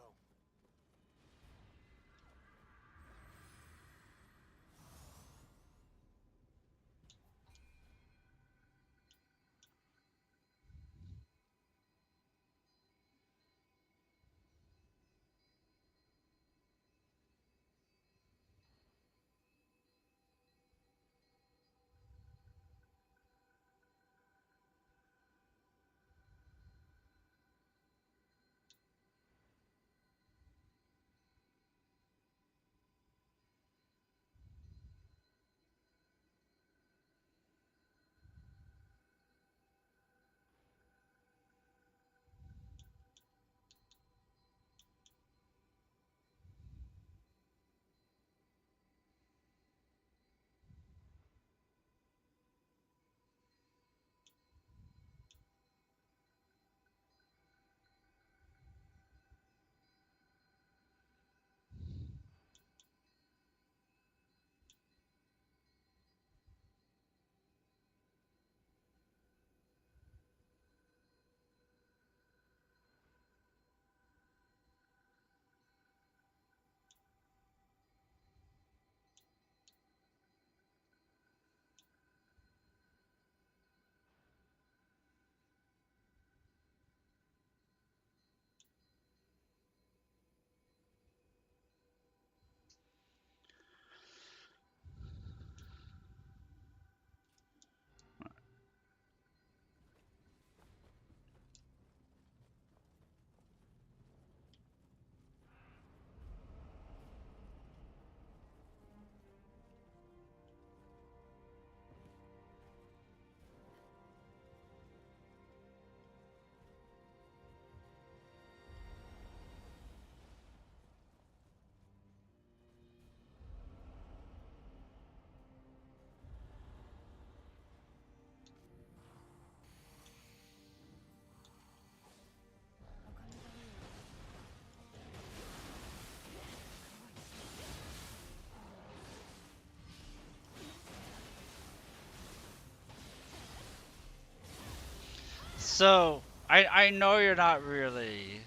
So I know you're not really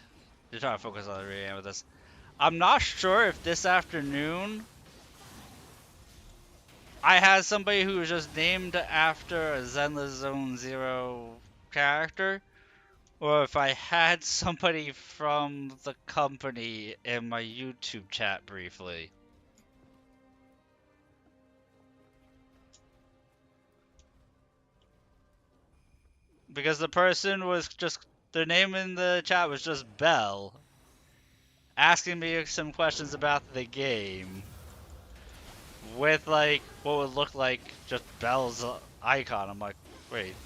you're trying to focus on the reading with this. I'm not sure if this afternoon I had somebody who was just named after a Zenless Zone Zero character, or if I had somebody from the company in my YouTube chat briefly. Because the person was just, their name in the chat was just Bell, asking me some questions about the game. With like, what would look like just Bell's icon. I'm like, wait.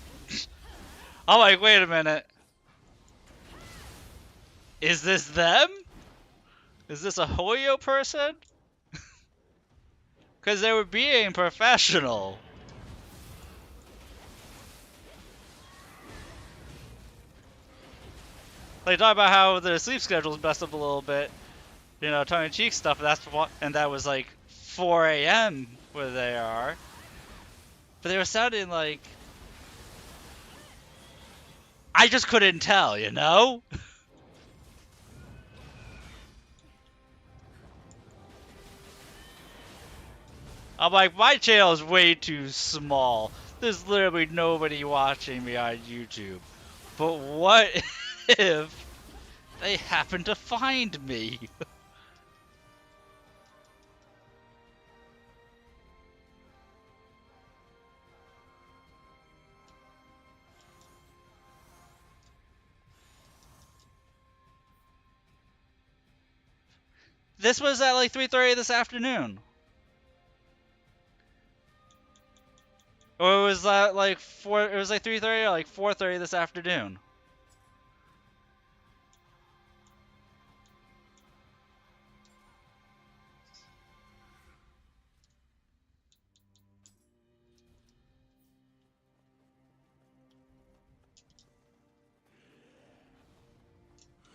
I'm like, wait a minute. Is this them? Is this a Hoyo person? Because they were being professional. They talk about how their sleep schedule's messed up a little bit. You know, tongue-in-cheek stuff. That's what, and that was like 4 a.m. where they are. But they were sounding like I just couldn't tell, you know? I'm like, my channel is way too small. There's literally nobody watching me on YouTube. But what if they happen to find me? This was at like 3:30 this afternoon. Or it was like 3:30 or like 4:30 this afternoon.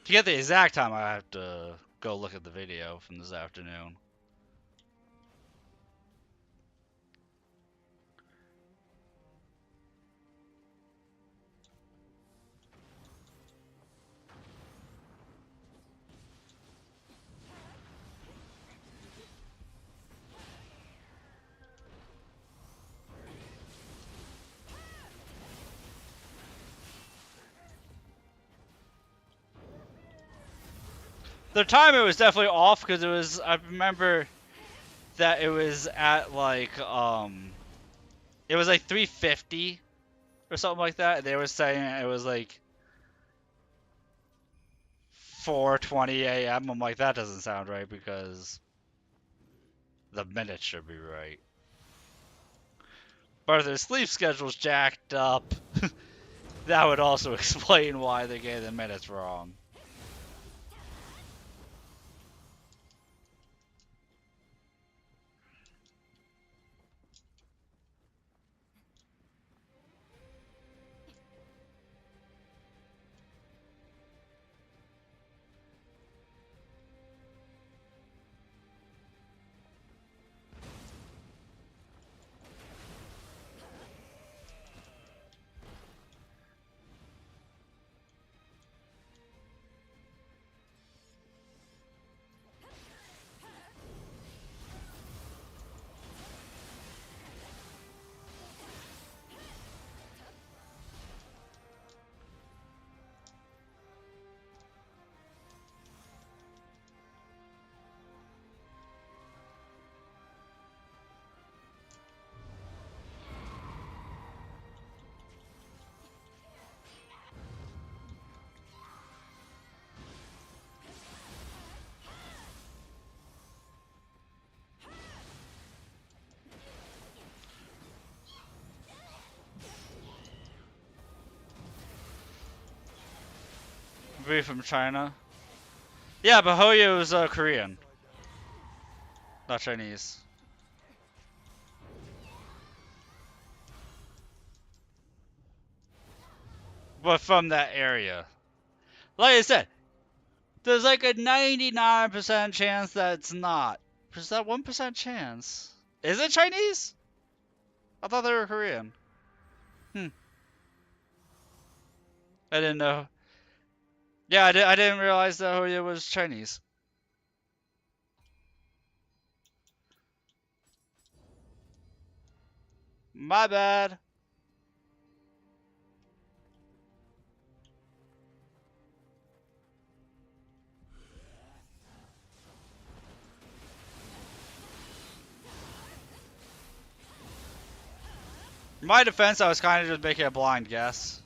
To get the exact time, I have to go look at the video from this afternoon. The timer was definitely off because it was, I remember that it was at like, it was like 3:50 or something like that. They were saying it was like 4:20 a.m. I'm like, that doesn't sound right because the minutes should be right. But if their sleep schedule's jacked up, that would also explain why they gave the minutes wrong. Be from China. Yeah, but Hoyo is Korean, not Chinese. But from that area. Like I said, there's like a 99% chance that it's not. There's that 1% chance. Is it Chinese? I thought they were Korean. I didn't know. Yeah, I didn't realize that Hoya was Chinese. My bad. In my defense, I was kind of just making a blind guess.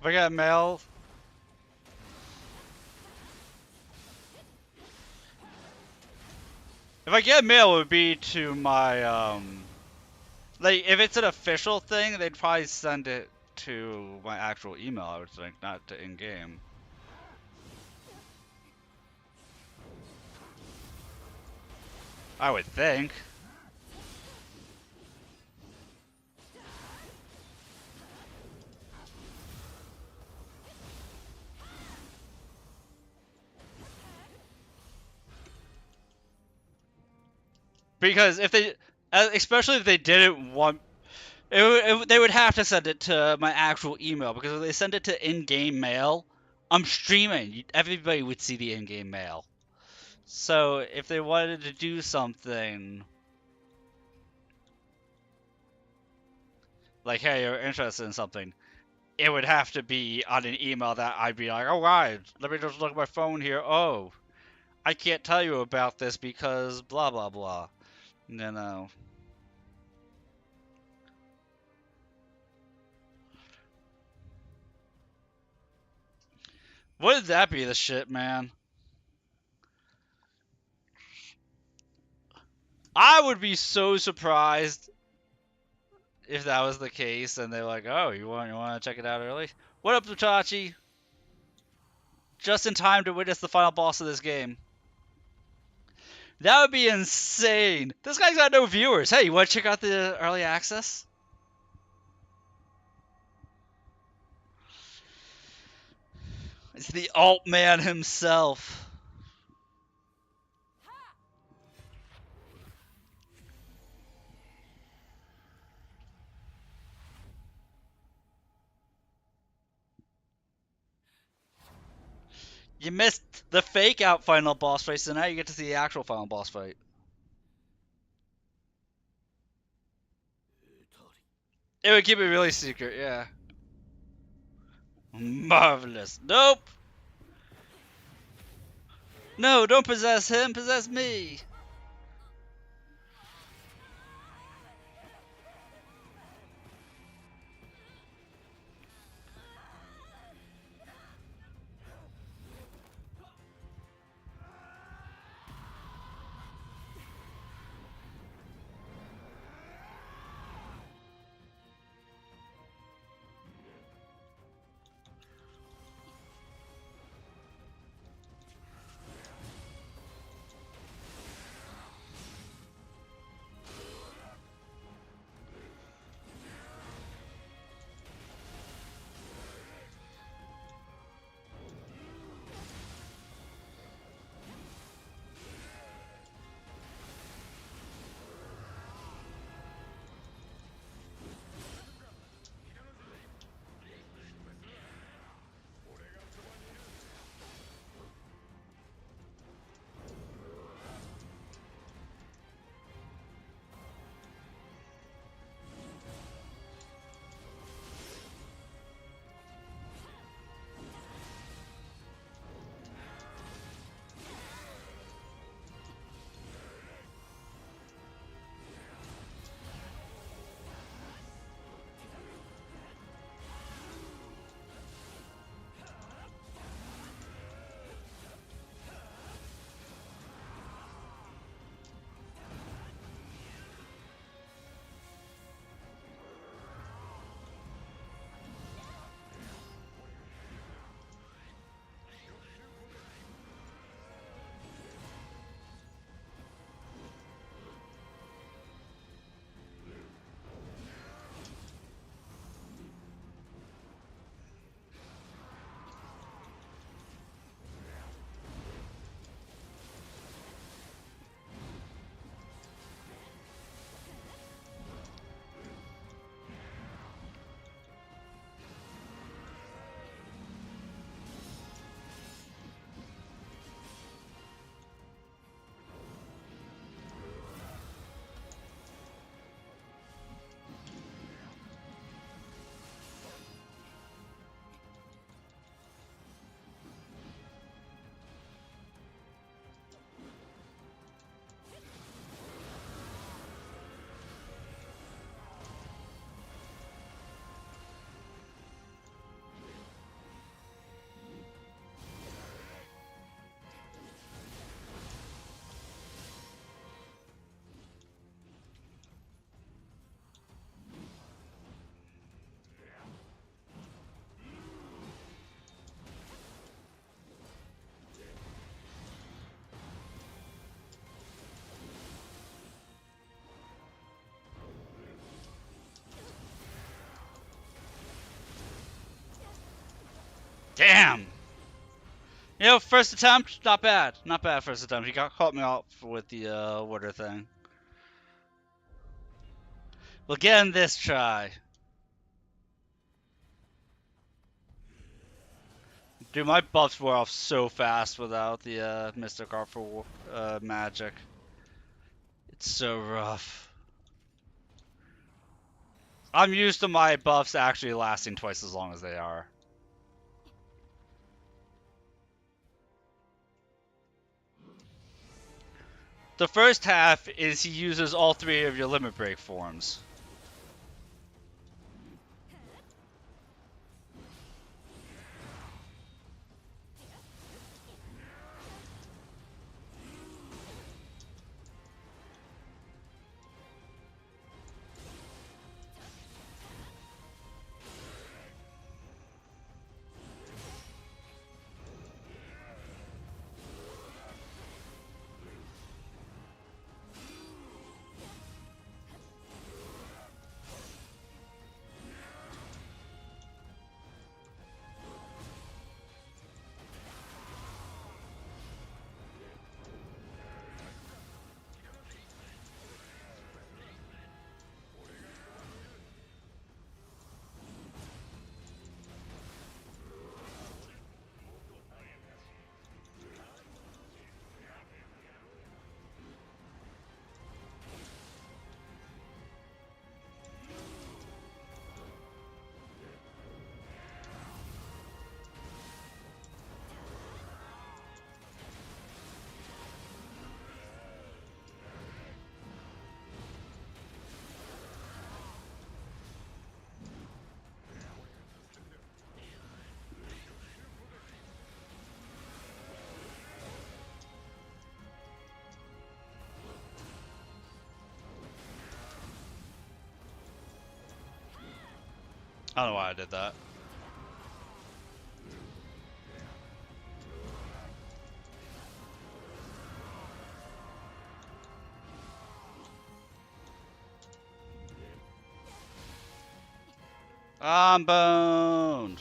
If I get mail, if I get mail, it would be to my like if it's an official thing, they'd probably send it to my actual email. I would think, not to in-game. I would think. Because if they, especially if they didn't want, they would have to send it to my actual email. Because if they send it to in-game mail, I'm streaming. Everybody would see the in-game mail. So if they wanted to do something like, hey, you're interested in something, it would have to be on an email that I'd be like, oh, right, let me just look at my phone here. Oh, I can't tell you about this because blah, blah, blah. You know. Wouldn't that be the shit, man? I would be so surprised if that was the case and they're like, oh, you want to check it out early? What up, Luchachi? Just in time to witness the final boss of this game. That would be insane. This guy's got no viewers. Hey, you want to check out the early access? It's the alt man himself. You missed the fake out final boss fight, so now you get to see the actual final boss fight. It would keep it really secret, yeah. Marvelous. Nope. No, don't possess him, possess me. Damn! You know, first attempt, not bad. Not bad first attempt. He caught me off with the water thing. Well, again this try. Dude, my buffs wore off so fast without the Mystic Art for magic. It's so rough. I'm used to my buffs actually lasting twice as long as they are. The first half is he uses all 3 of your limit break forms. I don't know why I did that. I'm boned.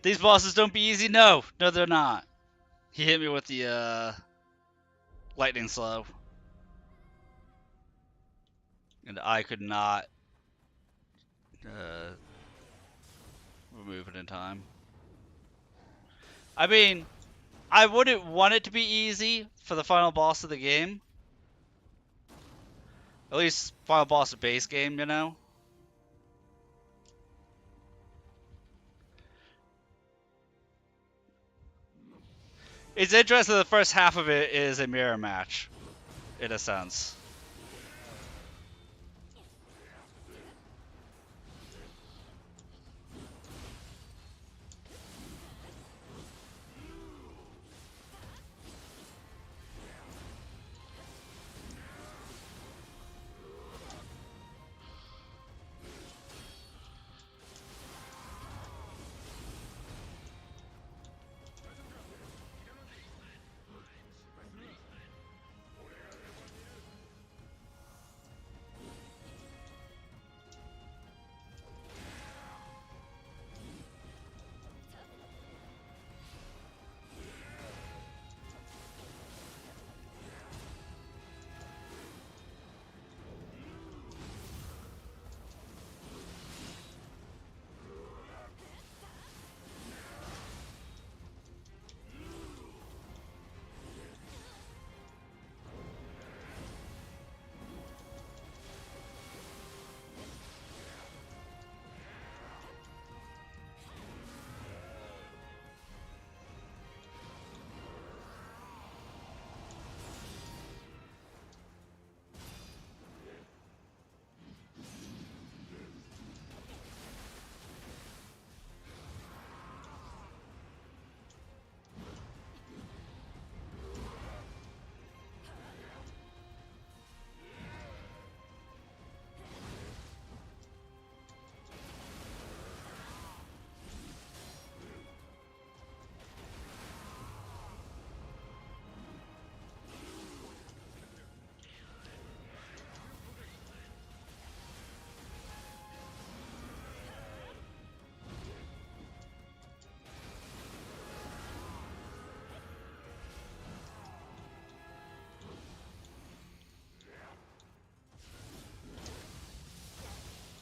These bosses don't be easy. No, they're not. He hit me with the lightning slow, and I could not remove it in time. I mean, I wouldn't want it to be easy for the final boss of the game. At least final boss of base game, you know? It's interesting the first half of it is a mirror match, in a sense.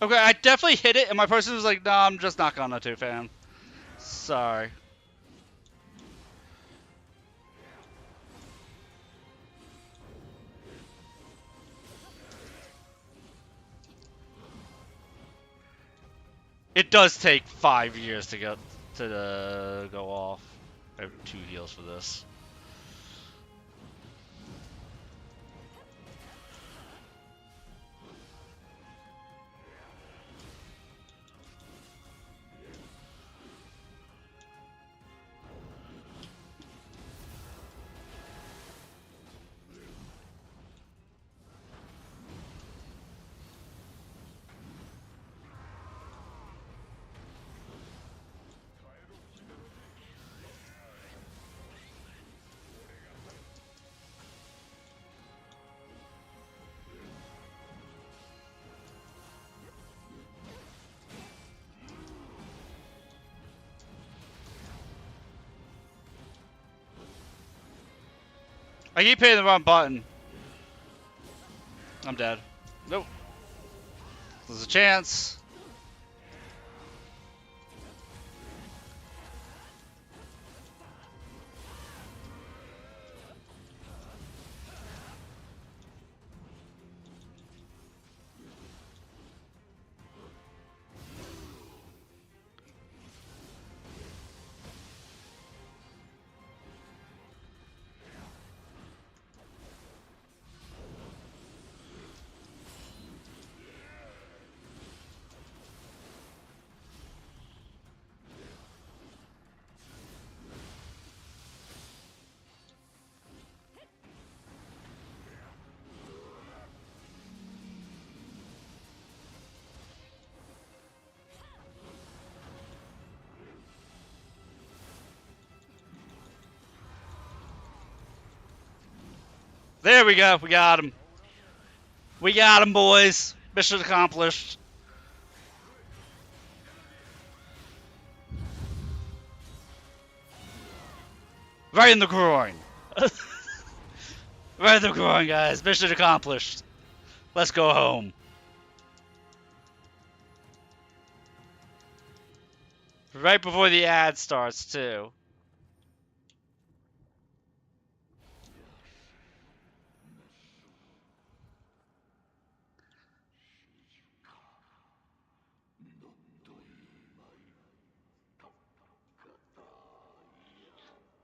Okay, I definitely hit it, and my person was like, "No, I'm just not gonna to, fam. Sorry." It does take 5 years to get to go off. I have 2 heals for this. I keep hitting the wrong button. I'm dead. Nope. There's a chance. There we go. We got him. We got him, boys. Mission accomplished. Right in the groin. Right in the groin, guys. Mission accomplished. Let's go home. Right before the ad starts, too.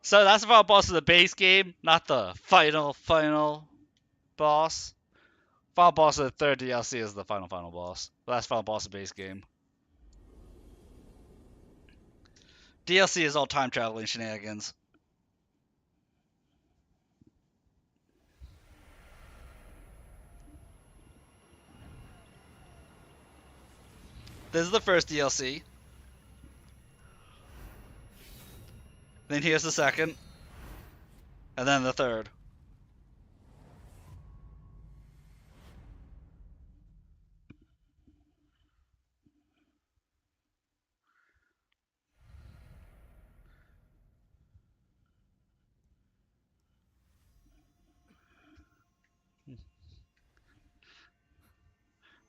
So that's the final boss of the base game, not the final boss. Final boss of the third DLC is the final boss. The last final boss of the base game. DLC is all time traveling shenanigans. This is the first DLC. Then here's the second. And then the third.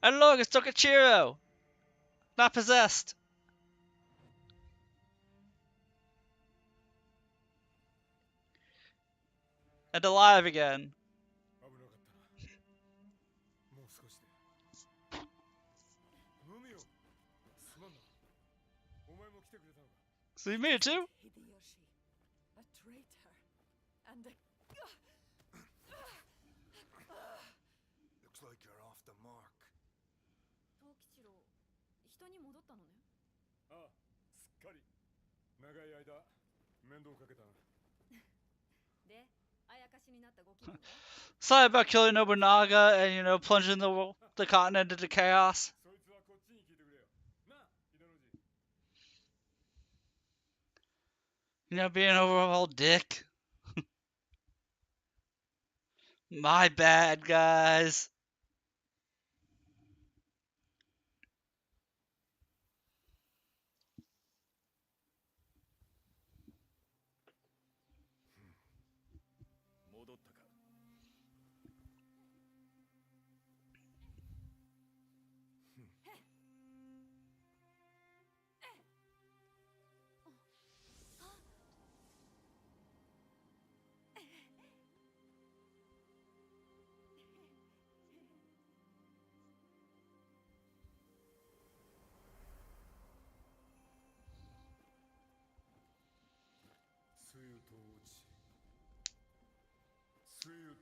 And look, it's Tokachiro! Not possessed! And alive again. 危なかったな。もう少しで。飲むよ。すまんな。お前も来てくれたのか。So you made it too? Hideyoshi, a traitor, and a... Looks like you're off the mark. 藤吉郎、人に戻ったのね。ああ、すっかり。長い間、面倒かけたな。で、あやかしになったご気分は Sorry about killing Nobunaga and, plunging the continent into chaos. そいつはこっちに聞いてくれよ。なあ、秀の字。Being an overall dick. My bad, guys.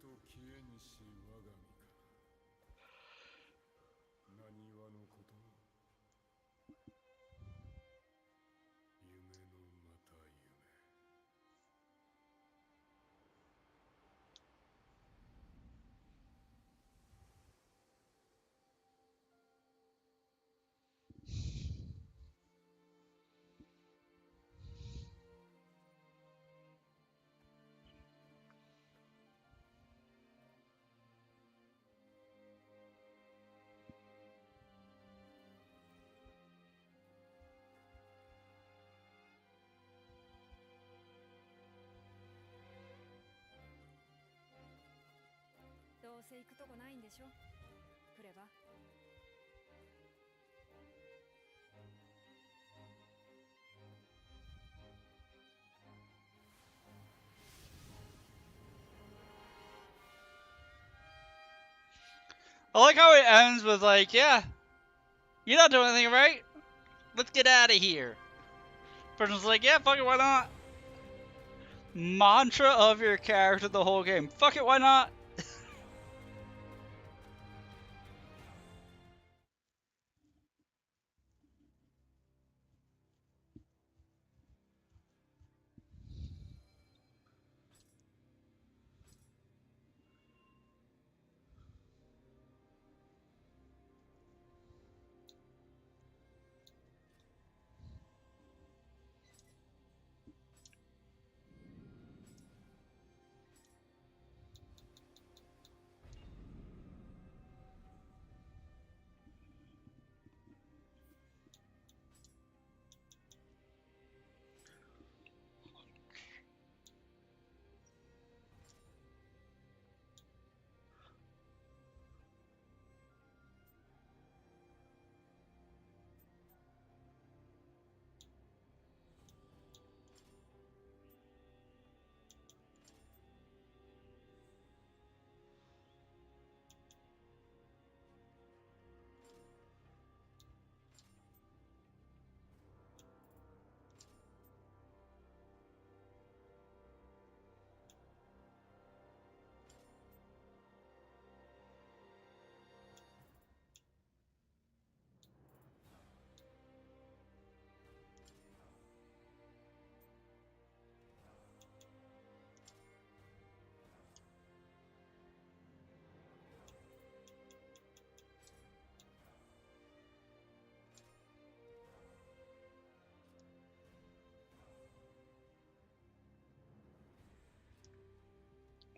と消えにし我が身か。何話のこと。夢のまた夢。どうせ行くとこないんでしょ、クレバ。I like how it ends with like, yeah, you're not doing anything right. Let's get out of here. Person's like, yeah, fuck it, why not? Mantra of your character the whole game. Fuck it, why not?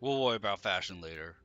We'll worry about fashion later.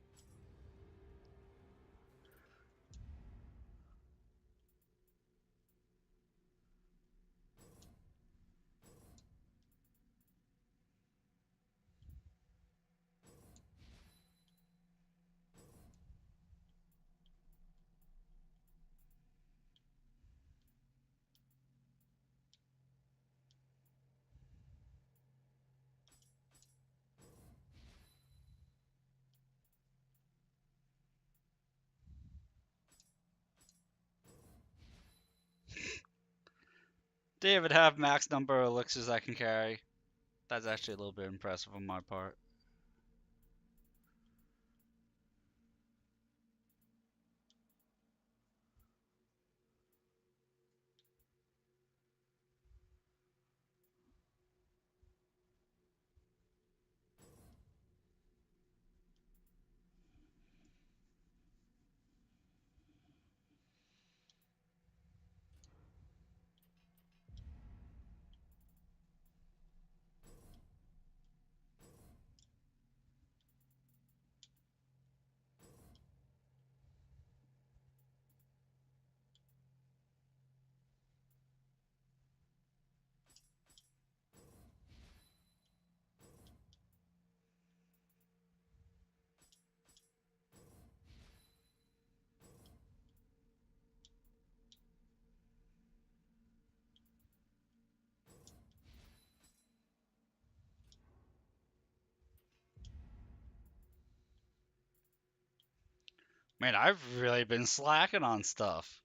David have max number of elixirs I can carry. That's actually a little bit impressive on my part. Man, I've really been slacking on stuff.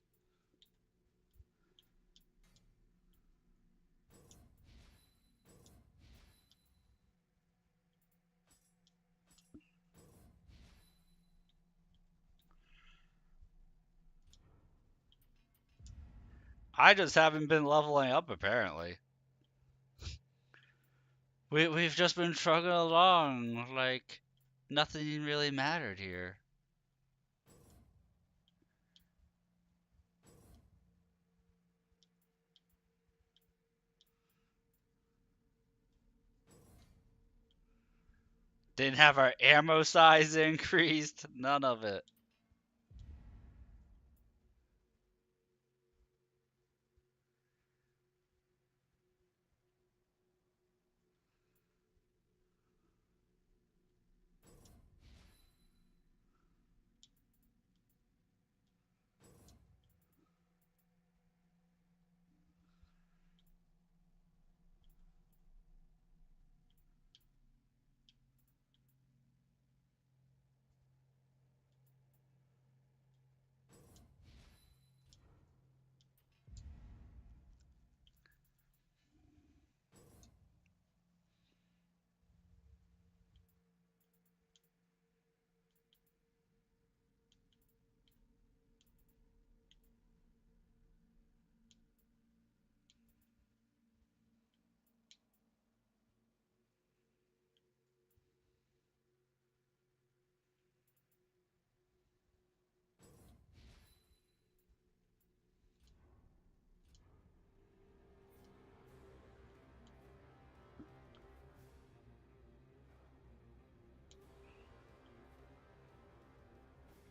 I just haven't been leveling up apparently. We've just been trucking along like nothing really mattered here. Didn't have our ammo size increased, none of it.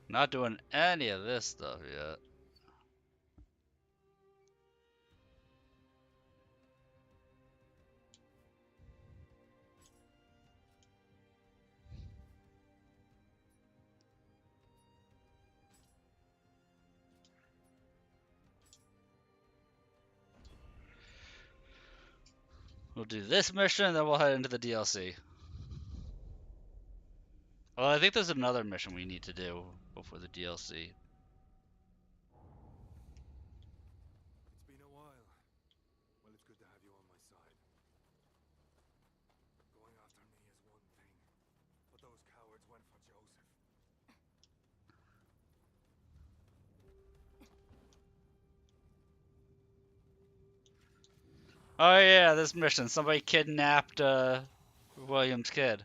Not doing any of this stuff yet. We'll do this mission, then we'll head into the DLC. Well, I think there's another mission we need to do before the DLC. It's been a while. Well, it's good to have you on my side. Going after me is one thing, but those cowards went for Joseph. Oh yeah, this mission. Somebody kidnapped William's kid.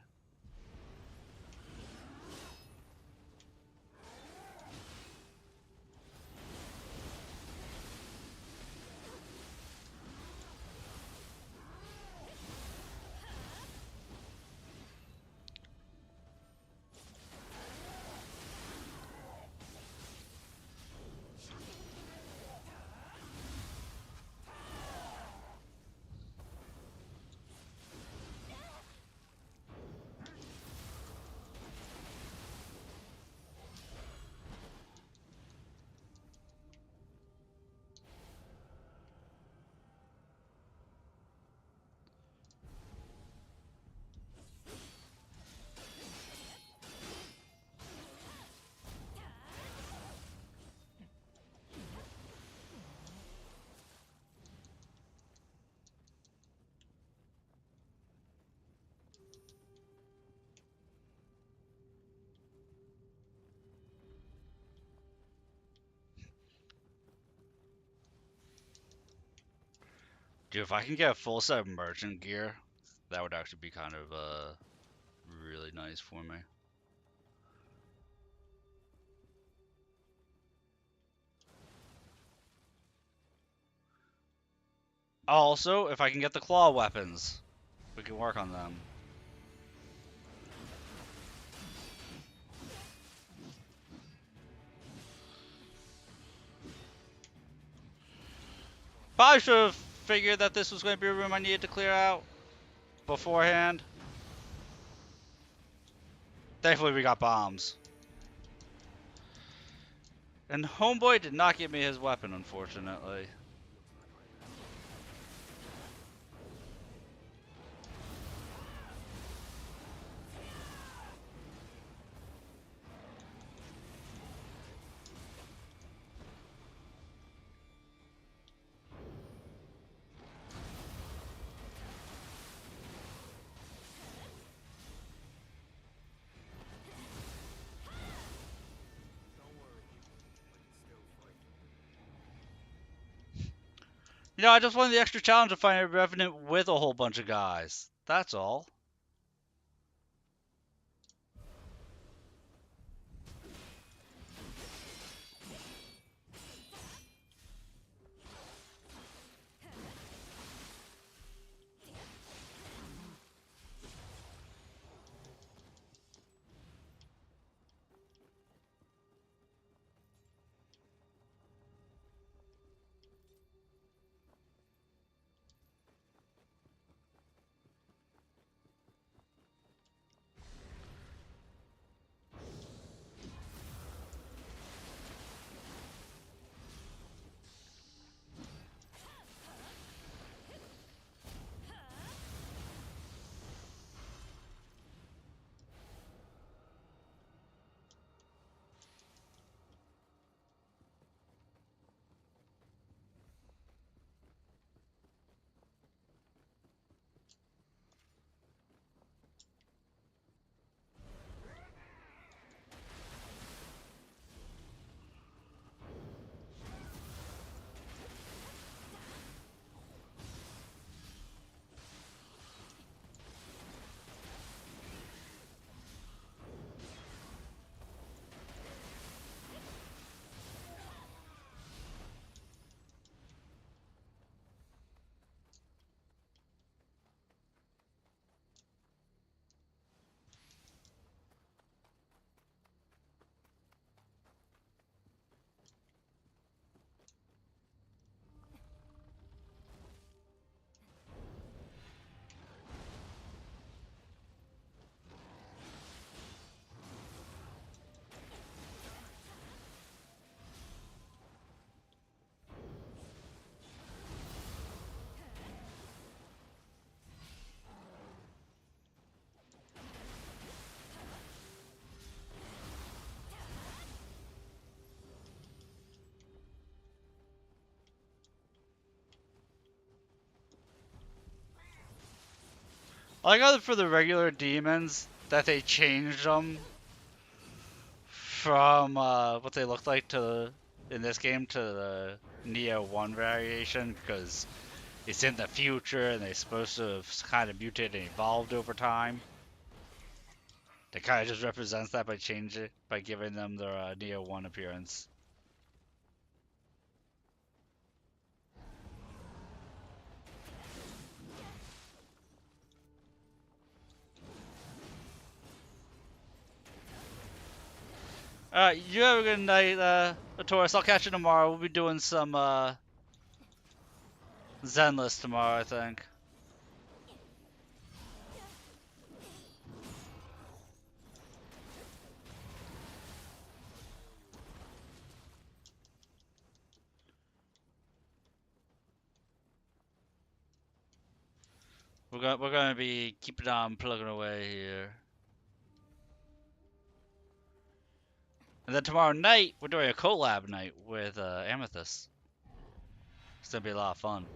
Dude, if I can get a full set of merchant gear, that would actually be kind of really nice for me. Also, if I can get the claw weapons, we can work on them. Probably should have figured that this was going to be a room I needed to clear out beforehand. Thankfully, we got bombs. And Homeboy did not give me his weapon, unfortunately. Don't worry, I can still fight. You know, I just wanted the extra challenge of finding a revenant with a whole bunch of guys. That's all. I like how for the regular demons that they changed them from what they looked like to in this game to the Neo 1 variation because it's in the future and they're supposed to have kind of mutated and evolved over time. It kind of just represents that by changing it by giving them their Neo 1 appearance. Alright, you have a good night, Taurus. I'll catch you tomorrow. We'll be doing some Zenless tomorrow, I think. We're gonna be keeping on plugging away here. And then tomorrow night, we're doing a collab night with Amethyst. It's gonna be a lot of fun.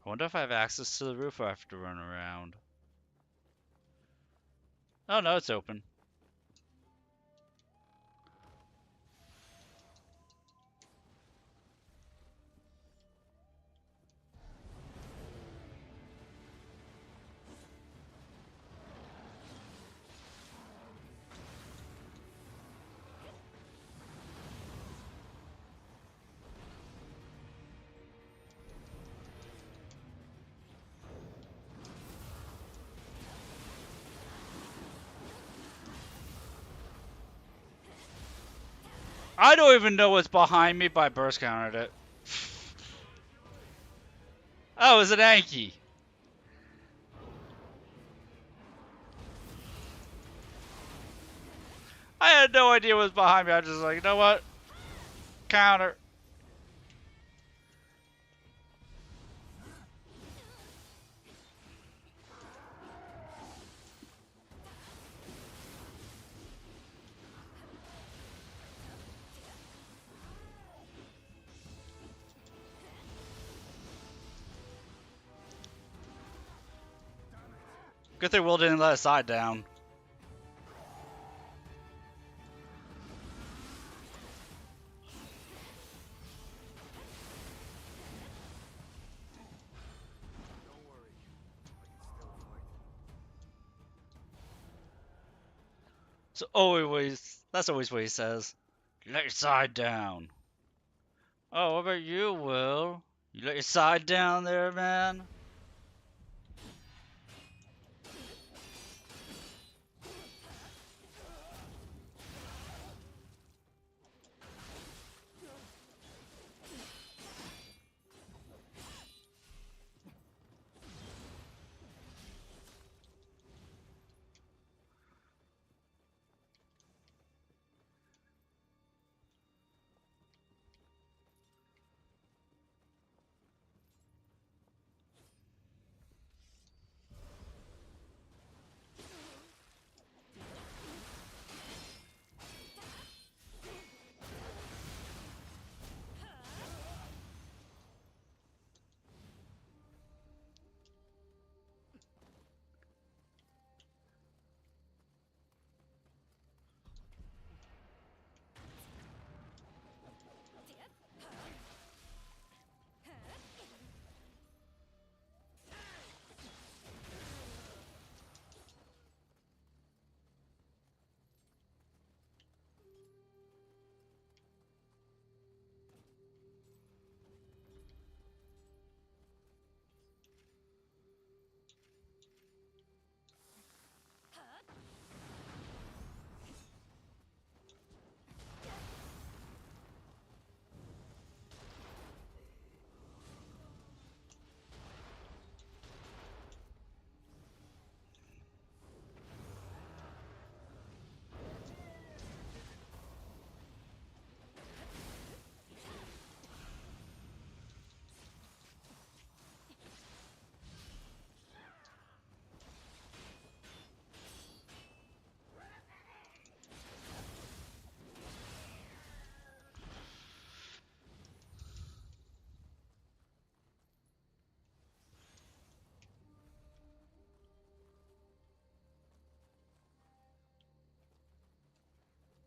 I wonder if I have access to the roof or I have to run around. Oh no, it's open. I don't even know what's behind me, but I burst countered it. Oh, it was an Anki. I had no idea what was behind me. I was just like, you know what? Counter. Good thing Will didn't let his side down. So that's always what he says. Let your side down. Oh, what about you, Will? You let your side down there, man?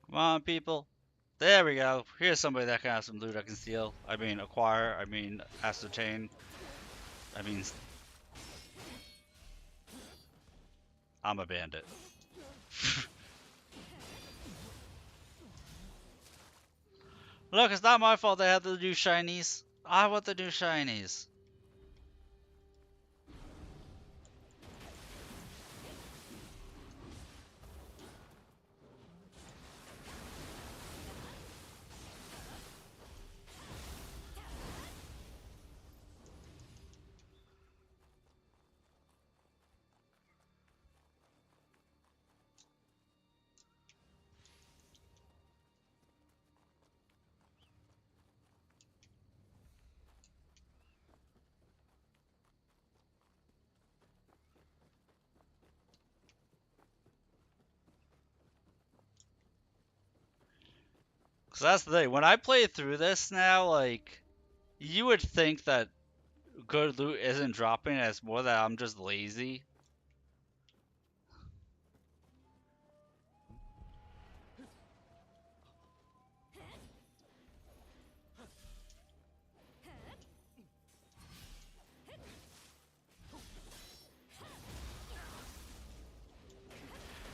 Come on, people. There we go. Here's somebody that can have some loot I can steal. I mean, acquire. I mean, ascertain. I mean, I'm a bandit. Look, it's not my fault they have the new shinies. I want the new shinies. Cause that's the thing. When I play through this now, like, you would think that good loot isn't dropping. It's more that I'm just lazy.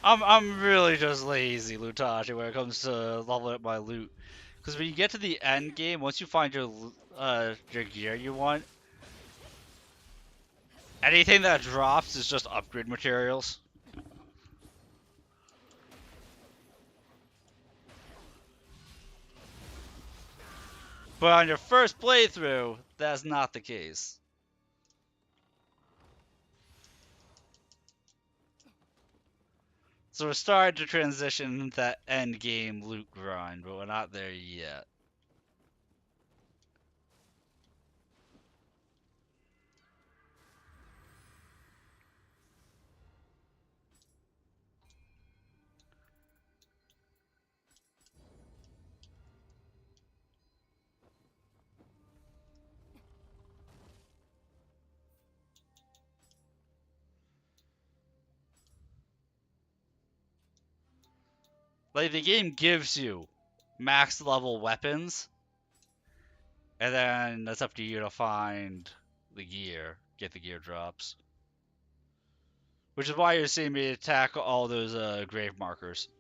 I'm really just lazy, Lutachi, when it comes to leveling up my loot. Because when you get to the end game, once you find your gear you want, anything that drops is just upgrade materials. But on your first playthrough, that's not the case. So we're starting to transition into that end game loot grind, but we're not there yet. Like, the game gives you max level weapons, and then that's up to you to find the gear, get the gear drops. Which is why you're seeing me attack all those grave markers.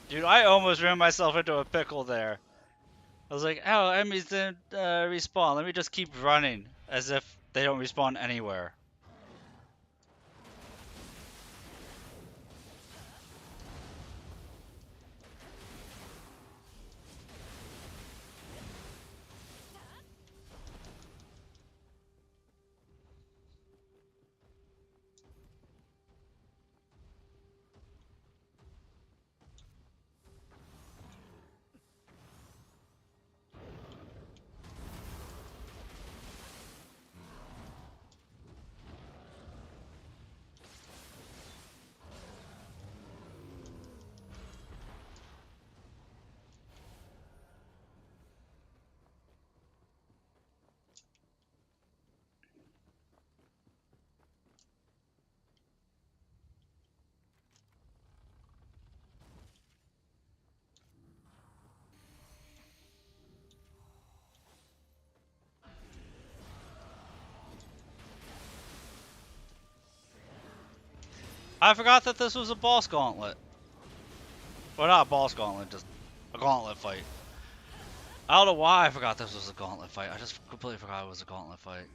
Dude, I almost ran myself into a pickle there. I was like, oh, enemies didn't respawn. Let me just keep running as if they don't respawn anywhere. I forgot that this was a boss gauntlet. Well, not a boss gauntlet, just a gauntlet fight. I don't know why I forgot this was a gauntlet fight. I just completely forgot it was a gauntlet fight.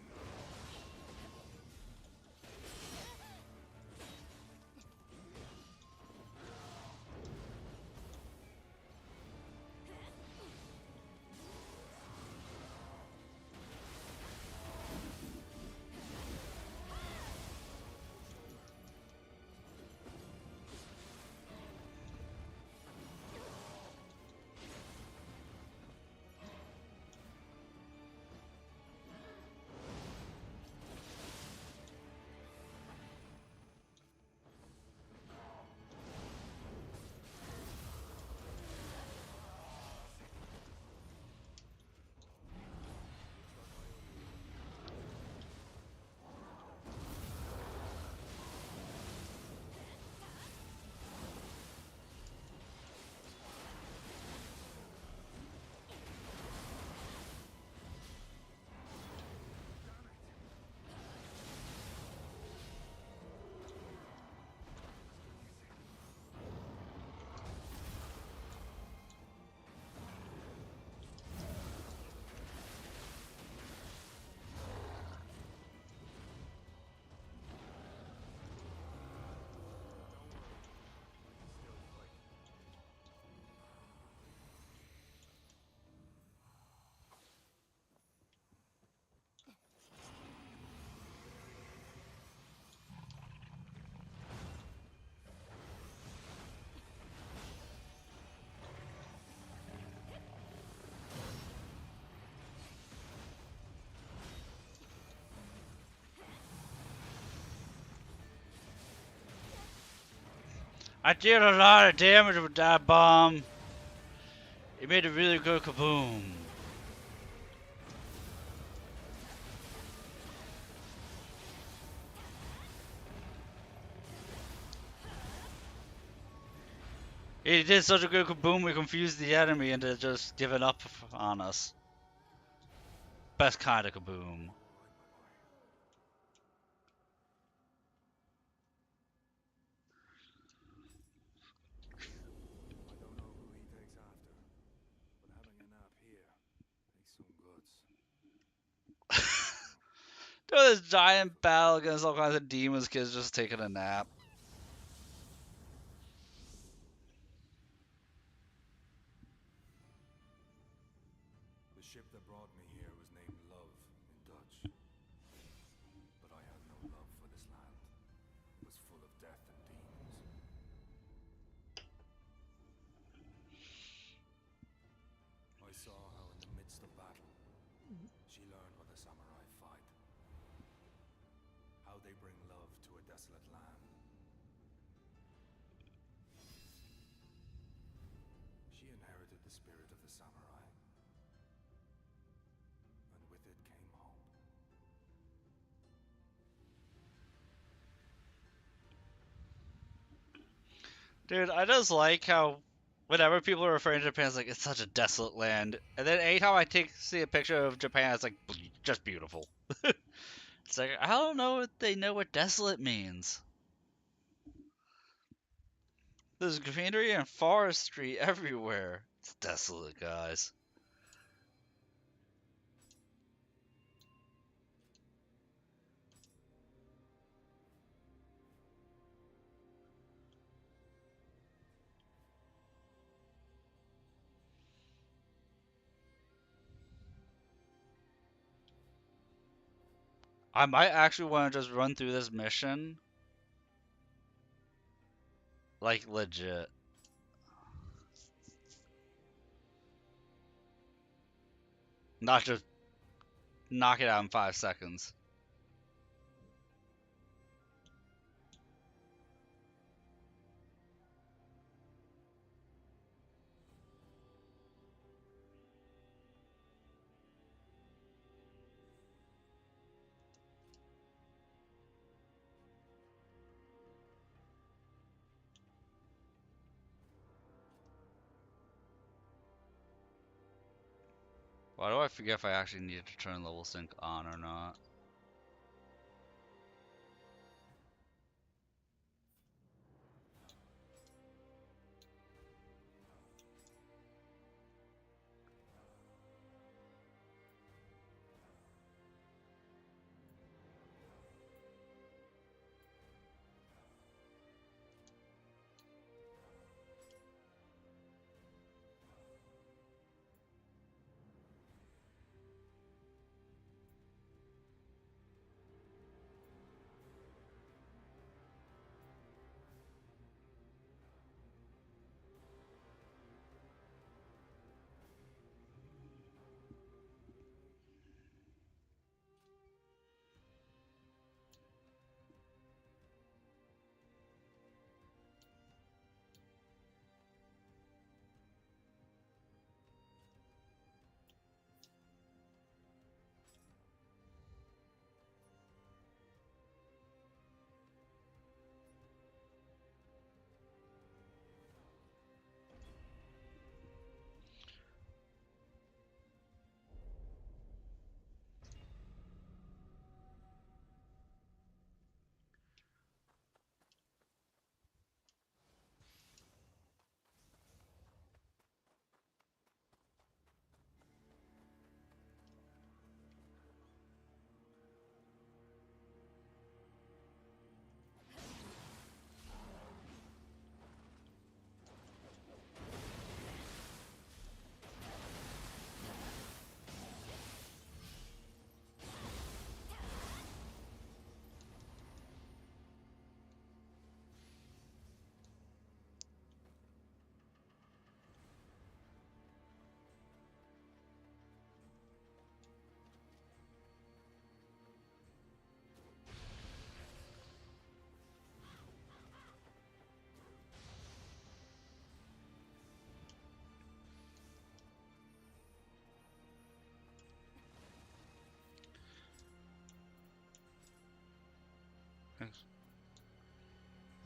I did a lot of damage with that bomb. It made a really good kaboom. It did such a good kaboom, we confused the enemy into just giving up on us. Best kind of kaboom. I don't know who he takes after, but having a nap here takes some guts. There was this giant battle against all kinds of demons, kids just taking a nap. The ship that brought me here was named Love in Dutch. But I had no love for this land. It was full of death and demons. I saw how in the midst of battle, she learned what the samurai fight. How they bring love to a desolate land. She inherited the spirit of the samurai. And with it came hope. Dude, I just like how whenever people are referring to Japan, it's like it's such a desolate land, and then anytime I see a picture of Japan, it's like just beautiful. It's like I don't know if they know what desolate means. There's greenery and forestry everywhere. It's desolate, guys. I might actually want to just run through this mission. Like, legit. Not just knock it out in 5 seconds. Why do I forget if I actually need to turn level sync on or not?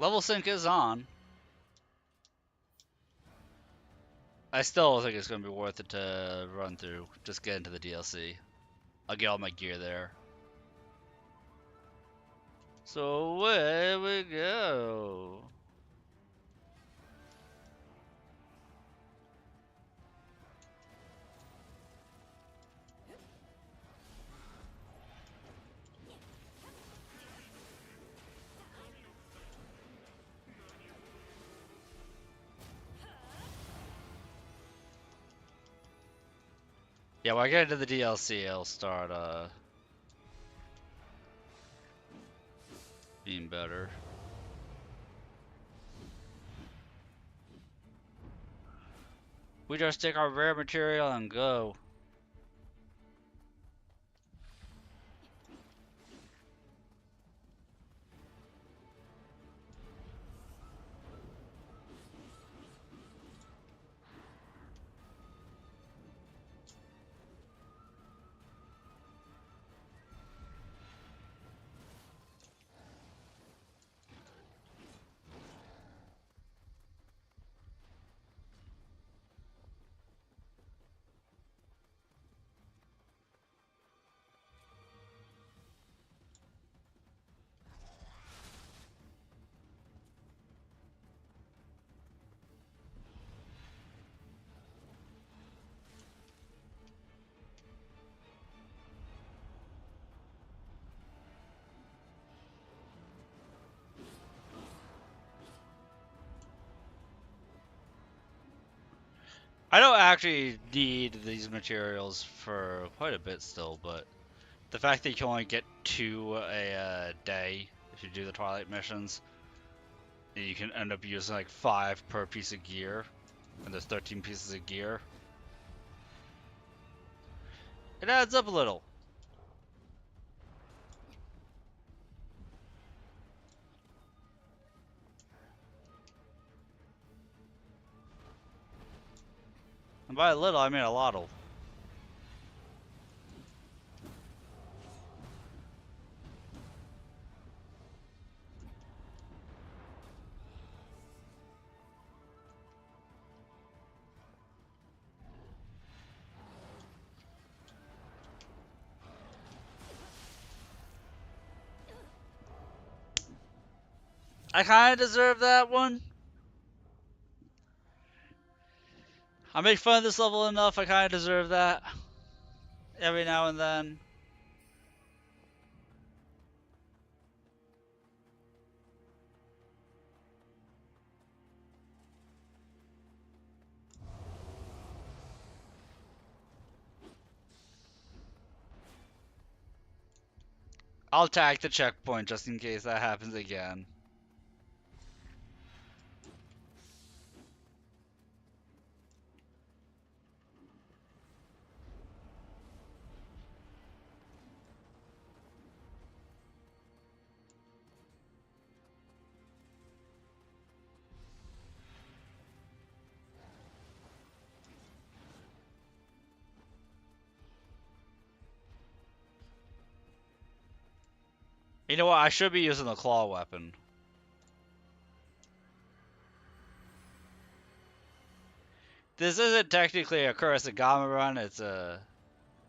Level sync is on. I still don't think it's gonna be worth it to run through. Just get into the DLC. I'll get all my gear there. So where we go? Yeah, when I get into the DLC, I'll start being better. We just take our rare material and go. I don't actually need these materials for quite a bit still, but the fact that you can only get 2 a day if you do the Twilight missions, and you can end up using like 5 per piece of gear, and there's 13 pieces of gear, it adds up a little. And by a little, I mean a lot of. I kinda deserve that one. I make fun of this level enough, I kinda deserve that. Every now and then. I'll tag the checkpoint just in case that happens again. You know what? I should be using the claw weapon. This isn't technically a Kurosagama run, it's a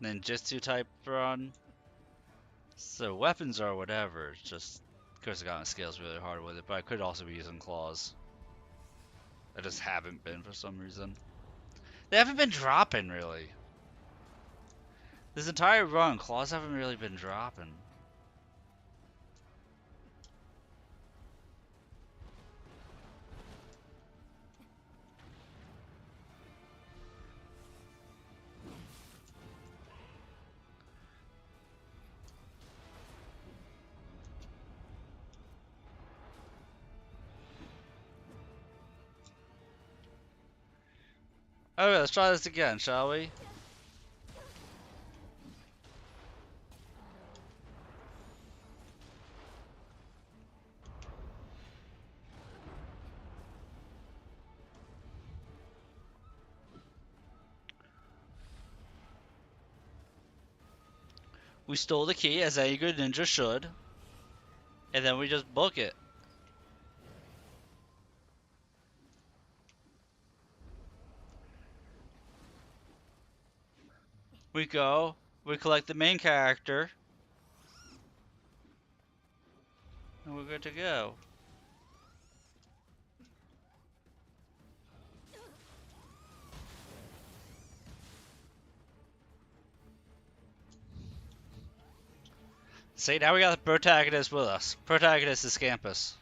ninjutsu type run. So weapons are whatever, it's just Kurosagama scales really hard with it, but I could also be using claws. I just haven't been for some reason. They haven't been dropping really. This entire run, claws haven't really been dropping. Okay, let's try this again, shall we? We stole the key, as any good ninja should. And then we just book it. We go, we collect the main character, and we're good to go. See, now we got the protagonist with us. Protagonist is Scampus.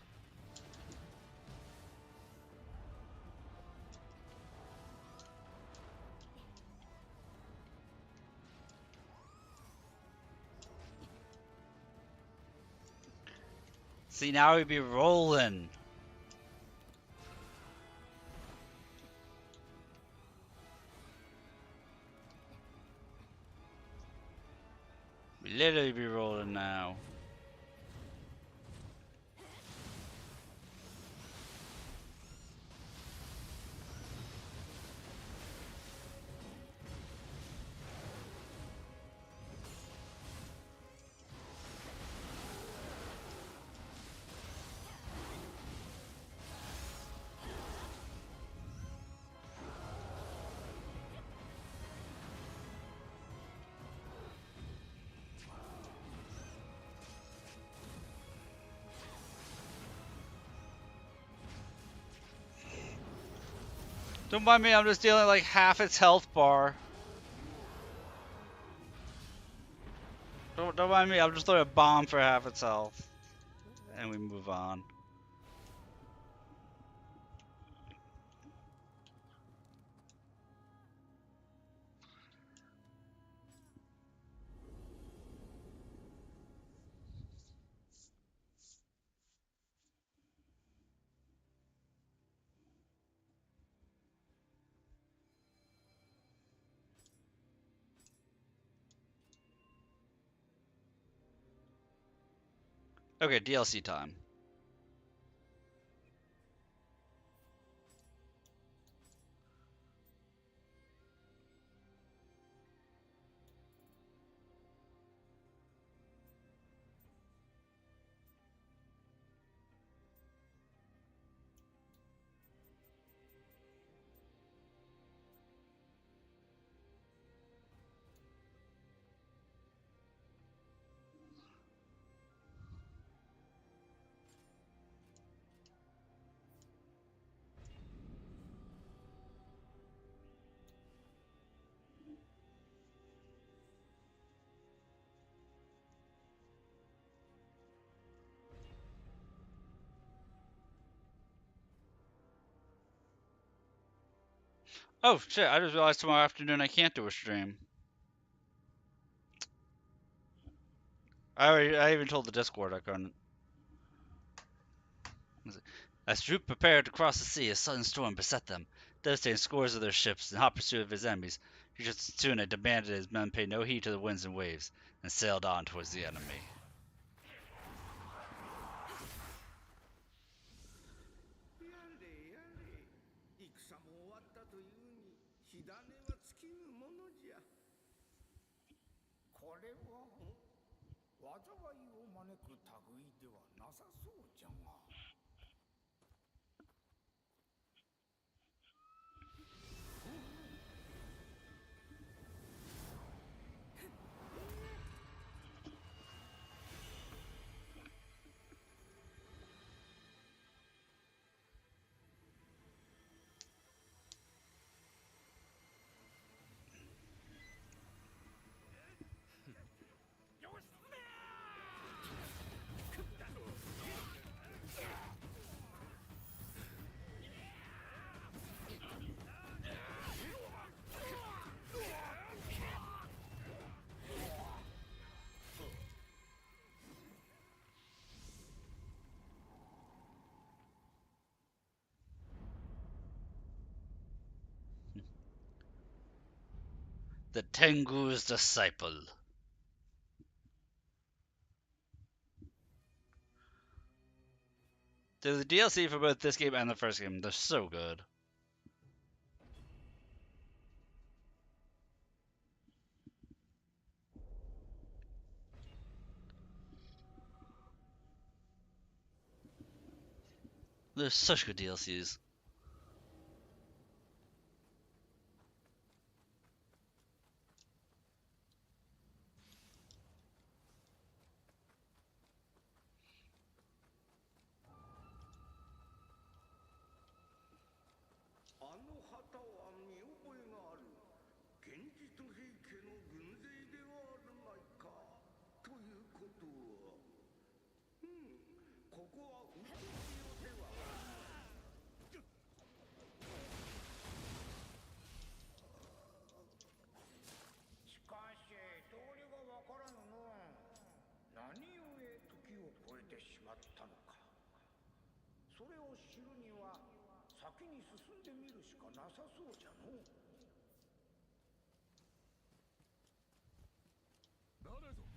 See, now we be rolling. We literally be rolling now. Don't mind me, I'm just dealing like half its health bar. Don't mind me, I'm just throwing a bomb for half its health. And we move on. Okay, DLC time. Oh shit, I just realized tomorrow afternoon I can't do a stream. I even told the Discord I couldn't. As Droop prepared to cross the sea, a sudden storm beset them, devastating scores of their ships in hot pursuit of his enemies. Yoshitsune demanded his men pay no heed to the winds and waves, and sailed on towards the enemy. 'The Tengu's Disciple.' There's a DLC for both this game and the first game. They're so good. They're such good DLCs. 先に進んでみるしかなさそうじゃのう。誰ぞ。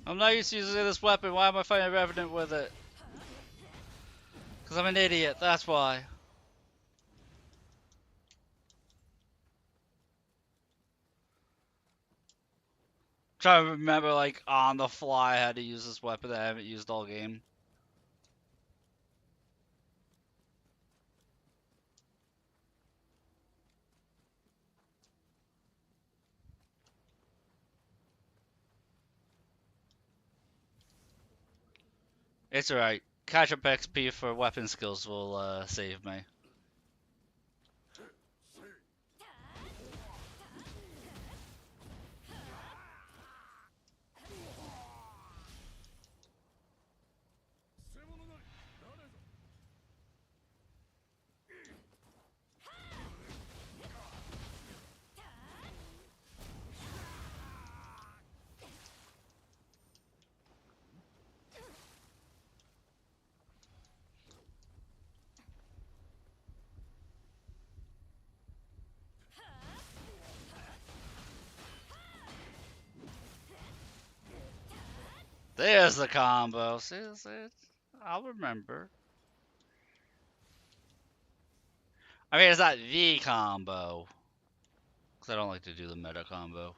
I'm not used to using this weapon. Why am I fighting Revenant with it? Because I'm an idiot, that's why. Trying to remember, like, on the fly how to use this weapon that I haven't used all game. It's alright. Catch up XP for weapon skills will save me. There's the combo. See, I'll remember. I mean, it's not the combo. Because I don't like to do the meta combo.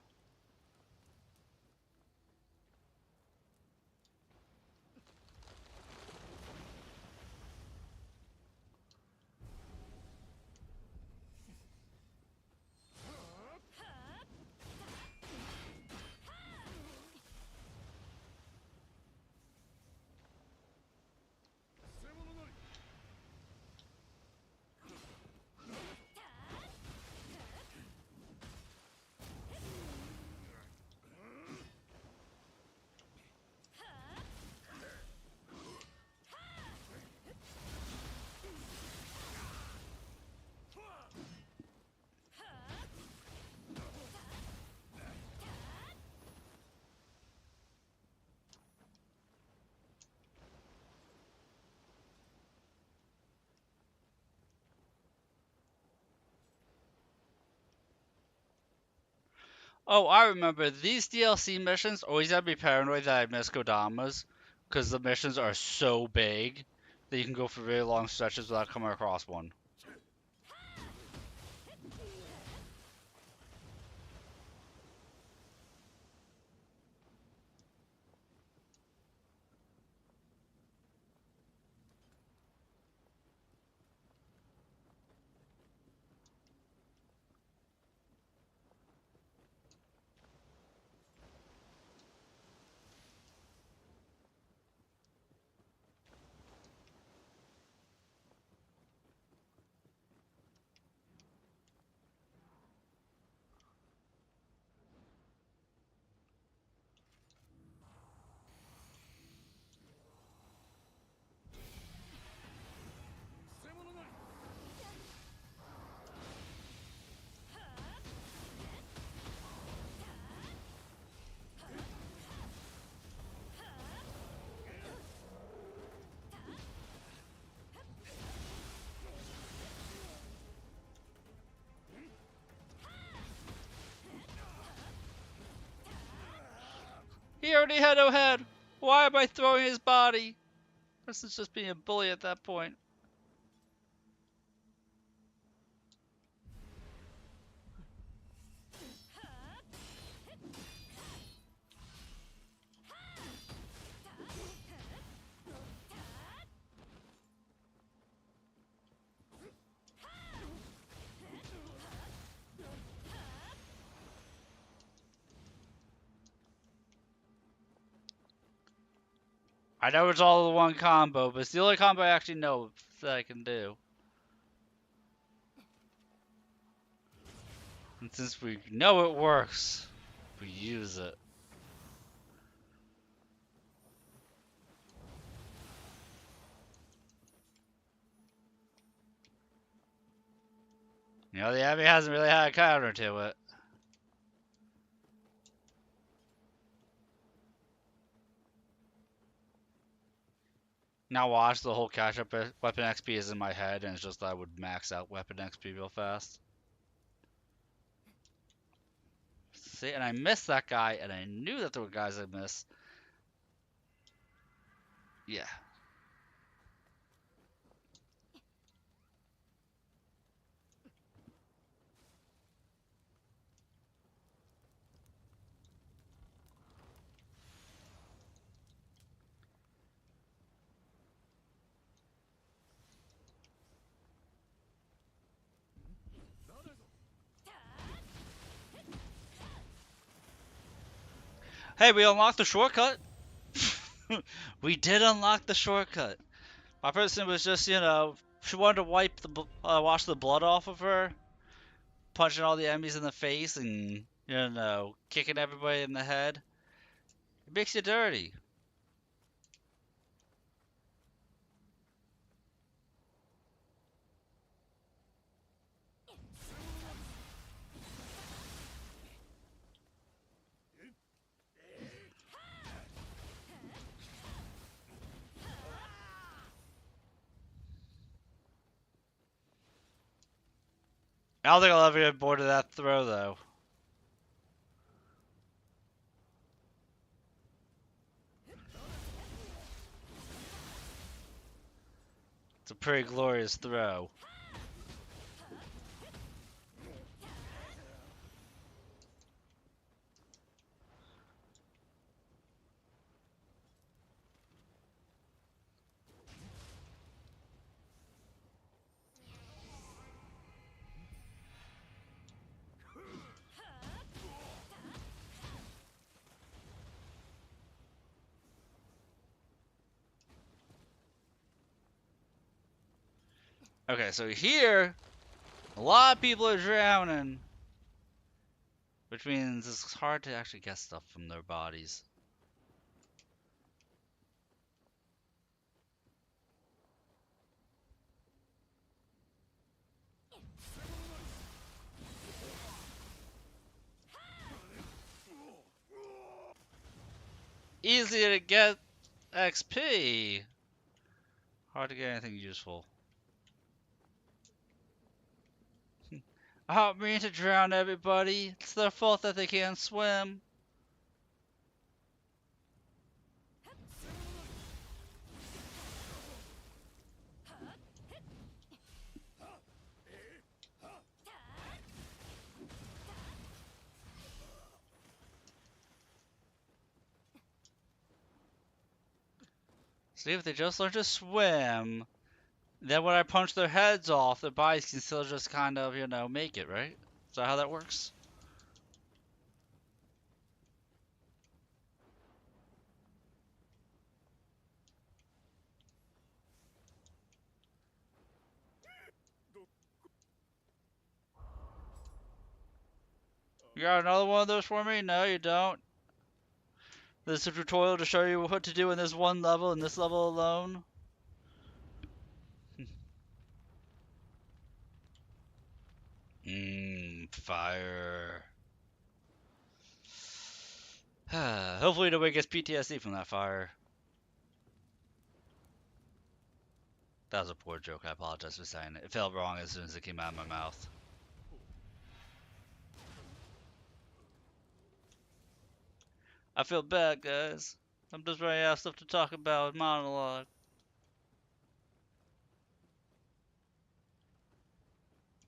Oh, I remember. These DLC missions, always gotta be paranoid that I miss Kodamas. Because the missions are so big that you can go for really long stretches without coming across one. He already had no head. Why am I throwing his body? This is just being a bully at that point. I know it's all one combo, but it's the only combo I actually know that I can do. And since we know it works, we use it. You know, the enemy hasn't really had a counter to it. Now watch, the whole catch-up weapon XP is in my head, and it's just that I would max out weapon XP real fast. See, and I missed that guy, and I knew that there were guys I missed. Yeah. Hey, we unlocked the shortcut. We did unlock the shortcut. My person was just, you know, she wanted to wipe the wash the blood off of her, punching all the enemies in the face and, you know, kicking everybody in the head. It makes you dirty. I don't think I'll ever get bored of that throw, though. It's a pretty glorious throw. Okay, so here, a lot of people are drowning, which means it's hard to actually get stuff from their bodies. Easy to get XP. Hard to get anything useful. I don't mean to drown everybody. It's their fault that they can't swim. See, if they just learn to swim, then when I punch their heads off, their bodies can still just kind of, you know, make it, right? Is that how that works? You got another one of those for me? No, you don't. This is a tutorial to show you what to do in this one level, in this level alone. Fire. Hopefully nobody gets PTSD from that fire. That was a poor joke, I apologize for saying it. It felt wrong as soon as it came out of my mouth. I feel bad, guys. I'm just running out of stuff to talk about. Monologue.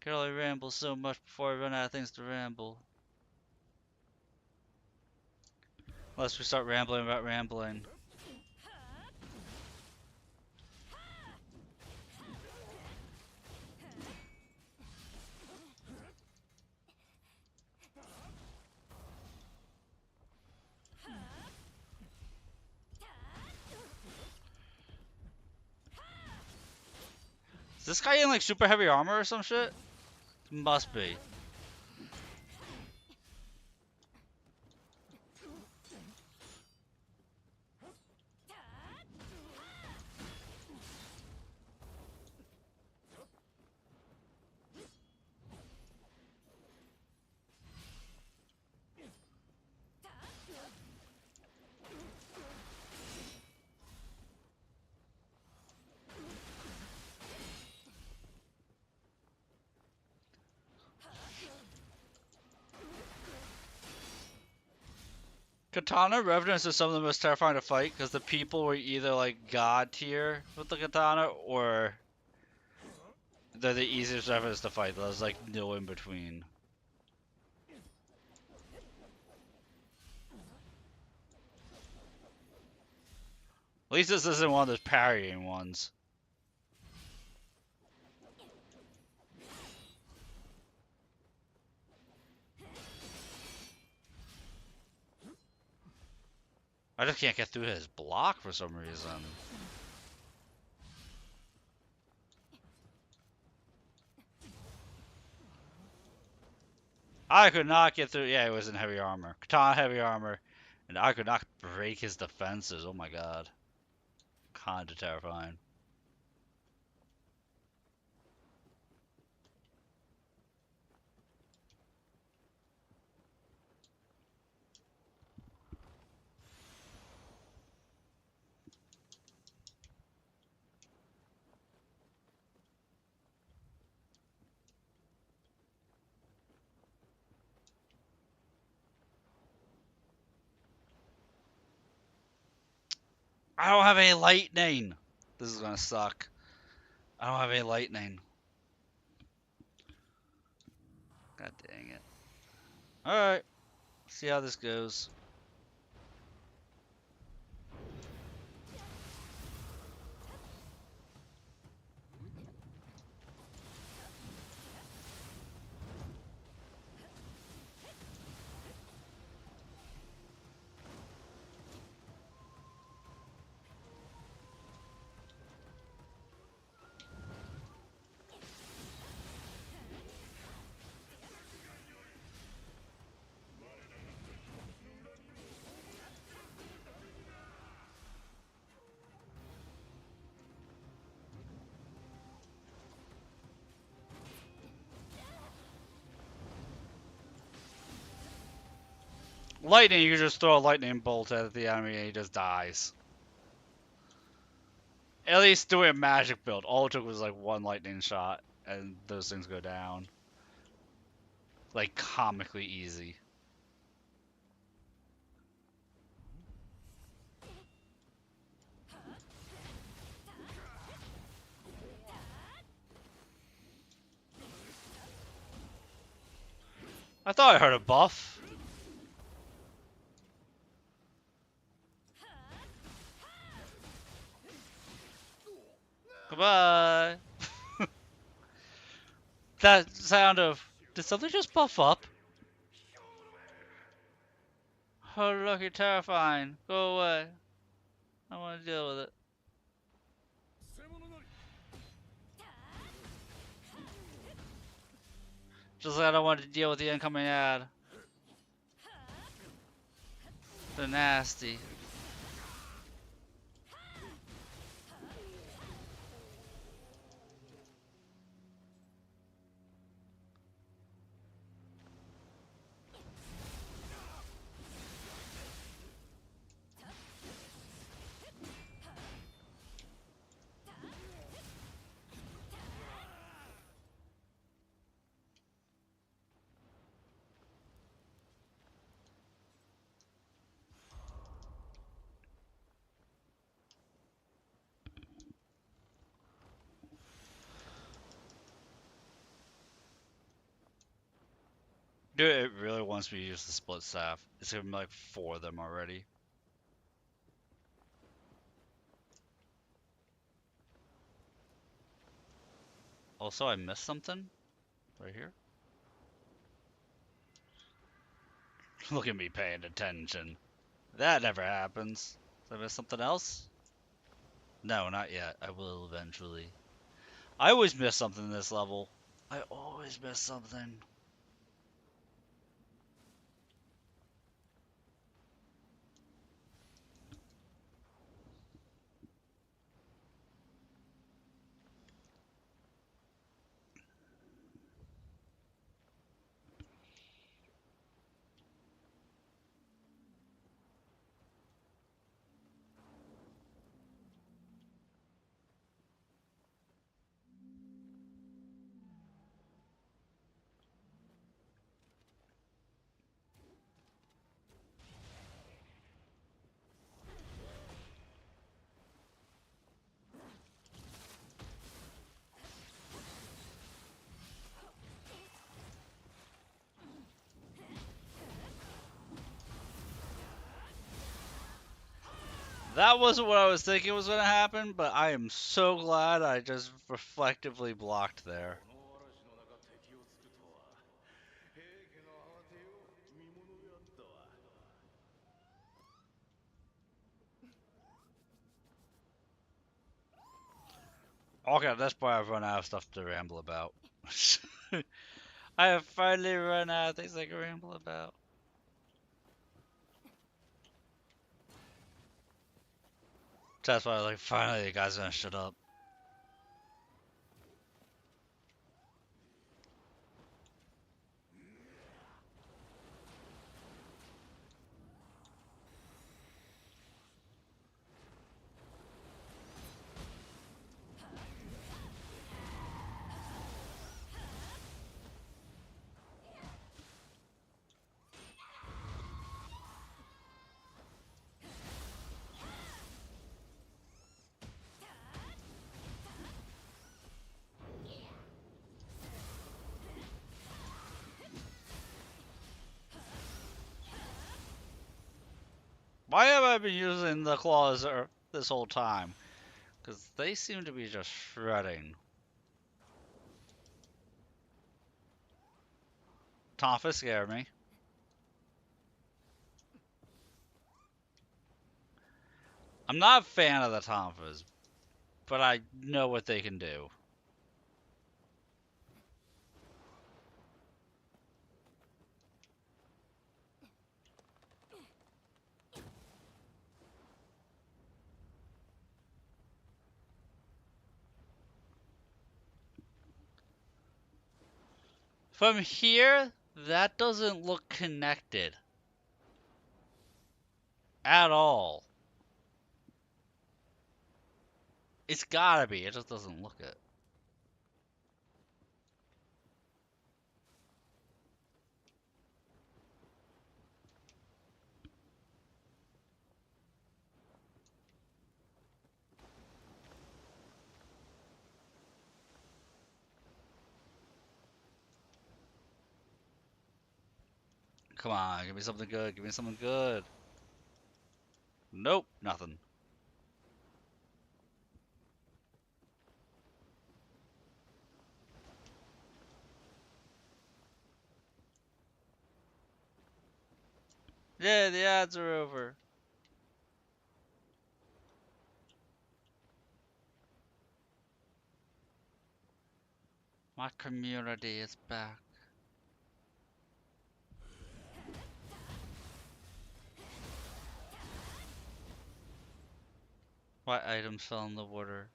Can only ramble so much before I run out of things to ramble. Unless we start rambling about rambling. Is this guy in like super heavy armor or some shit? Must be. Katana Revenants are some of the most terrifying to fight because the people were either like god tier with the katana or they're the easiest Revenants to fight. There's like no in between. At least this isn't one of those parrying ones. I just can't get through his block for some reason. I could not get through. Yeah, he was in heavy armor. Katana heavy armor. And I could not break his defenses. Oh my god. Kinda terrifying. I don't have any lightning. This is gonna suck. I don't have any lightning. God dang it. Alright. See how this goes. Lightning, you can just throw a lightning bolt at the enemy and he just dies. At least doing a magic build, all it took was like one lightning shot and those things go down. Like comically easy. I thought I heard a buff. Goodbye. That sound of, did something just buff up? Oh look, you're terrifying. Go away. I don't want to deal with it. Just like I don't want to deal with the incoming ad. They're nasty. Dude, it really wants me to use the split staff. It's gonna be like 4 of them already. Also, I missed something right here. Look at me paying attention. That never happens. Did I miss something else? No, not yet. I will eventually. I always miss something in this level. I always miss something. That wasn't what I was thinking was going to happen, but I am so glad I just reflectively blocked there. この嵐の中敵をつくとは平家の慌てよ見物であったわ Okay, at this point I've run out of stuff to ramble about. I have finally run out of things I can ramble about. That's why I was like, finally the guy's gonna shut up. Why have I been using the claws this whole time? Because they seem to be just shredding. Tonfa scared me. I'm not a fan of the Tonfas, but I know what they can do. From here, that doesn't look connected. At all. It's gotta be, it just doesn't look it. Come on, give me something good, give me something good. Nope, nothing. Yeah, the ads are over. My community is back. My items fell in the water.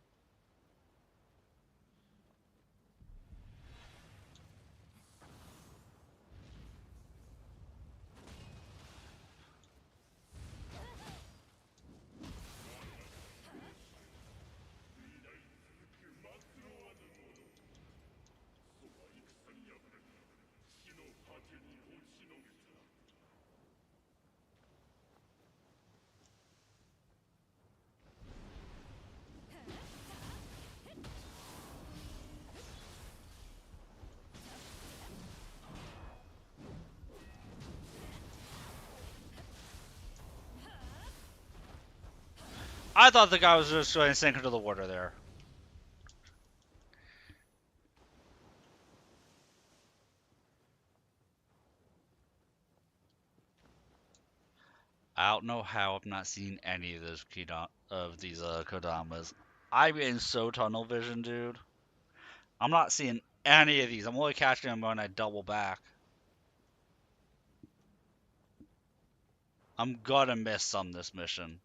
I thought the guy was just going to sink into the water there. I don't know how I've not seen any of these Kodamas. I'm getting so tunnel vision, dude. I'm not seeing any of these. I'm only catching them when I double back. I'm gonna miss some this mission.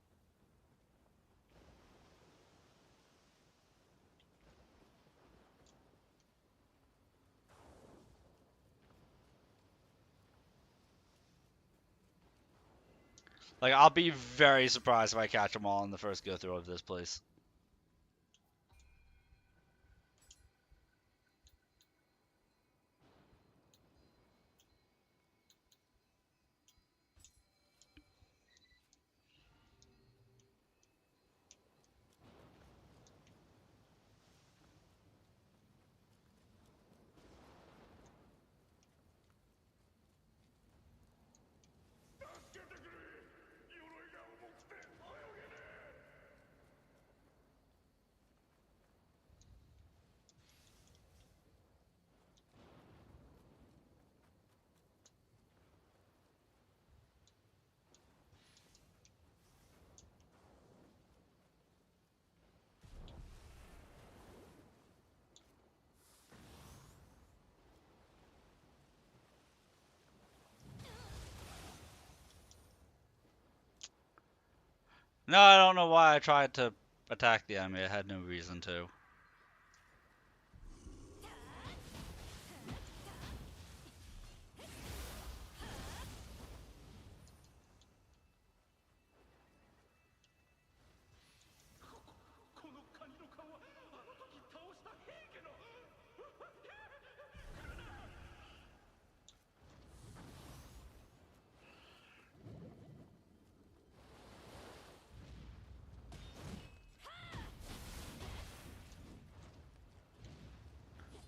Like, I'll be very surprised if I catch them all in the first go through of this place. No, I don't know why I tried to attack the enemy. I had no reason to.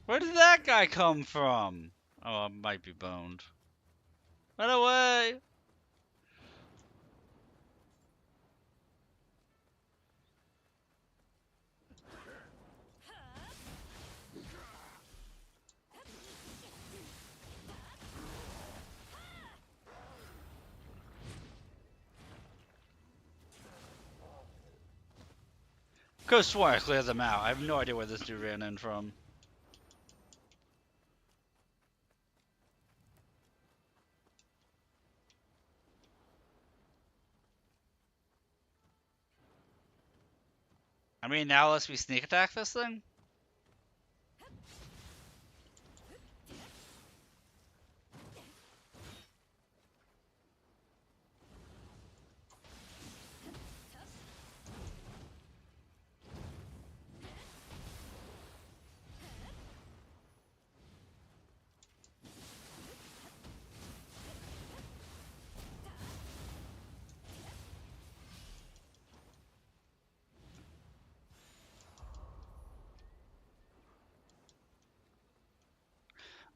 Where did that guy come from? Oh, I might be boned. Run away! Could've sworn I cleared them out. I have no idea where this dude ran in from. I mean, now let's we sneak attack this thing?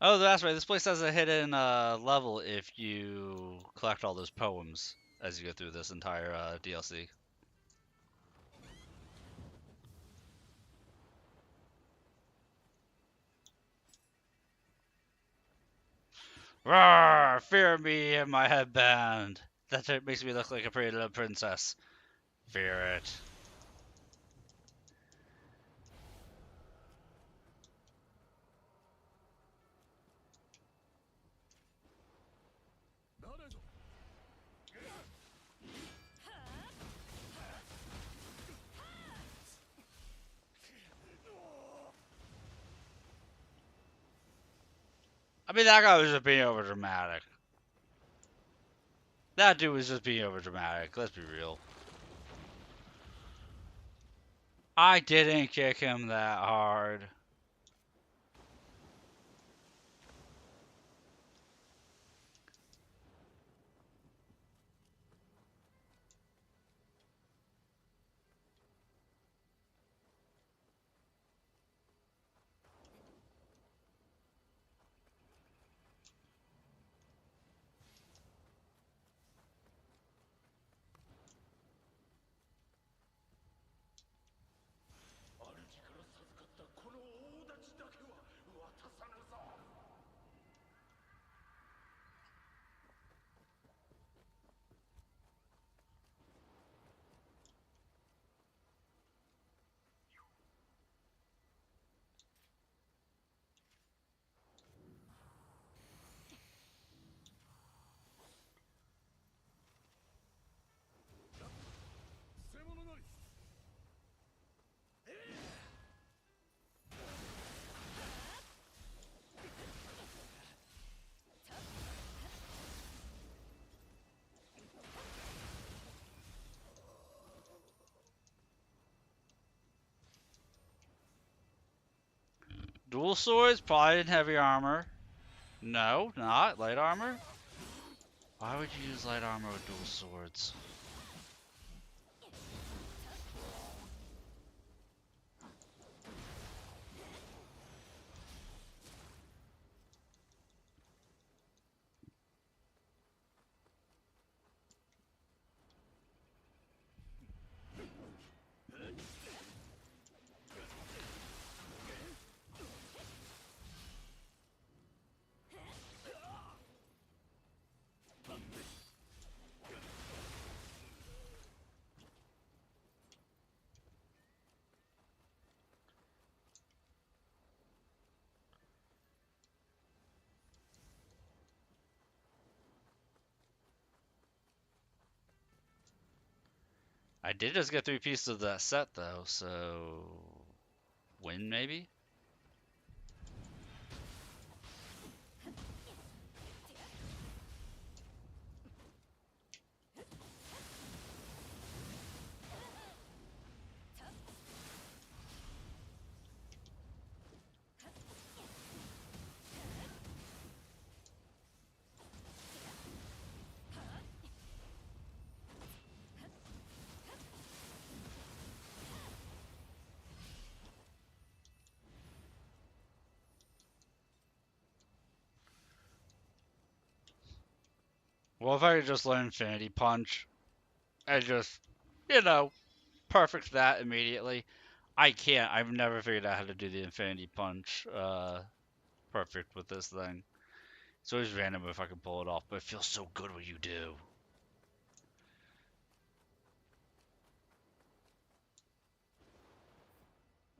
Oh, that's right. This place has a hidden level if you collect all those poems as you go through this entire DLC. Roar! Fear me in my headband. That makes me look like a pretty little princess. Fear it. I mean, that guy was just being over dramatic. That dude was just being over dramatic. Let's be real. I didn't kick him that hard. Dual swords, probably in heavy armor. No, not light armor. Why would you use light armor with dual swords? I did just get 3 pieces of that set though, so win maybe? Well, if I could just learn Infinity Punch and just, you know, perfect that immediately. I can't. I've never figured out how to do the Infinity Punch perfect with this thing. It's always random if I can pull it off, but it feels so good when you do.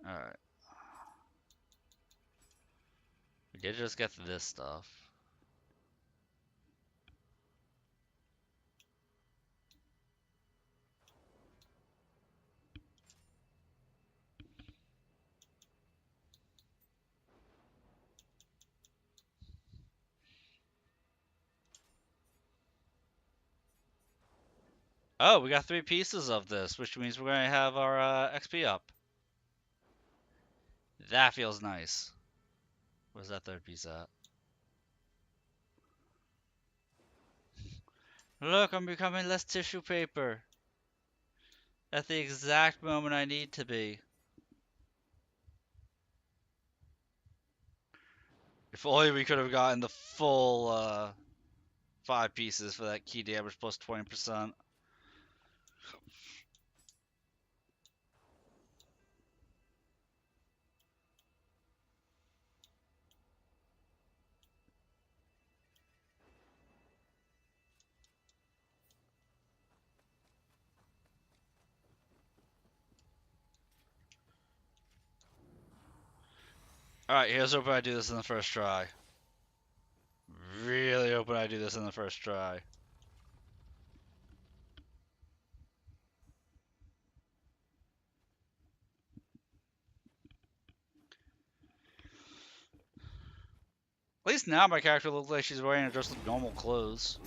Alright. We did just get to this stuff. Oh, we got 3 pieces of this, which means we're going to have our XP up. That feels nice. Where's that 3rd piece at? Look, I'm becoming less tissue paper. At the exact moment I need to be. If only we could have gotten the full 5 pieces for that key damage plus 20%. Alright, here's hoping I do this in the first try. Really hoping I do this in the first try. At least now my character looks like she's wearing just normal clothes.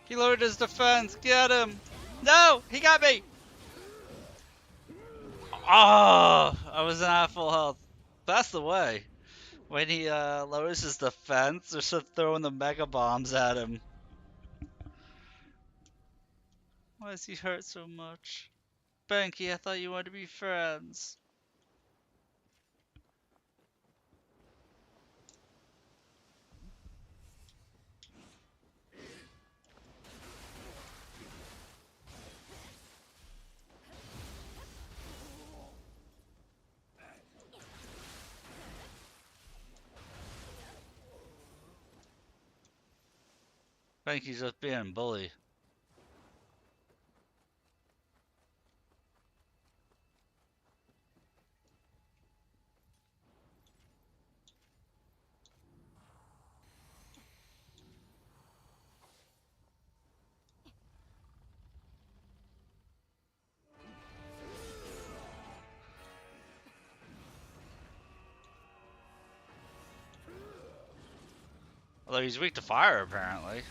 He lowered his defense. Get him! No! He got me! Oh! I was not at full health. That's the way. When he lowers his defense, they're just throwing the mega bombs at him. Why does he hurt so much? Banky, I thought you wanted to be friends. Banky's just being a bully. Although he's weak to fire, apparently.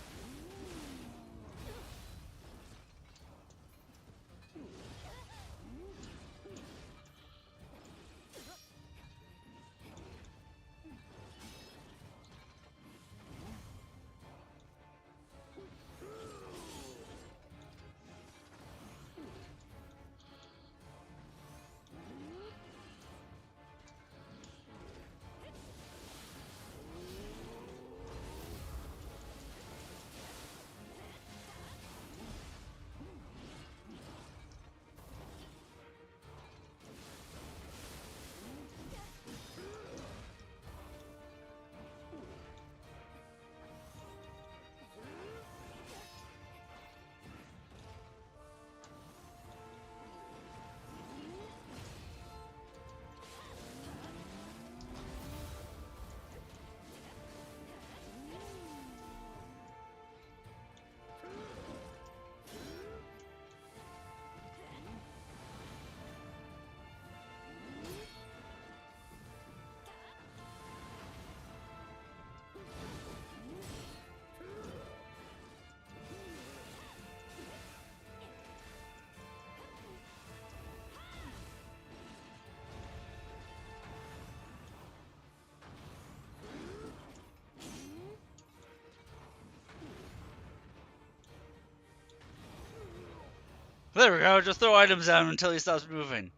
There we go, just throw items down until he stops moving.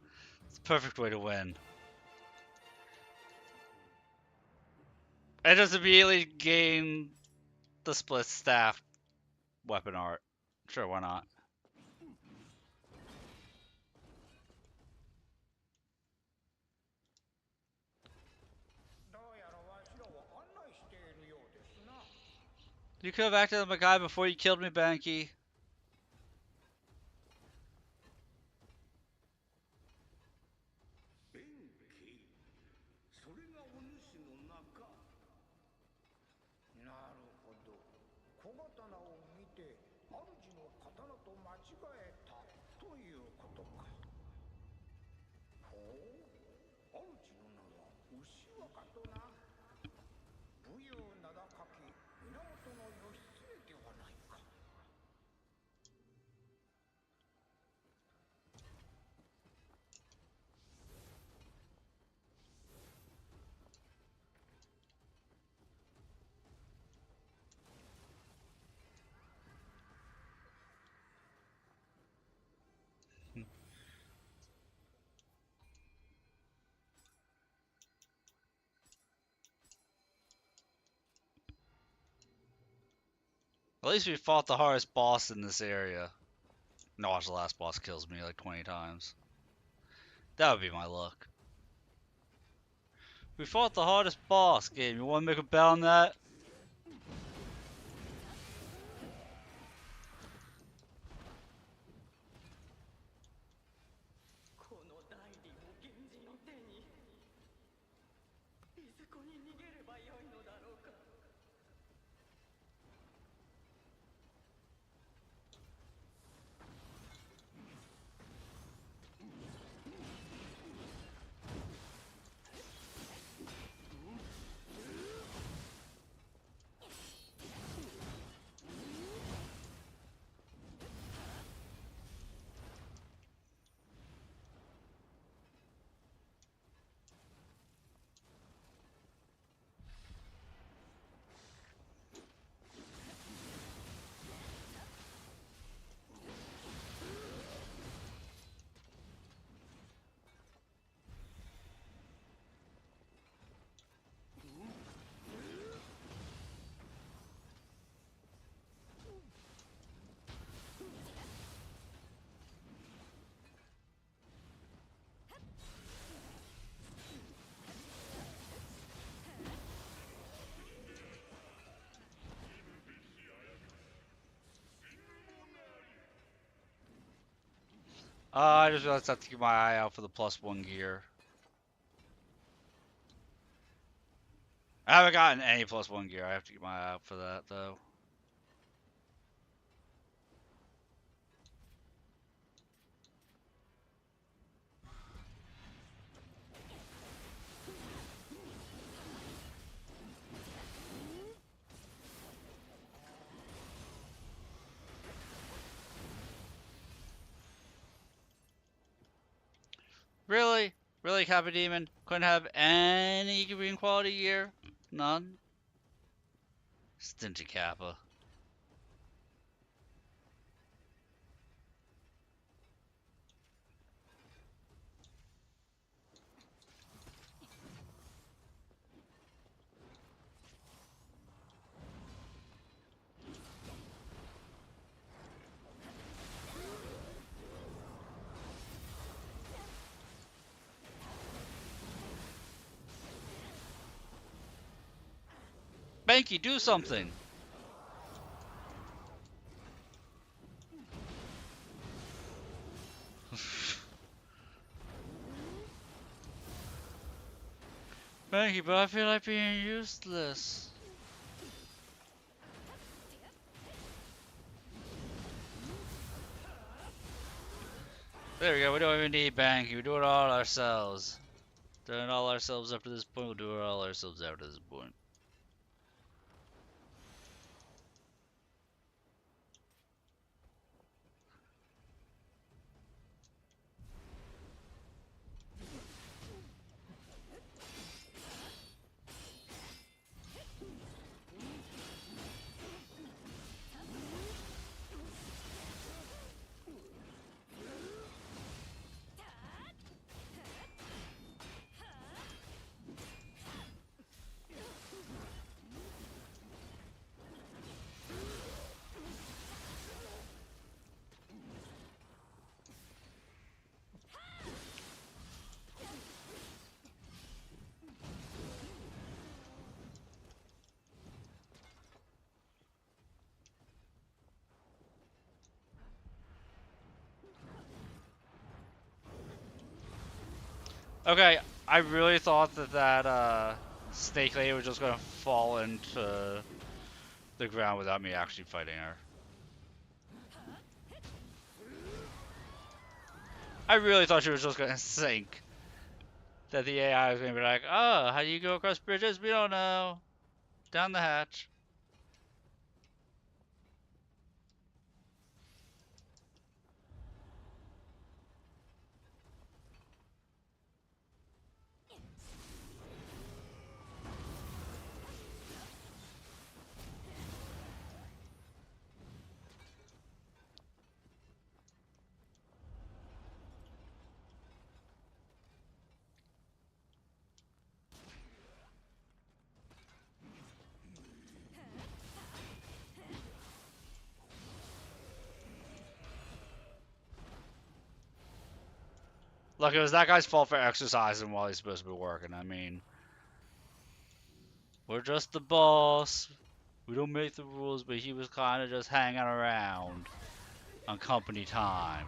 It's the perfect way to win. And just immediately gain the split staff weapon art. Sure, why not? You could have acted like a guy before you killed me, Banky. At least we fought the hardest boss in this area. No, watch the last boss kills me like 20 times. That would be my luck. We fought the hardest boss game. You want to make a bet on that? I just realized I have to keep my eye out for the +1 gear. I haven't gotten any +1 gear. I have to keep my eye out for that, though. Really? Really, Kappa Demon? Couldn't have any green quality gear? None? Stingy Kappa. Banky, do something! Banky, but I feel like being useless. There we go, we don't even need Banky, we do it all ourselves. Doing it all ourselves up to this point, we'll do it all ourselves after this point. Okay, I really thought that Snake Lady was just gonna fall into the ground without me actually fighting her. I really thought she was just gonna sink. That the AI was gonna be like, oh, how do you go across bridges? We don't know. Down the hatch. Look, it was that guy's fault for exercising while he's supposed to be working. I mean, we're just the boss. We don't make the rules, but he was kind of just hanging around on company time.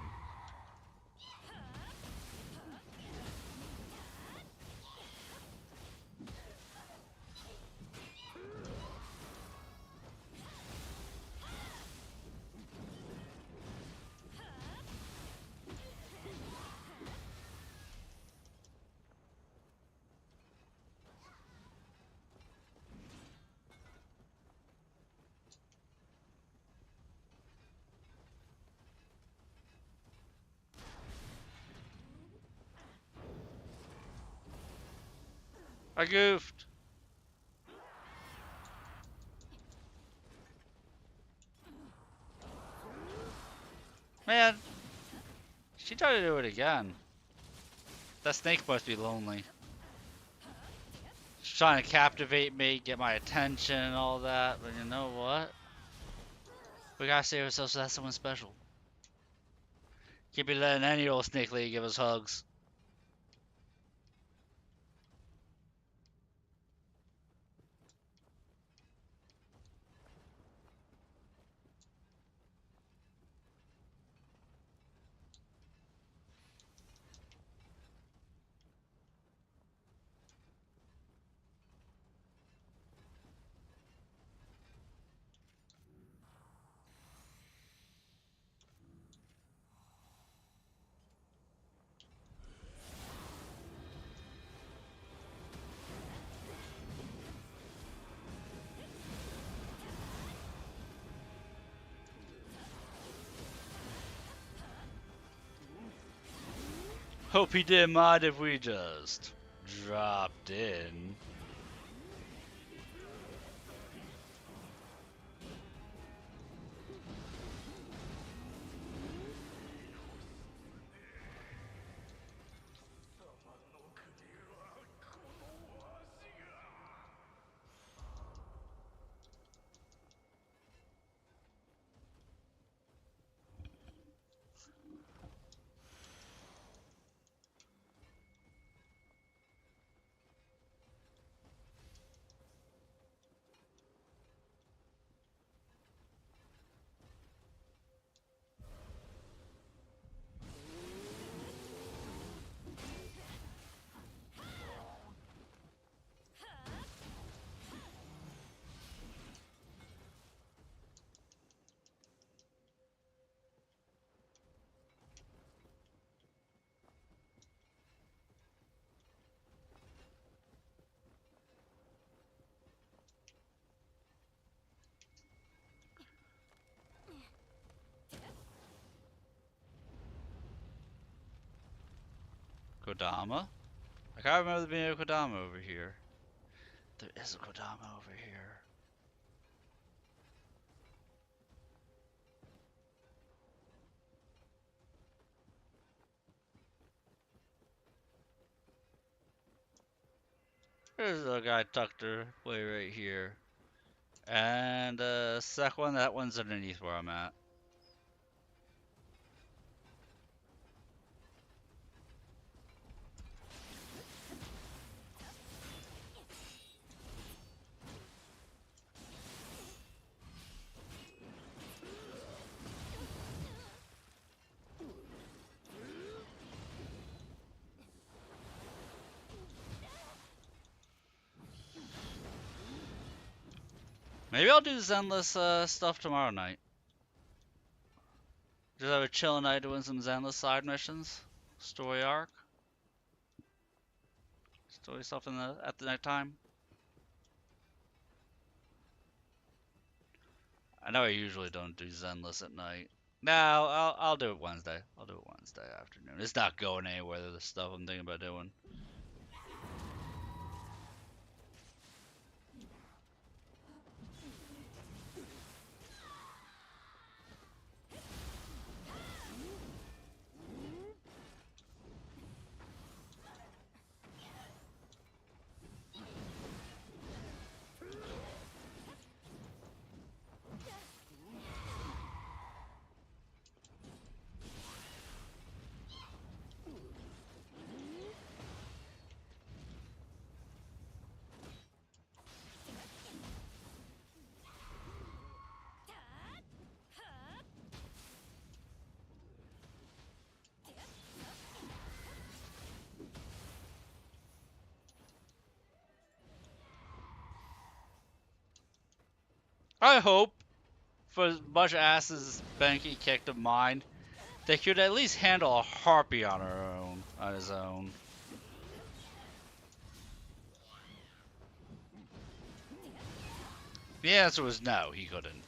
I goofed. Man, she tried to do it again. That snake must be lonely. She's trying to captivate me, get my attention and all that, but you know what? We gotta save ourselves so that's someone special. Can't be letting any old snake lady give us hugs. Hope he didn't mind if we just dropped in. Kodama? I can't remember there being a Kodama over here. There is a Kodama over here. There's a guy tucked away right here. And second one, that one's underneath where I'm at. Maybe I'll do Zenless stuff tomorrow night. Just have a chill night doing some Zenless side missions. Story arc. Story stuff at the night time. I know I usually don't do Zenless at night. No, I'll do it Wednesday. I'll do it Wednesday afternoon. It's not going anywhere, the stuff I'm thinking about doing. I hope, for as much ass as Benki kicked of mine, they could at least handle a Harpy on his own. The answer was no, he couldn't. I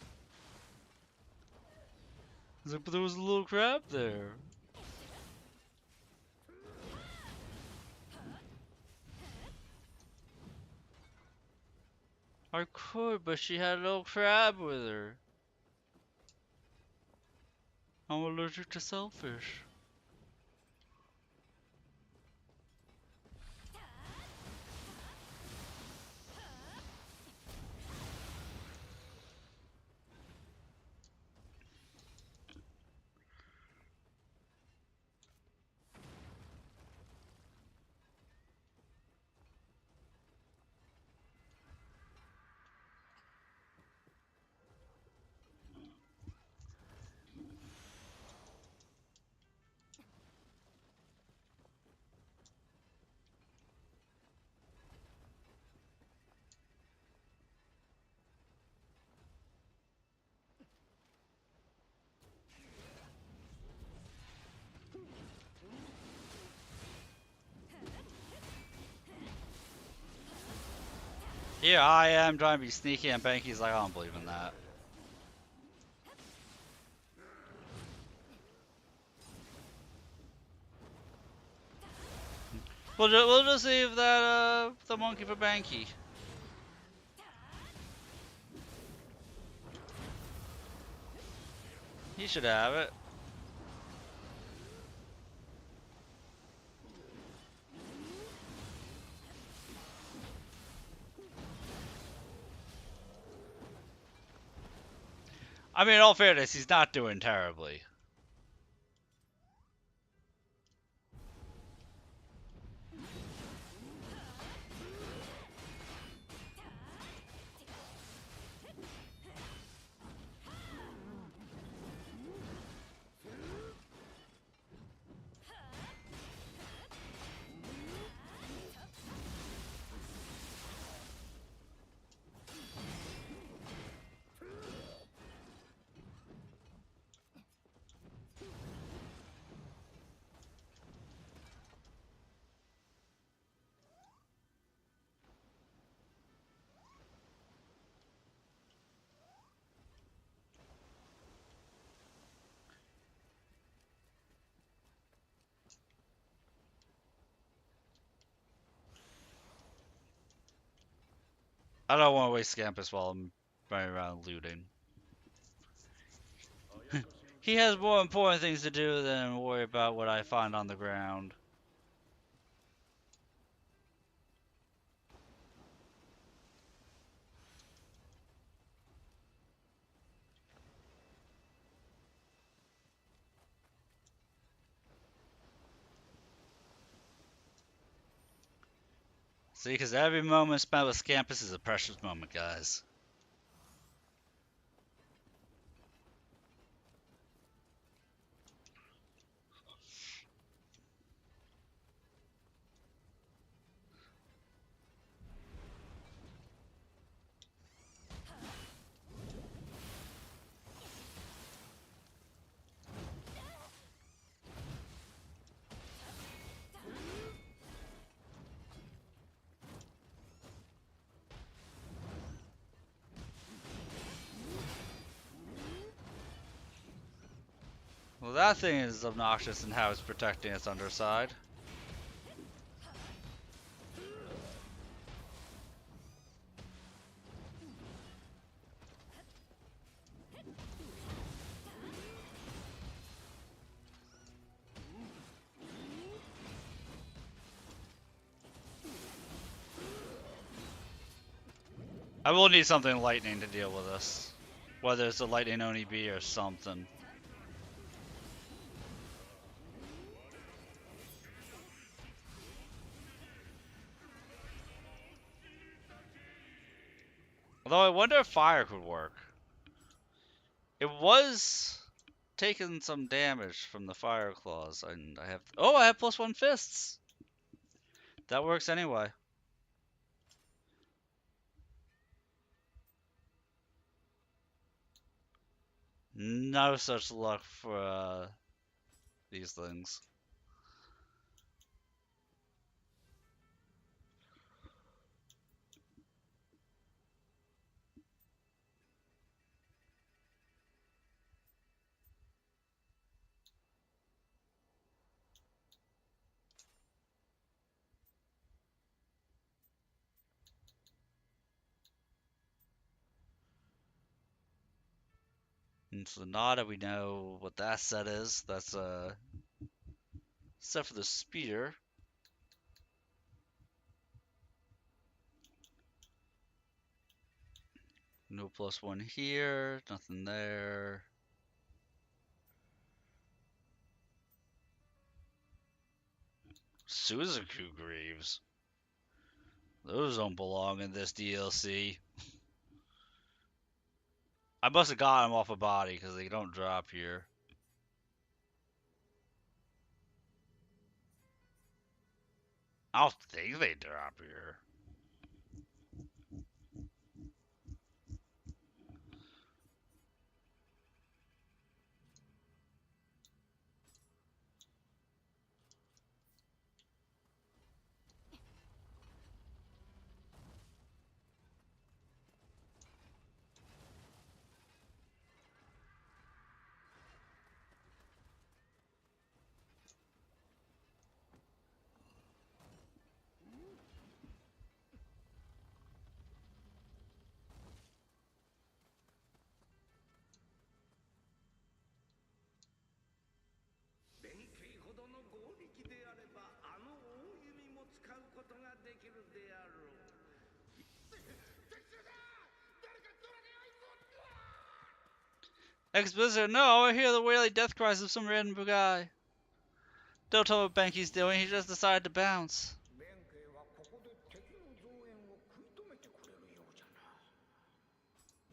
was like, but there was a little crab there. I could, but she had a little crab with her. I'm allergic to shellfish. Here I am trying to be sneaky, and Banky's like, I don't believe in that. We'll just leave that the monkey for Banky. He should have it. I mean, in all fairness, he's not doing terribly. I don't want to waste Scampus while I'm running around looting. He has more important things to do than worry about what I find on the ground. See, because every moment spent with Scampus is a precious moment, guys. Well, that thing is obnoxious in how it's protecting its underside. I will need something lightning to deal with this. Whether it's a lightning Oni B or something. Although I wonder if fire could work. It was taking some damage from the fire claws, and I have I have +1 fists. That works anyway. No such luck for these things. And so now that we know what that set is, that's set for the spear. No +1 here, nothing there. Suzaku Greaves. Those don't belong in this DLC. I must have got them off a body because they don't drop here. I don't think they drop here. Ex-Blizzard, no, I hear the wailing death cries of some random guy. Don't tell what Banky's doing, he just decided to bounce. 弁慶はここで敵の増援を食い止めてくれるようじゃな。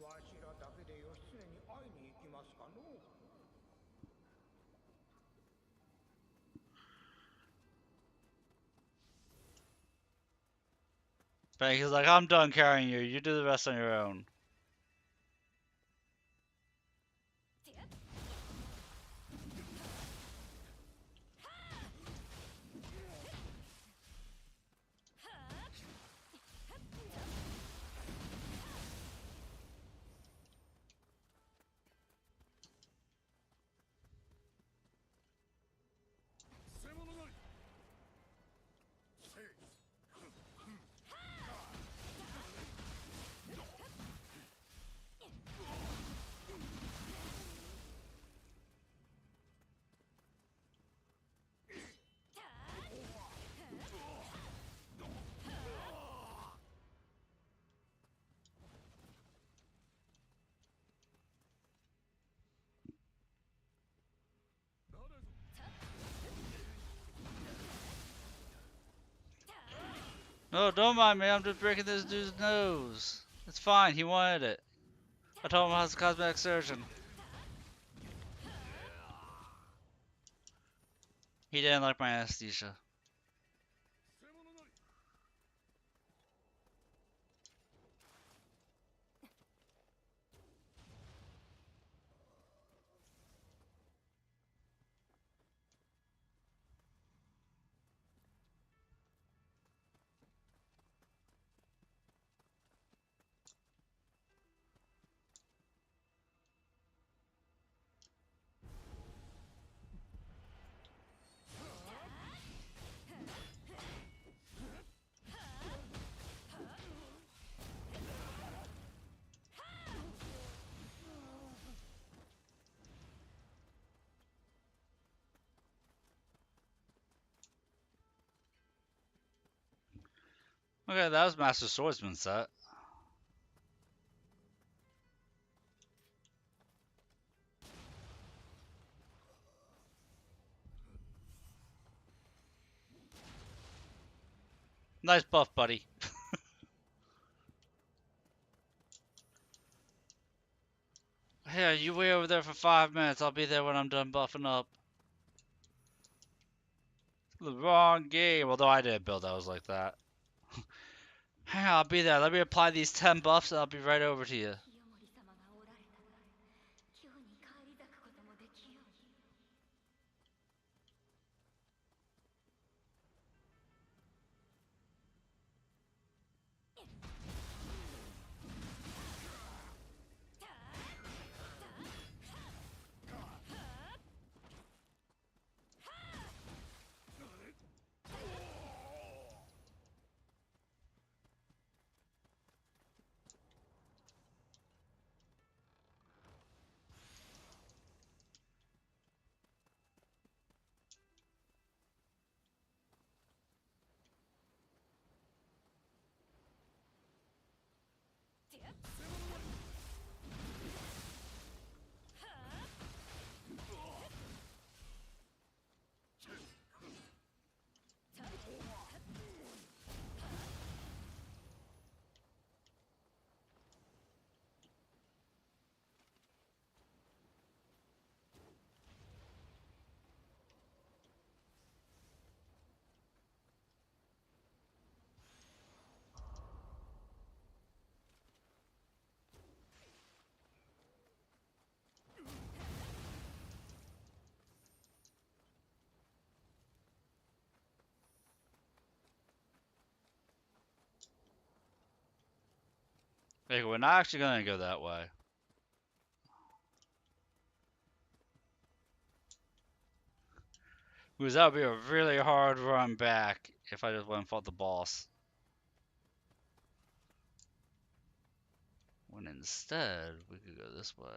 わしらだけで義経に会いに行きますかのう。Banky's like, I'm done carrying you, you do the rest on your own. No, don't mind me, I'm just breaking this dude's nose. It's fine, he wanted it. I told him I was a cosmetic surgeon. He didn't like my anesthesia. Okay, that was Master Swordsman set. Nice buff, buddy. Here, you wait over there for 5 minutes. I'll be there when I'm done buffing up. The wrong game. Although I didn't build those like that. Hey, I'll be there. Let me apply these 10 buffs and I'll be right over to you. 清盛様がおられたなら今日に帰り咲くこともできように。Hey, we're not actually gonna go that way. Because that would be a really hard run back if I just went and fought the boss. When instead, we could go this way.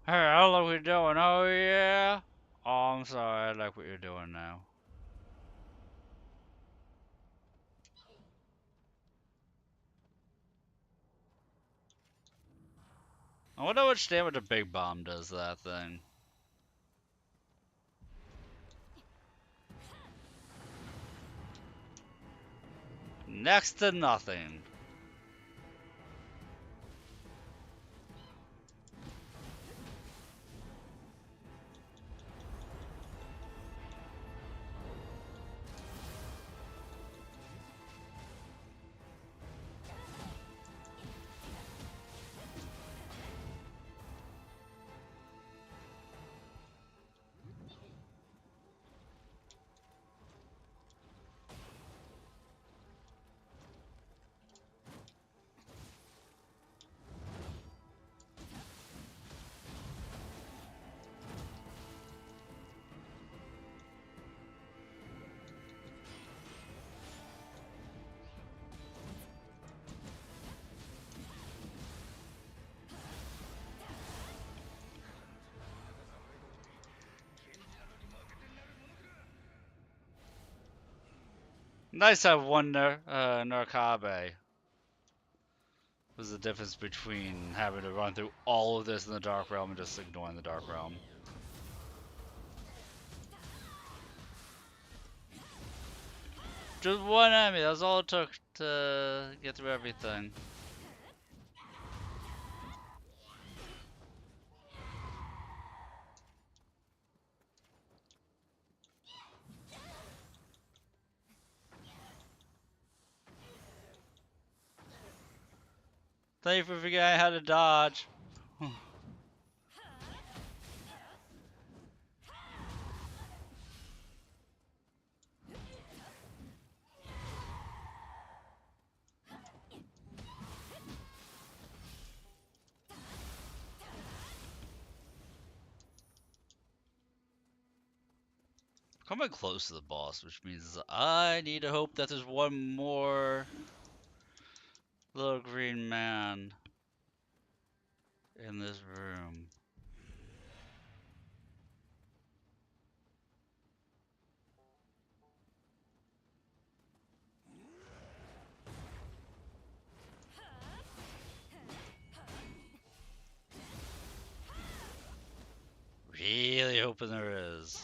Hey, I like what you're doing. Oh yeah. Oh, I'm sorry. I like what you're doing now. I wonder which damage a big bomb does that thing. Next to nothing. Nice to have one Narkabe. What's the difference between having to run through all of this in the Dark Realm and just ignoring the Dark Realm? Just one enemy, that's all it took to get through everything. Thank you for forgetting how to dodge. Coming close to the boss, which means I need to hope that there's one more little green man in this room. Really hoping there is.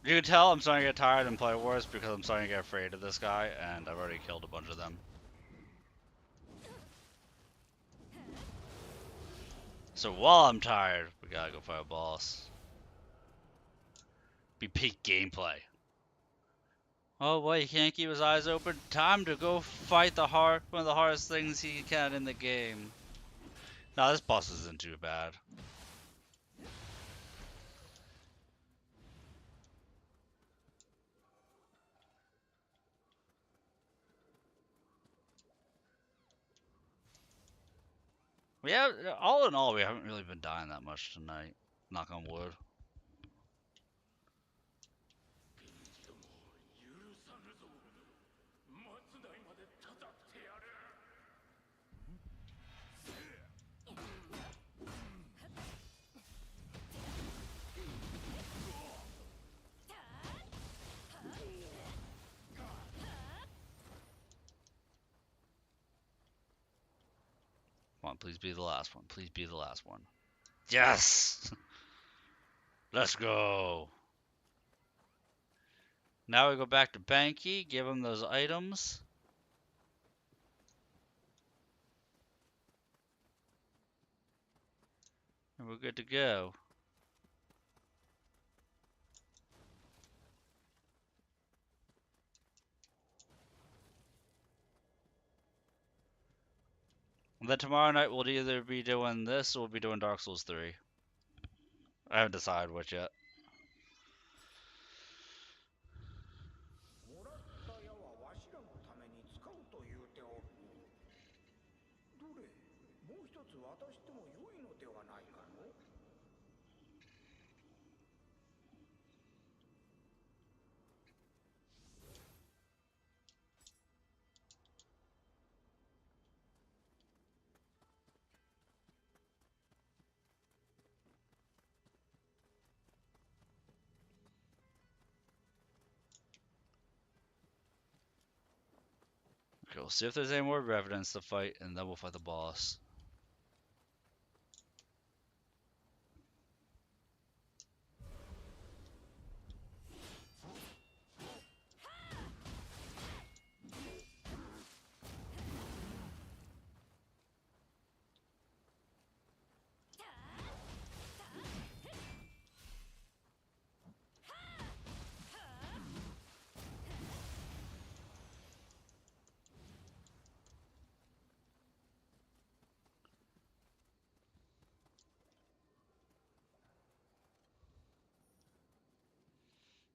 You can tell I'm starting to get tired and play worse because I'm starting to get afraid of this guy, and I've already killed a bunch of them. So while I'm tired, we gotta go fight a boss. Be peak gameplay. Oh boy, he can't keep his eyes open. Time to go fight one of the hardest things he can in the game. Nah, this boss isn't too bad. Yeah, all in all, we haven't really been dying that much tonight. Knock on wood. Come on, please be the last one. Please be the last one. Yes! Let's go. Now we go back to Banky, give him those items. And we're good to go. Then tomorrow night we'll either be doing this or we'll be doing Dark Souls 3. I haven't decided which yet. もらった矢はわしらのために使うと言うておる。どれ、もう一つ渡してもよいのではないかの？ Okay, we'll see if there's any more revenants to fight, and then we'll fight the boss.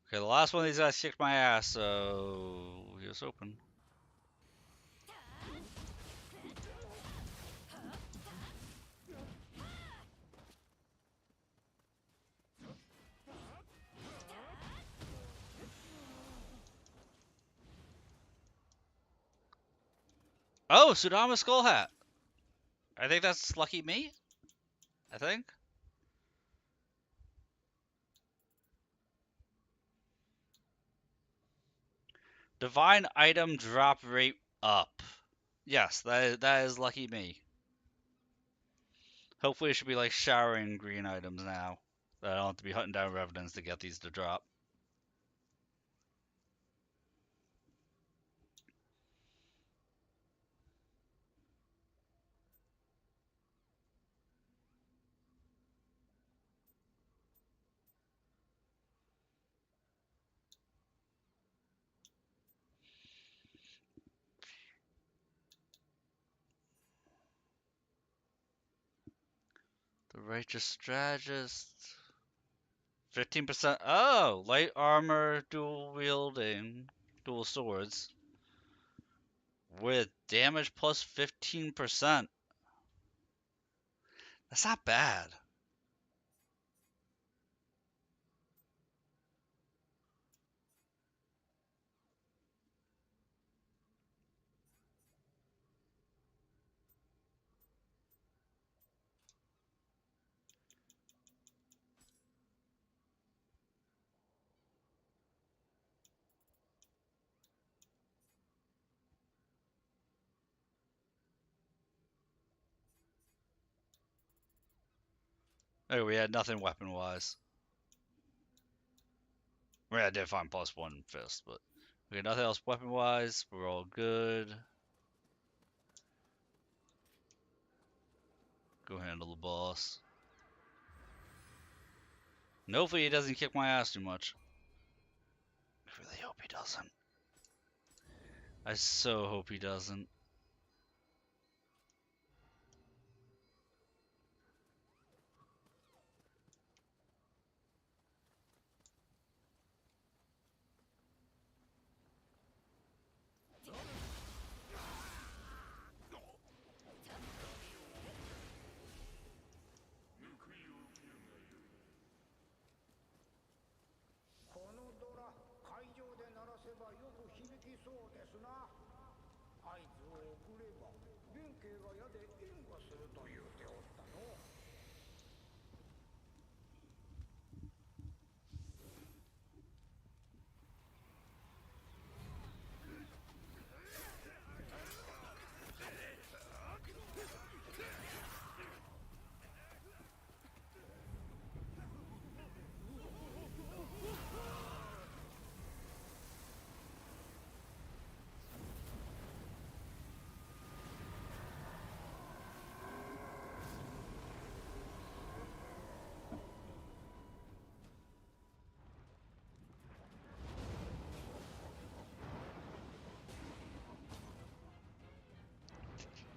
Okay, the last one of these guys kicked my ass, so he was open. Oh, Sudama Skull Hat. I think that's lucky me. I think. Divine item drop rate up. Yes, that is lucky me. Hopefully it should be like showering green items now. I don't have to be hunting down revenants to get these to drop. The Righteous Strategist. 15%. Oh, light armor, dual wielding, dual swords. With damage plus 15%. That's not bad. Oh, we had nothing weapon-wise. I mean, I did find +1 fist, but we had nothing else weapon-wise. We're all good. Go handle the boss. And hopefully he doesn't kick my ass too much. I really hope he doesn't. I so hope he doesn't.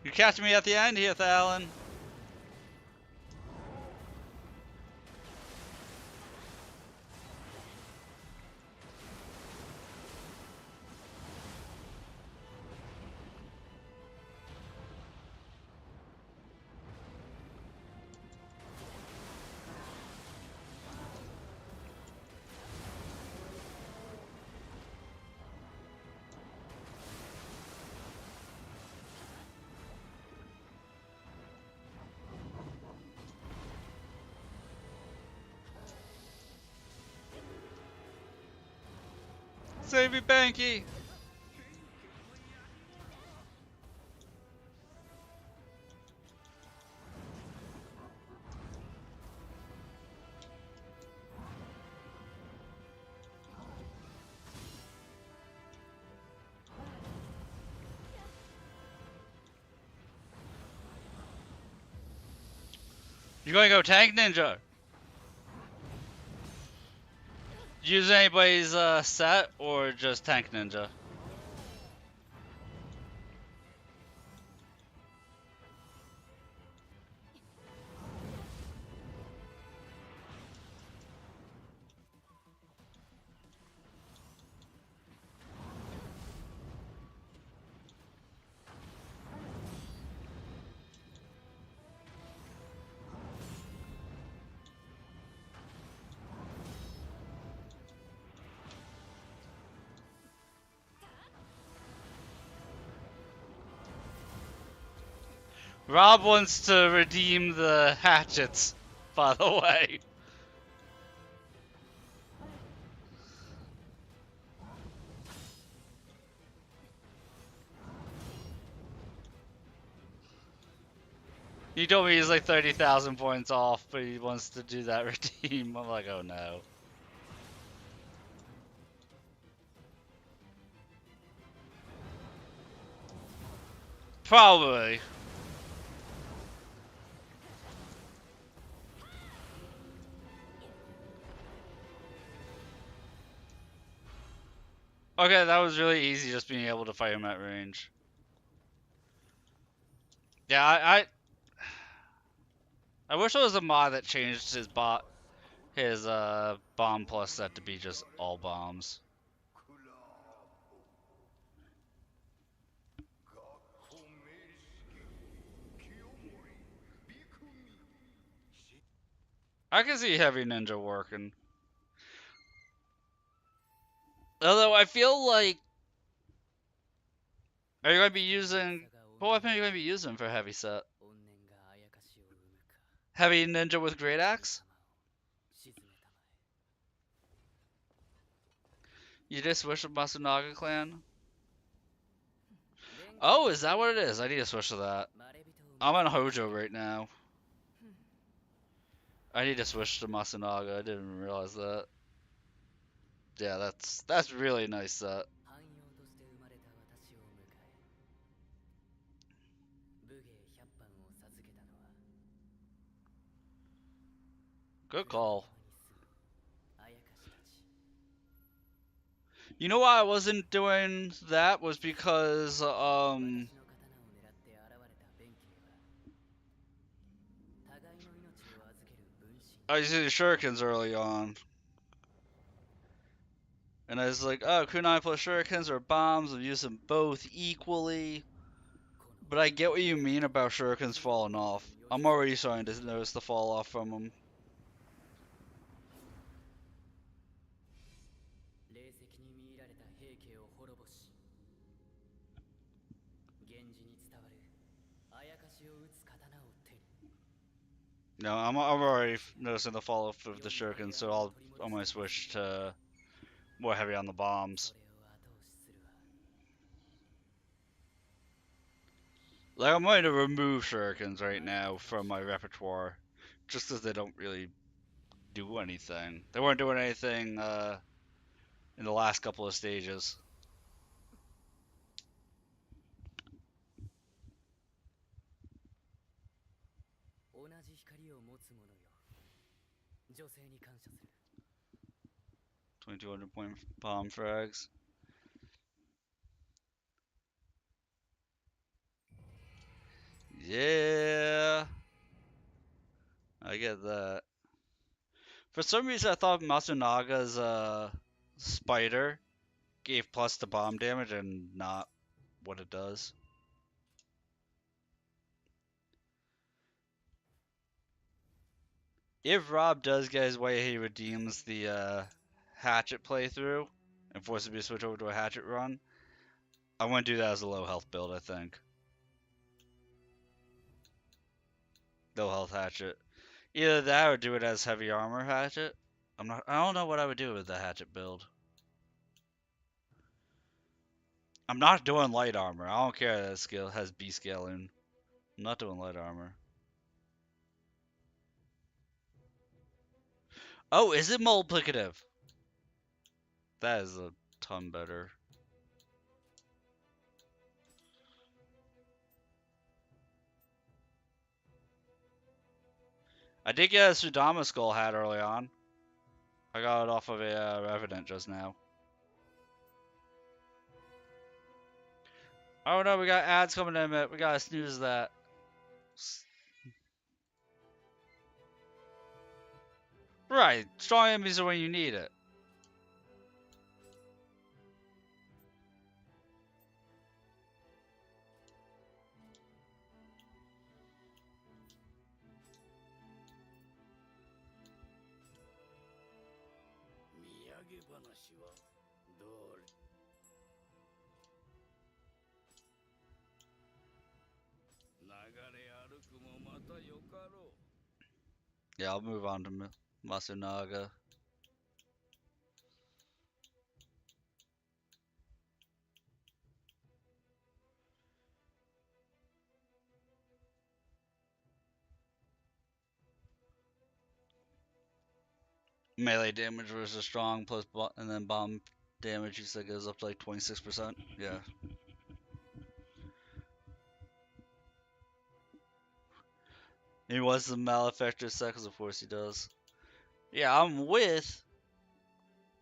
You catch me at the end here, Thalen. Save me, Banky! You gonna go tank ninja? Use anybody's set or just tank ninja? Rob wants to redeem the hatchets, by the way. He told me he's like 30,000 points off, but he wants to do that redeem. I'm like, oh no. Probably. Okay, that was really easy just being able to fight him at range. Yeah, I wish there was a mod that changed his bomb plus set to be just all bombs. I can see Heavy Ninja working. Although I feel like, are you going to be using, what weapon are you going to be using for Heavy set? Heavy Ninja with Great Axe? You just switch to Masunaga Clan? Oh, is that what it is? I need to switch to that. I'm on Hojo right now. I need to switch to Masunaga. I didn't realize that. Yeah, that's really nice set. Good call. You know why I wasn't doing that was because I was using shurikens early on. And I was like, oh, kunai plus shurikens or bombs, I'll use them both equally. But I get what you mean about shurikens falling off. I'm already starting to notice the fall off from them. No, I'm already noticing the fall off of the shurikens, so I'm gonna switch to more heavy on the bombs. Like, I'm going to remove shurikens right now from my repertoire, just because they don't really do anything. They weren't doing anything in the last couple of stages. $2,200 bomb frags. Yeah, I get that. For some reason, I thought Masunaga's spider gave plus to bomb damage and not what it does. If Rob does get his way, he redeems the hatchet playthrough and forces me to switch over to a hatchet run. I want to do that as a low health build, I think. Low health hatchet. Either that or do it as heavy armor hatchet. I don't know what I would do with the hatchet build. I'm not doing light armor. I don't care that skill has B scaling. I'm not doing light armor. Oh, is it multiplicative? That is a ton better. I did get a Sudama skull hat early on. I got it off of a Revenant just now. Oh no, we got ads coming in, man. We gotta snooze that. Right, strong enemies are when you need it. Yeah, I'll move on to Masunaga. Melee damage versus strong plus and then bomb damage. You said goes up to like 26%. Yeah. He wants the Malefactor set because of course he does. Yeah, I'm with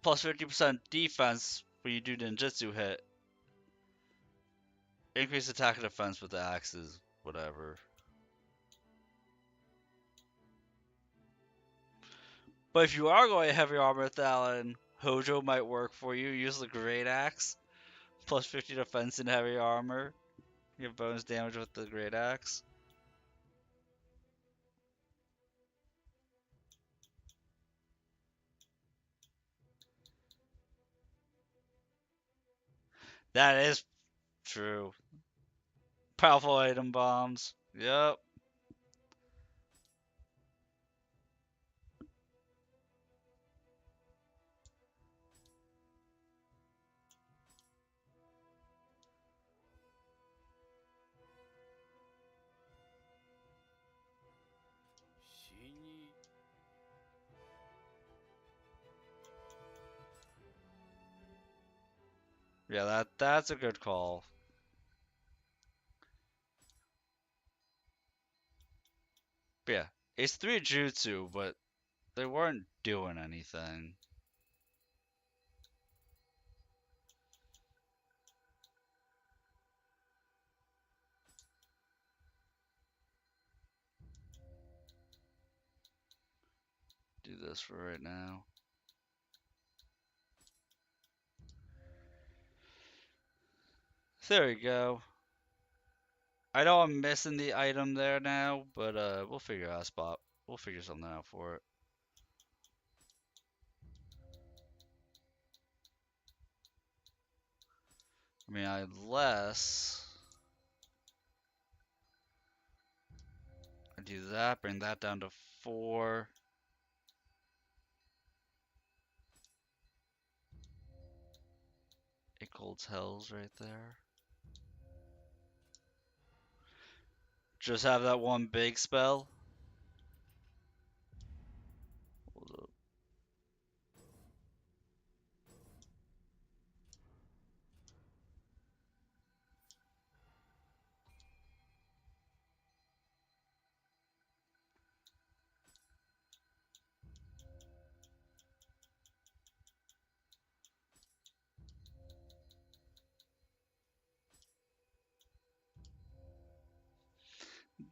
plus 50% defense when you do ninjutsu hit. Increase attack and defense with the axes, whatever. But if you are going heavy armor Thalon, Hojo might work for you. Use the Great Axe. Plus 50 defense in heavy armor. You have bonus damage with the Great Axe. That is true. Powerful item bombs. Yep. Yeah, that's a good call. But yeah, it's 3 jutsu, but they weren't doing anything. Do this for right now. There we go. I know I'm missing the item there now, but we'll figure out a spot. We'll figure something out for it. I mean, unless I do that, bring that down to 4. It holds hells right there. Just have that one big spell. Hold up.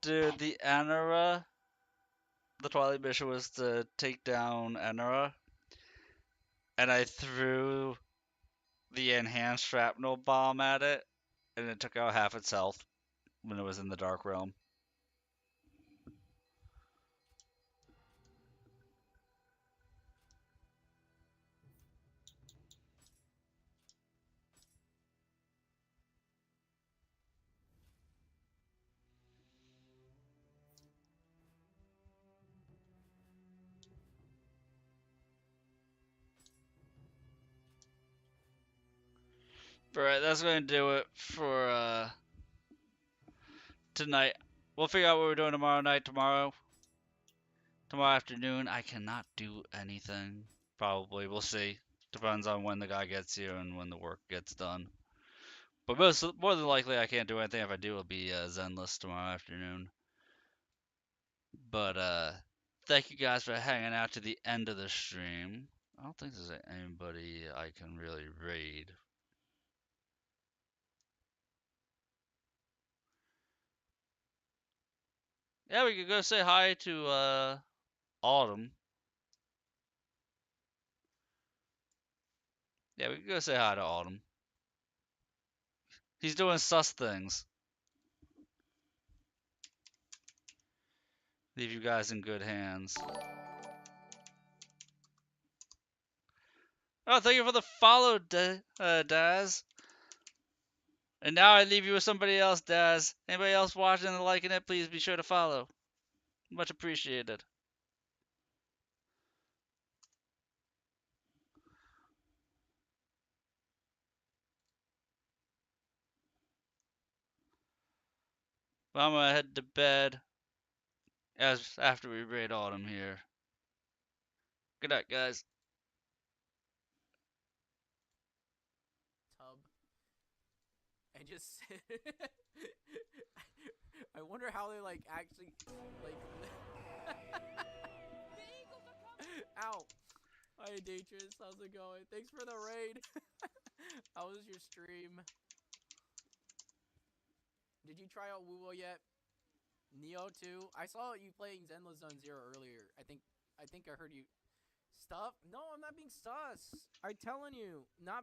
Dude, the Anara, the Twilight mission was to take down Anara, and I threw the enhanced shrapnel bomb at it, and it took out half its health when it was in the Dark Realm. Alright, that's going to do it for tonight. We'll figure out what we're doing tomorrow night. Tomorrow afternoon, I cannot do anything. Probably. We'll see. Depends on when the guy gets here and when the work gets done. But more than likely, I can't do anything. If I do, it'll be Zenless tomorrow afternoon. But thank you guys for hanging out to the end of the stream. I don't think there's anybody I can really raid. Yeah, we could go say hi to Autumn. Yeah, we could go say hi to Autumn. He's doing sus things. Leave you guys in good hands. Oh, thank you for the follow, Daz. And now I leave you with somebody else, Daz. Anybody else watching and liking it, please be sure to follow. Much appreciated. Well, I'm gonna head to bed after we raid Autumn here. Good night, guys. Tub. And just I wonder how they like actually like Ow. Hi Deatrice, how's it going? Thanks for the raid. How was your stream? Did you try out Wuwo yet? Neo 2? I saw you playing Zenless Zone Zero earlier. I think I heard you. Stuff? No, I'm not being sus. I'm telling you, not being